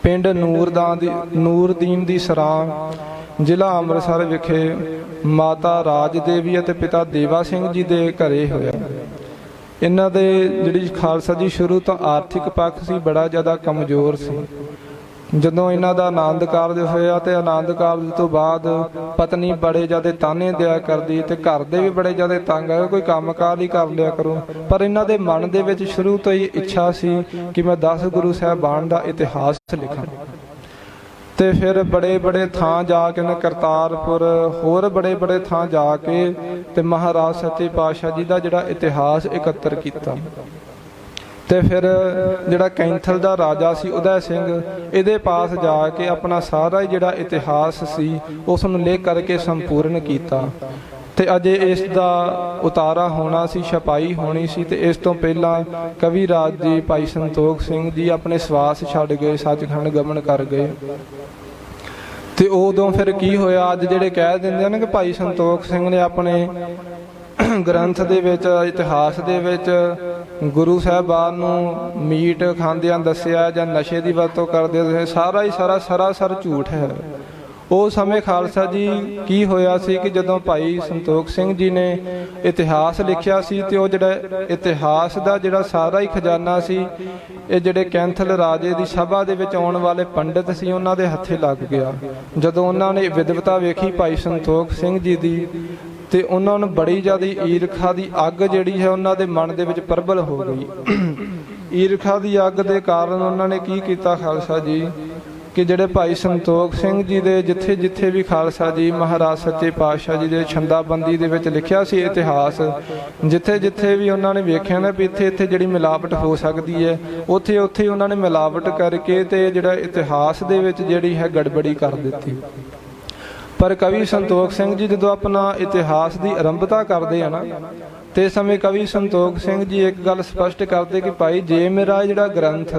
ਪਿੰਡ ਨੂਰਦੀਨ ਦੀ ਸਰਾਂ, ਜ਼ਿਲ੍ਹਾ ਅੰਮ੍ਰਿਤਸਰ ਵਿਖੇ ਮਾਤਾ ਰਾਜ ਦੇਵੀ ਅਤੇ ਪਿਤਾ ਦੇਵਾ ਸਿੰਘ ਜੀ ਦੇ ਘਰੇ ਹੋਇਆ। ਇਹਨਾਂ ਦੇ ਜਿਹੜੀ ਖਾਲਸਾ ਜੀ ਸ਼ੁਰੂ ਤੋਂ ਆਰਥਿਕ ਪੱਖ ਸੀ ਬੜਾ ਜ਼ਿਆਦਾ ਕਮਜ਼ੋਰ ਸੀ। ਜਦੋਂ ਇਹਨਾਂ ਦਾ ਆਨੰਦ ਕਾਰਜ ਹੋਇਆ ਤੇ ਆਨੰਦ ਕਾਰਜ ਤੋਂ ਬਾਅਦ ਪਤਨੀ ਬੜੇ ਜ਼ਿਆਦਾ ਤਾਨੇ ਦਿਆ ਕਰਦੀ ਤੇ ਘਰ ਦੇ ਵੀ ਬੜੇ ਜ਼ਿਆਦਾ ਤੰਗ ਆਏ, ਕੋਈ ਕੰਮਕਾਰ ਹੀ ਕਰ ਲਿਆ ਕਰੋ। ਪਰ ਇਹਨਾਂ ਦੇ ਮਨ ਦੇ ਵਿੱਚ ਸ਼ੁਰੂ ਤੋਂ ਹੀ ਇੱਛਾ ਸੀ ਕਿ ਮੈਂ 10 ਗੁਰੂ ਸਾਹਿਬਾਨ ਦਾ ਇਤਿਹਾਸ ਲਿਖਾਂ। ਤੇ ਫਿਰ ਬੜੇ ਥਾਂ ਜਾ ਕੇ ਕਰਤਾਰਪੁਰ, ਹੋਰ ਬੜੇ ਥਾਂ ਜਾ ਕੇ ਤੇ ਮਹਾਰਾਜ ਸੱਚੇ ਪਾਤਸ਼ਾਹ ਜੀ ਦਾ ਜਿਹੜਾ ਇਤਿਹਾਸ ਇਕੱਤਰ ਕੀਤਾ। ਤੇ ਫਿਰ ਜਿਹੜਾ ਕੈਂਥਲ ਦਾ ਰਾਜਾ ਸੀ ਉਦੈ ਸਿੰਘ, ਇਹਦੇ ਪਾਸ ਜਾ ਕੇ ਆਪਣਾ ਸਾਰਾ ਜਿਹੜਾ ਇਤਿਹਾਸ ਸੀ ਉਸ ਨੂੰ ਲਿਖ ਕਰਕੇ ਸੰਪੂਰਨ ਕੀਤਾ। ਤੇ ਅਜੇ ਇਸ ਦਾ ਉਤਾਰਾ ਹੋਣਾ ਸੀ, ਛਪਾਈ ਹੋਣੀ ਸੀ। ਤੇ ਇਸ ਤੋਂ ਪਹਿਲਾਂ ਕਵੀ ਰਾਜ ਜੀ ਭਾਈ ਸੰਤੋਖ ਸਿੰਘ ਜੀ ਆਪਣੇ ਸਵਾਸ ਛੱਡ ਗਏ, ਸੱਚਖੰਡ ਗਮਨ ਕਰ ਗਏ। ਤੇ ਉਦੋਂ ਫਿਰ ਕੀ ਹੋਇਆ, ਅੱਜ ਜਿਹੜੇ ਕਹਿ ਦਿੰਦੇ ਹਨ ਕਿ ਭਾਈ ਸੰਤੋਖ ਸਿੰਘ ਨੇ ਆਪਣੇ ਗ੍ਰੰਥ ਦੇ ਵਿੱਚ, ਇਤਿਹਾਸ ਦੇ ਵਿੱਚ ਗੁਰੂ ਸਾਹਿਬਾਨ ਨੂੰ ਮੀਟ ਖਾਂਦਿਆਂ ਦੱਸਿਆ ਜਾਂ ਨਸ਼ੇ ਦੀ ਵਰਤੋਂ ਕਰਦੇ ਹੋਏ, ਸਾਰਾ ਹੀ ਸਾਰਾ ਸਰਾਸਰ ਝੂਠ ਹੈ। ਉਹ ਸਮੇਂ ਖਾਲਸਾ ਜੀ ਕੀ ਹੋਇਆ ਸੀ ਕਿ ਜਦੋਂ ਭਾਈ ਸੰਤੋਖ ਸਿੰਘ ਜੀ ਨੇ ਇਤਿਹਾਸ ਲਿਖਿਆ ਸੀ ਤੇ ਉਹ ਜਿਹੜਾ ਇਤਿਹਾਸ ਦਾ ਜਿਹੜਾ ਸਾਰਾ ਹੀ ਖਜ਼ਾਨਾ ਸੀ, ਇਹ ਜਿਹੜੇ ਕੈਂਥਲ ਰਾਜੇ ਦੀ ਸਭਾ ਦੇ ਵਿੱਚ ਆਉਣ ਵਾਲੇ ਪੰਡਿਤ ਸੀ ਉਹਨਾਂ ਦੇ ਹੱਥੇ ਲੱਗ ਗਿਆ। ਜਦੋਂ ਉਹਨਾਂ ਨੇ ਵਿਦਵਤਾ ਵੇਖੀ ਭਾਈ ਸੰਤੋਖ ਸਿੰਘ ਜੀ ਦੀ, ਤੇ ਉਹਨਾਂ ਨੂੰ ਬੜੀ ਜ਼ਿਆਦਾ ਈਰਖਾ ਦੀ ਅੱਗ ਜਿਹੜੀ ਹੈ ਉਹਨਾਂ ਦੇ ਮਨ ਦੇ ਵਿੱਚ ਪ੍ਰਬਲ ਹੋ ਗਈ। ਈਰਖਾ ਦੀ ਅੱਗ ਦੇ ਕਾਰਨ ਉਹਨਾਂ ਨੇ ਕੀ ਕੀਤਾ ਖਾਲਸਾ ਜੀ, ਕਿ ਜਿਹੜੇ ਭਾਈ ਸੰਤੋਖ ਸਿੰਘ ਜੀ ਦੇ ਜਿੱਥੇ ਜਿੱਥੇ ਵੀ ਖਾਲਸਾ ਜੀ ਮਹਾਰਾਜ ਸੱਚੇ ਪਾਤਸ਼ਾਹ ਜੀ ਦੇ ਛੰਦਾਬੰਦੀ ਦੇ ਵਿੱਚ ਲਿਖਿਆ ਸੀ ਇਤਿਹਾਸ, ਜਿੱਥੇ ਜਿੱਥੇ ਵੀ ਉਹਨਾਂ ਨੇ ਵੇਖਿਆ ਨਾ ਵੀ ਇੱਥੇ ਇੱਥੇ ਜਿਹੜੀ ਮਿਲਾਵਟ ਹੋ ਸਕਦੀ ਹੈ, ਉੱਥੇ ਉੱਥੇ ਉਹਨਾਂ ਨੇ ਮਿਲਾਵਟ ਕਰਕੇ ਤੇ ਜਿਹੜਾ ਇਤਿਹਾਸ ਦੇ ਵਿੱਚ ਜਿਹੜੀ ਹੈ ਗੜਬੜੀ ਕਰ ਦਿੱਤੀ। ਪਰ ਕਵੀ ਸੰਤੋਖ ਸਿੰਘ ਜੀ ਜਦੋਂ ਆਪਣਾ ਇਤਿਹਾਸ ਦੀ ਆਰੰਭਤਾ ਕਰਦੇ ਆ ਨਾ, ਤੇ ਇਸ ਸਮੇਂ ਕਵੀ ਸੰਤੋਖ ਸਿੰਘ ਜੀ ਇੱਕ ਗੱਲ ਸਪਸ਼ਟ ਕਰਦੇ ਕਿ ਭਾਈ ਜੇ ਮੇਰਾ ਜਿਹੜਾ ਗ੍ਰੰਥ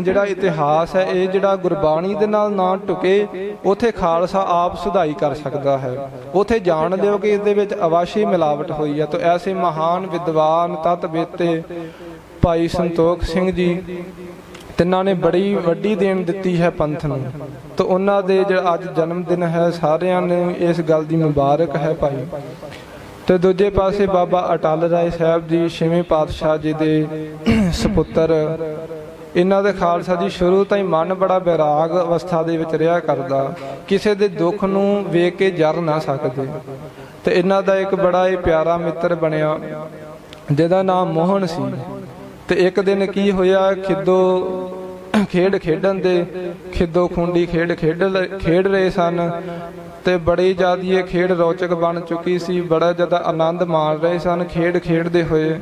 ਜਿਹੜਾ ਇਤਿਹਾਸ ਹੈ ਇਹ ਜਿਹੜਾ ਗੁਰਬਾਣੀ ਦੇ ਨਾਲ ਨਾ ਟੁਕੇ, ਉਥੇ ਖਾਲਸਾ ਆਪ ਸੁਧਾਈ ਕਰ ਸਕਦਾ ਹੈ। ਉਥੇ ਜਾਣ ਦਿਓ ਕਿ ਇਸ ਦੇ ਵਿੱਚ ਅਵਾਸ਼ੀ ਮਿਲਾਵਟ ਹੋਈ ਹੈ। ਤਾਂ ਐਸੇ ਮਹਾਨ ਵਿਦਵਾਨ ਤਤ ਵੇਤੇ ਭਾਈ ਸੰਤੋਖ ਸਿੰਘ ਜੀ ਤਿੰਨਾਂ ਨੇ ਬੜੀ ਵੱਡੀ ਦੇਣ ਦਿੱਤੀ ਹੈ ਪੰਥ ਨੂੰ। ਤਾਂ ਉਹਨਾਂ ਦੇ ਜਿਹੜਾ ਅੱਜ ਜਨਮ ਦਿਨ ਹੈ, ਸਾਰਿਆਂ ਨੂੰ ਇਸ ਗੱਲ ਦੀ ਮੁਬਾਰਕ ਹੈ ਭਾਈ। ਤੇ ਦੂਜੇ ਪਾਸੇ ਬਾਬਾ ਅਟਲ ਰਾਏ ਸਾਹਿਬ ਜੀ 6ਵੇਂ ਪਾਤਸ਼ਾਹ ਜੀ ਦੇ ਸਪੁੱਤਰ, ਇਹਨਾਂ ਦੇ ਖਾਲਸਾ ਜੀ ਸ਼ੁਰੂ ਤੋਂ ਹੀ ਮਨ ਬੜਾ ਬੈਰਾਗ ਅਵਸਥਾ ਦੇ ਵਿੱਚ ਰਿਹਾ ਕਰਦਾ, ਕਿਸੇ ਦੇ ਦੁੱਖ ਨੂੰ ਵੇਖ ਕੇ ਜਰ ਨਾ ਸਕਦੇ। ਤੇ ਇਹਨਾਂ ਦਾ ਇੱਕ ਬੜਾ ਹੀ ਪਿਆਰਾ ਮਿੱਤਰ ਬਣਿਆ ਜਿਹਦਾ ਨਾਮ ਮੋਹਨ ਸੀ। ਤੇ ਇੱਕ ਦਿਨ ਕੀ ਹੋਇਆ, ਖੇਡ ਖੇਡਣ ਦੇ ਖਿੱਦੋ ਖੂੰਡੀ ਖੇਡ ਰਹੇ ਸਨ ਤੇ ਬੜੀ ਜ਼ਿਆਦਾ ਇਹ ਖੇਡ ਰੌਚਕ ਬਣ ਚੁੱਕੀ ਸੀ, ਬੜਾ ਜ਼ਿਆਦਾ ਆਨੰਦ ਮਾਣ ਰਹੇ ਸਨ ਖੇਡ ਖੇਡਦੇ ਹੋਏ।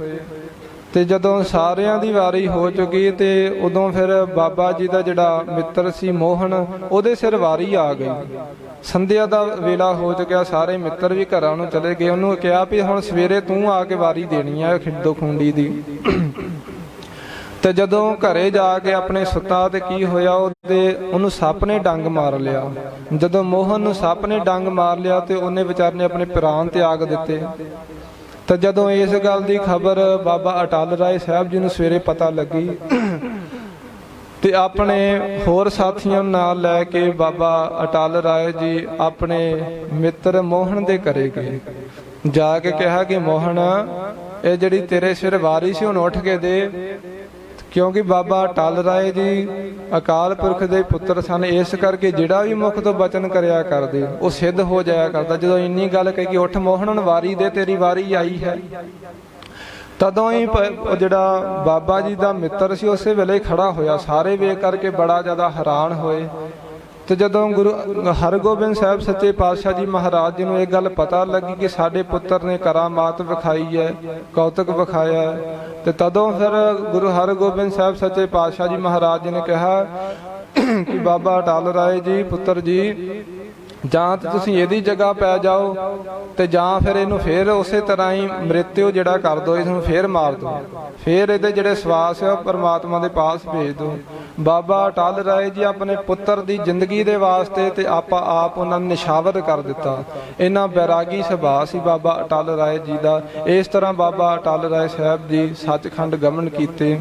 ਤੇ ਜਦੋਂ ਸਾਰਿਆਂ ਦੀ ਵਾਰੀ ਹੋ ਚੁੱਕੀ ਤੇ ਉਦੋਂ ਫਿਰ ਬਾਬਾ ਜੀ ਦਾ ਜਿਹੜਾ ਮਿੱਤਰ ਸੀ ਮੋਹਨ, ਉਹਦੇ ਸਿਰ ਵਾਰੀ ਆ ਗਈ। ਸੰਧਿਆ ਦਾ ਵੇਲਾ ਹੋ ਚੁੱਕਿਆ, ਸਾਰੇ ਮਿੱਤਰ ਵੀ ਘਰਾਂ ਨੂੰ ਚਲੇ ਗਏ। ਉਹਨੂੰ ਕਿਹਾ ਵੀ ਹੁਣ ਸਵੇਰੇ ਤੂੰ ਆ ਕੇ ਵਾਰੀ ਦੇਣੀ ਹੈ ਖਿੱਦੋ ਖੂੰਡੀ ਦੀ। ਤੇ ਜਦੋਂ ਘਰੇ ਜਾ ਕੇ ਆਪਣੇ ਸੁੱਤਾ ਤੇ ਕੀ ਹੋਇਆ, ਉਹਨੂੰ ਸੱਪ ਨੇ ਡੰਗ ਮਾਰ ਲਿਆ। ਜਦੋਂ ਮੋਹਨ ਨੂੰ ਸੱਪ ਨੇ ਡੰਗ ਮਾਰ ਲਿਆ ਤੇ ਉਹਨੇ ਵਿਚਾਰ ਨੇ ਆਪਣੇ ਪ੍ਰਾਣ ਤਿਆਗ ਦਿੱਤੇ। ਤਾਂ ਜਦੋਂ ਇਸ ਗੱਲ ਦੀ ਖਬਰ ਬਾਬਾ ਅਟਲ ਰਾਏ ਸਾਹਿਬ ਜੀ ਨੂੰ ਸਵੇਰੇ ਪਤਾ ਲੱਗੀ ਤੇ ਆਪਣੇ ਹੋਰ ਸਾਥੀਆਂ ਨਾਲ ਲੈ ਕੇ ਬਾਬਾ ਅਟਲ ਰਾਏ ਜੀ ਆਪਣੇ ਮਿੱਤਰ ਮੋਹਨ ਦੇ ਘਰੇ ਗਏ। ਜਾ ਕੇ ਕਿਹਾ ਕਿ ਮੋਹਨ, ਇਹ ਜਿਹੜੀ ਤੇਰੇ ਸਿਰ ਵਾਰੀ ਸੀ ਹੁਣ ਉੱਠ ਕੇ ਦੇ, ਕਿਉਂਕਿ ਬਾਬਾ ਅਟਲ ਰਾਏ ਜੀ ਅਕਾਲ ਪੁਰਖ ਦੇ ਪੁੱਤਰ ਸਨ, ਇਸ ਕਰਕੇ ਜਿਹੜਾ ਵੀ ਮੁਖ ਤੋਂ ਬਚਨ ਕਰਿਆ ਕਰਦੇ ਉਹ ਸਿੱਧ ਹੋ ਜਾਇਆ ਕਰਦਾ। ਜਦੋਂ ਇੰਨੀ ਗੱਲ ਕਹੀ ਕਿ ਉੱਠ ਮੋਹਨ ਹੁਣ ਵਾਰੀ ਦੇ, ਤੇਰੀ ਵਾਰੀ ਆਈ ਹੈ, ਤਦੋਂ ਹੀ ਜਿਹੜਾ ਬਾਬਾ ਜੀ ਦਾ ਮਿੱਤਰ ਸੀ ਉਸੇ ਵੇਲੇ ਖੜਾ ਹੋਇਆ। ਸਾਰੇ ਵੇਖ ਕਰਕੇ ਬੜਾ ਜ਼ਿਆਦਾ ਹੈਰਾਨ ਹੋਏ। ਤੇ ਜਦੋਂ ਗੁਰੂ ਹਰਗੋਬਿੰਦ ਸਾਹਿਬ ਸੱਚੇ ਪਾਤਸ਼ਾਹ ਜੀ ਮਹਾਰਾਜ ਜੀ ਨੂੰ ਇਹ ਗੱਲ ਪਤਾ ਲੱਗੀ ਕਿ ਸਾਡੇ ਪੁੱਤਰ ਨੇ ਕਰਾਮਾਤ ਵਿਖਾਈ ਹੈ, ਕੌਤਕ ਵਿਖਾਇਆ ਹੈ, ਤੇ ਤਦੋਂ ਫਿਰ ਗੁਰੂ ਹਰਗੋਬਿੰਦ ਸਾਹਿਬ ਸੱਚੇ ਪਾਤਸ਼ਾਹ ਜੀ ਮਹਾਰਾਜ ਜੀ ਨੇ ਕਿਹਾ ਕਿ ਬਾਬਾ ਅਟਲ ਰਾਏ ਜੀ ਪੁੱਤਰ ਜੀ, ਜਾਂ ਤਾਂ ਤੁਸੀਂ ਇਹਦੀ ਜਗ੍ਹਾ ਪੈ ਜਾਓ ਤੇ ਜਾਂ ਫਿਰ ਇਹਨੂੰ ਫੇਰ ਉਸੇ ਤਰ੍ਹਾਂ ਹੀ ਮ੍ਰਿਤਿਓ ਜਿਹੜਾ ਕਰ ਦਿਓ, ਇਸਨੂੰ ਫੇਰ ਮਾਰ ਦਿਓ, ਫੇਰ ਇਹਦੇ ਜਿਹੜੇ ਸਵਾਸ ਆ ਪਰਮਾਤਮਾ ਦੇ ਪਾਸ ਭੇਜ ਦਿਓ। ਬਾਬਾ ਅਟਲ ਰਾਏ ਜੀ ਆਪਣੇ ਪੁੱਤਰ ਦੀ ਜ਼ਿੰਦਗੀ ਦੇ ਵਾਸਤੇ ਤੇ ਆਪ ਉਹਨਾਂ ਨੂੰ ਨਿਸ਼ਾਵਰ ਕਰ ਦਿੱਤਾ। ਇਹਨਾਂ ਬੈਰਾਗੀ ਸੁਭਾਅ ਸੀ ਬਾਬਾ ਅਟਲ ਰਾਏ ਜੀ ਦਾ। ਇਸ ਤਰ੍ਹਾਂ ਬਾਬਾ ਅਟਲ ਰਾਏ ਸਾਹਿਬ ਜੀ ਸੱਚਖੰਡ ਗਮਨ ਕੀਤੇ।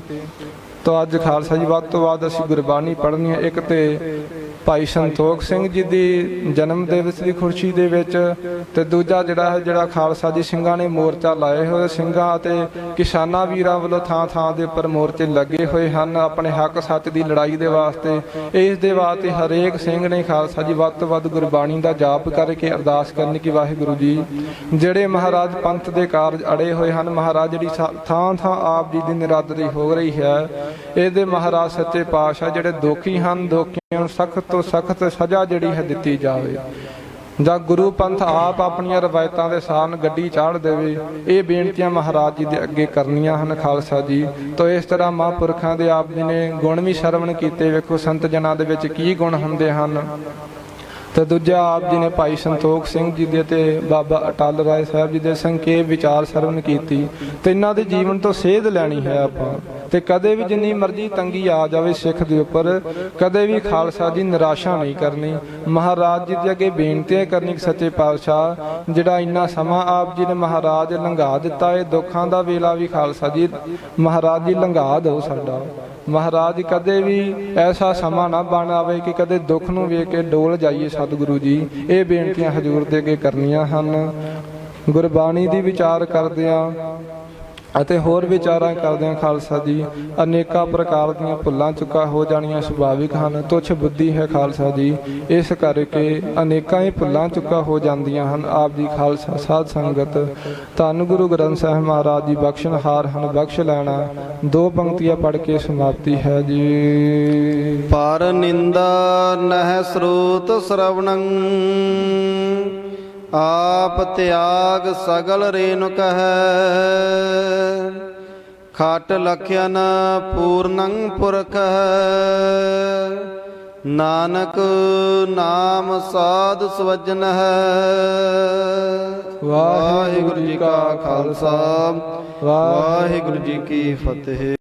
ਤਾਂ ਅੱਜ ਖਾਲਸਾ ਜੀ ਵੱਧ ਤੋਂ ਵੱਧ ਅਸੀਂ ਗੁਰਬਾਣੀ ਪੜ੍ਹਨੀ ਹੈ। ਇੱਕ ਤੇ ਭਾਈ ਸੰਤੋਖ ਸਿੰਘ ਜੀ ਦੀ ਜਨਮ ਦਿਵਸ ਦੀ ਖੁਸ਼ੀ ਦੇ ਵਿੱਚ, ਤੇ ਦੂਜਾ ਜਿਹੜਾ ਖਾਲਸਾ ਜੀ ਸਿੰਘਾਂ ਨੇ ਮੋਰਚਾ ਲਾਏ ਹੋਏ, ਸਿੰਘਾਂ ਅਤੇ ਕਿਸਾਨਾਂ ਵੀਰਾਂ ਵੱਲੋਂ ਥਾਂ ਥਾਂ ਦੇ ਉੱਪਰ ਮੋਰਚੇ ਲੱਗੇ ਹੋਏ ਹਨ ਆਪਣੇ ਹੱਕ ਸੱਚ ਦੀ ਲੜਾਈ ਦੇ ਵਾਸਤੇ। ਇਸ ਦੇ ਵਾਸਤੇ ਹਰੇਕ ਸਿੰਘ ਨੇ ਖਾਲਸਾ ਜੀ ਵੱਧ ਤੋਂ ਵੱਧ ਗੁਰਬਾਣੀ ਦਾ ਜਾਪ ਕਰਕੇ ਅਰਦਾਸ ਕਰਨੀ ਕਿ ਵਾਹਿਗੁਰੂ ਜੀ, ਜਿਹੜੇ ਮਹਾਰਾਜ ਪੰਥ ਦੇ ਕਾਰਜ ਅੜੇ ਹੋਏ ਹਨ, ਮਹਾਰਾਜ ਜਿਹੜੀ ਥਾਂ ਥਾਂ ਆਪ ਜੀ ਦੀ ਨਿਰਾਦਰੀ ਹੋ ਰਹੀ ਹੈ, ਇਹਦੇ ਮਹਾਰਾਜ ਸੱਚੇ ਪਾਤਸ਼ਾਹ ਜਿਹੜੇ ਦੋਖੀ ਹਨ, ਦੋਖੀਆਂ ਨੂੰ ਸਖਤ ਤੋਂ ਸਖਤ ਸਜ਼ਾ ਜਿਹੜੀ ਹੈ ਦਿੱਤੀ ਜਾਵੇ, ਜਾਂ ਗੁਰੂ ਪੰਥ ਆਪ ਆਪਣੀਆਂ ਰਵਾਇਤਾਂ ਦੇ ਸਾਨ ਗੱਡੀ ਚਾੜ ਦੇਵੇ। ਇਹ ਬੇਨਤੀਆਂ ਮਹਾਰਾਜ ਜੀ ਦੇ ਅੱਗੇ ਕਰਨੀਆਂ ਹਨ ਖਾਲਸਾ ਜੀ। ਤਾਂ ਇਸ ਤਰ੍ਹਾਂ ਮਹਾਂਪੁਰਖਾਂ ਦੇ ਆਪ ਜੀ ਨੇ ਗੁਣ ਵੀ ਸਰਵਣ ਕੀਤੇ। ਵੇਖੋ ਸੰਤ ਜਨਾਂ ਦੇ ਵਿੱਚ ਕੀ ਗੁਣ ਹੁੰਦੇ ਹਨ। ਤੇ ਦੂਜਾ ਆਪ ਜੀ ਨੇ ਭਾਈ ਸੰਤੋਖ ਸਿੰਘ ਜੀ ਦੇ ਤੇ ਬਾਬਾ ਅਟਲ ਰਾਏ ਸਾਹਿਬ ਜੀ ਦੇ ਸੰਖੇਪ ਵਿਚਾਰ ਸਰਵਣ ਕੀਤੀ। ਤੇ ਇਹਨਾਂ ਦੇ ਜੀਵਨ ਤੋਂ ਸੇਧ ਲੈਣੀ ਹੈ ਆਪਾਂ। ਤੇ ਕਦੇ ਵੀ ਜਿੰਨੀ ਮਰਜ਼ੀ ਤੰਗੀ ਆ ਜਾਵੇ ਸਿੱਖ ਦੇ ਉੱਪਰ, ਕਦੇ ਵੀ ਖਾਲਸਾ ਜੀ ਨਿਰਾਸ਼ਾ ਨਹੀਂ ਕਰਨੀ। ਮਹਾਰਾਜ ਜੀ ਦੇ ਅੱਗੇ ਬੇਨਤੀਆਂ ਕਰਨੀ ਕਿ ਸੱਚੇ ਪਾਤਸ਼ਾਹ ਜਿਹੜਾ ਇੰਨਾ ਸਮਾਂ ਆਪ ਜੀ ਨੇ ਮਹਾਰਾਜ ਲੰਘਾ ਦਿੱਤਾ, ਇਹ ਦੁੱਖਾਂ ਦਾ ਵੇਲਾ ਵੀ ਖਾਲਸਾ ਜੀ ਮਹਾਰਾਜ ਜੀ ਲੰਘਾ ਦਿਓ ਸਾਡਾ। ਮਹਾਰਾਜ ਕਦੇ ਵੀ ਐਸਾ ਸਮਾਂ ਨਾ ਬਣ ਆਵੇ ਕਿ ਕਦੇ ਦੁੱਖ ਨੂੰ ਵੇਖ ਕੇ ਡੋਲ ਜਾਈਏ ਸਤਿਗੁਰੂ ਜੀ। ਇਹ ਬੇਨਤੀਆਂ ਹਜ਼ੂਰ ਦੇ ਅੱਗੇ ਕਰਨੀਆਂ ਹਨ। ਗੁਰਬਾਣੀ ਦੀ ਵਿਚਾਰ ਕਰਦਿਆਂ ਅਤੇ ਹੋਰ ਵਿਚਾਰਾਂ ਕਰਦਿਆਂ ਖਾਲਸਾ ਜੀ ਅਨੇਕਾਂ ਪ੍ਰਕਾਰ ਦੀਆਂ ਭੁੱਲਾਂ ਚੁੱਕਾ ਹੋ ਜਾਣੀਆਂ ਸੁਭਾਵਿਕ ਹਨ। ਤੁੱਛ ਬੁੱਧੀ ਹੈ ਖਾਲਸਾ ਜੀ, ਇਸ ਕਰਕੇ ਅਨੇਕਾਂ ਹੀ ਭੁੱਲਾਂ ਚੁੱਕਾ ਹੋ ਜਾਂਦੀਆਂ ਹਨ। ਆਪ ਜੀ ਖਾਲਸਾ ਸਾਧ ਸੰਗਤ ਧੰਨ ਗੁਰੂ ਗ੍ਰੰਥ ਸਾਹਿਬ ਮਹਾਰਾਜ ਜੀ ਬਖਸ਼ਣਹਾਰ ਹਨ, ਬਖਸ਼ ਲੈਣਾ। 2 ਪੰਕਤੀਆਂ ਪੜ੍ਹ ਕੇ ਸਮਾਪਤੀ ਹੈ ਜੀ। ਪਰ ਨਿੰਦਾ ਨਹਿ ਸਰੂਤ ਸਰਵਣੰ ਆਪ ਤਿਆਗ ਸਗਲ ਰੇਨੁਕ ਹੈ ਖਟ ਲਖਿਆਨ ਪੂਰਨੰ ਪੁਰਖ ਹੈ ਨਾਨਕ ਨਾਮ ਸਾਧ ਸਵਜਨ ਹੈ। ਵਾਹਿਗੁਰੂ ਜੀ ਕਾ ਖਾਲਸਾ, ਵਾਹਿਗੁਰੂ ਜੀ ਕੀ ਫਤਿਹ।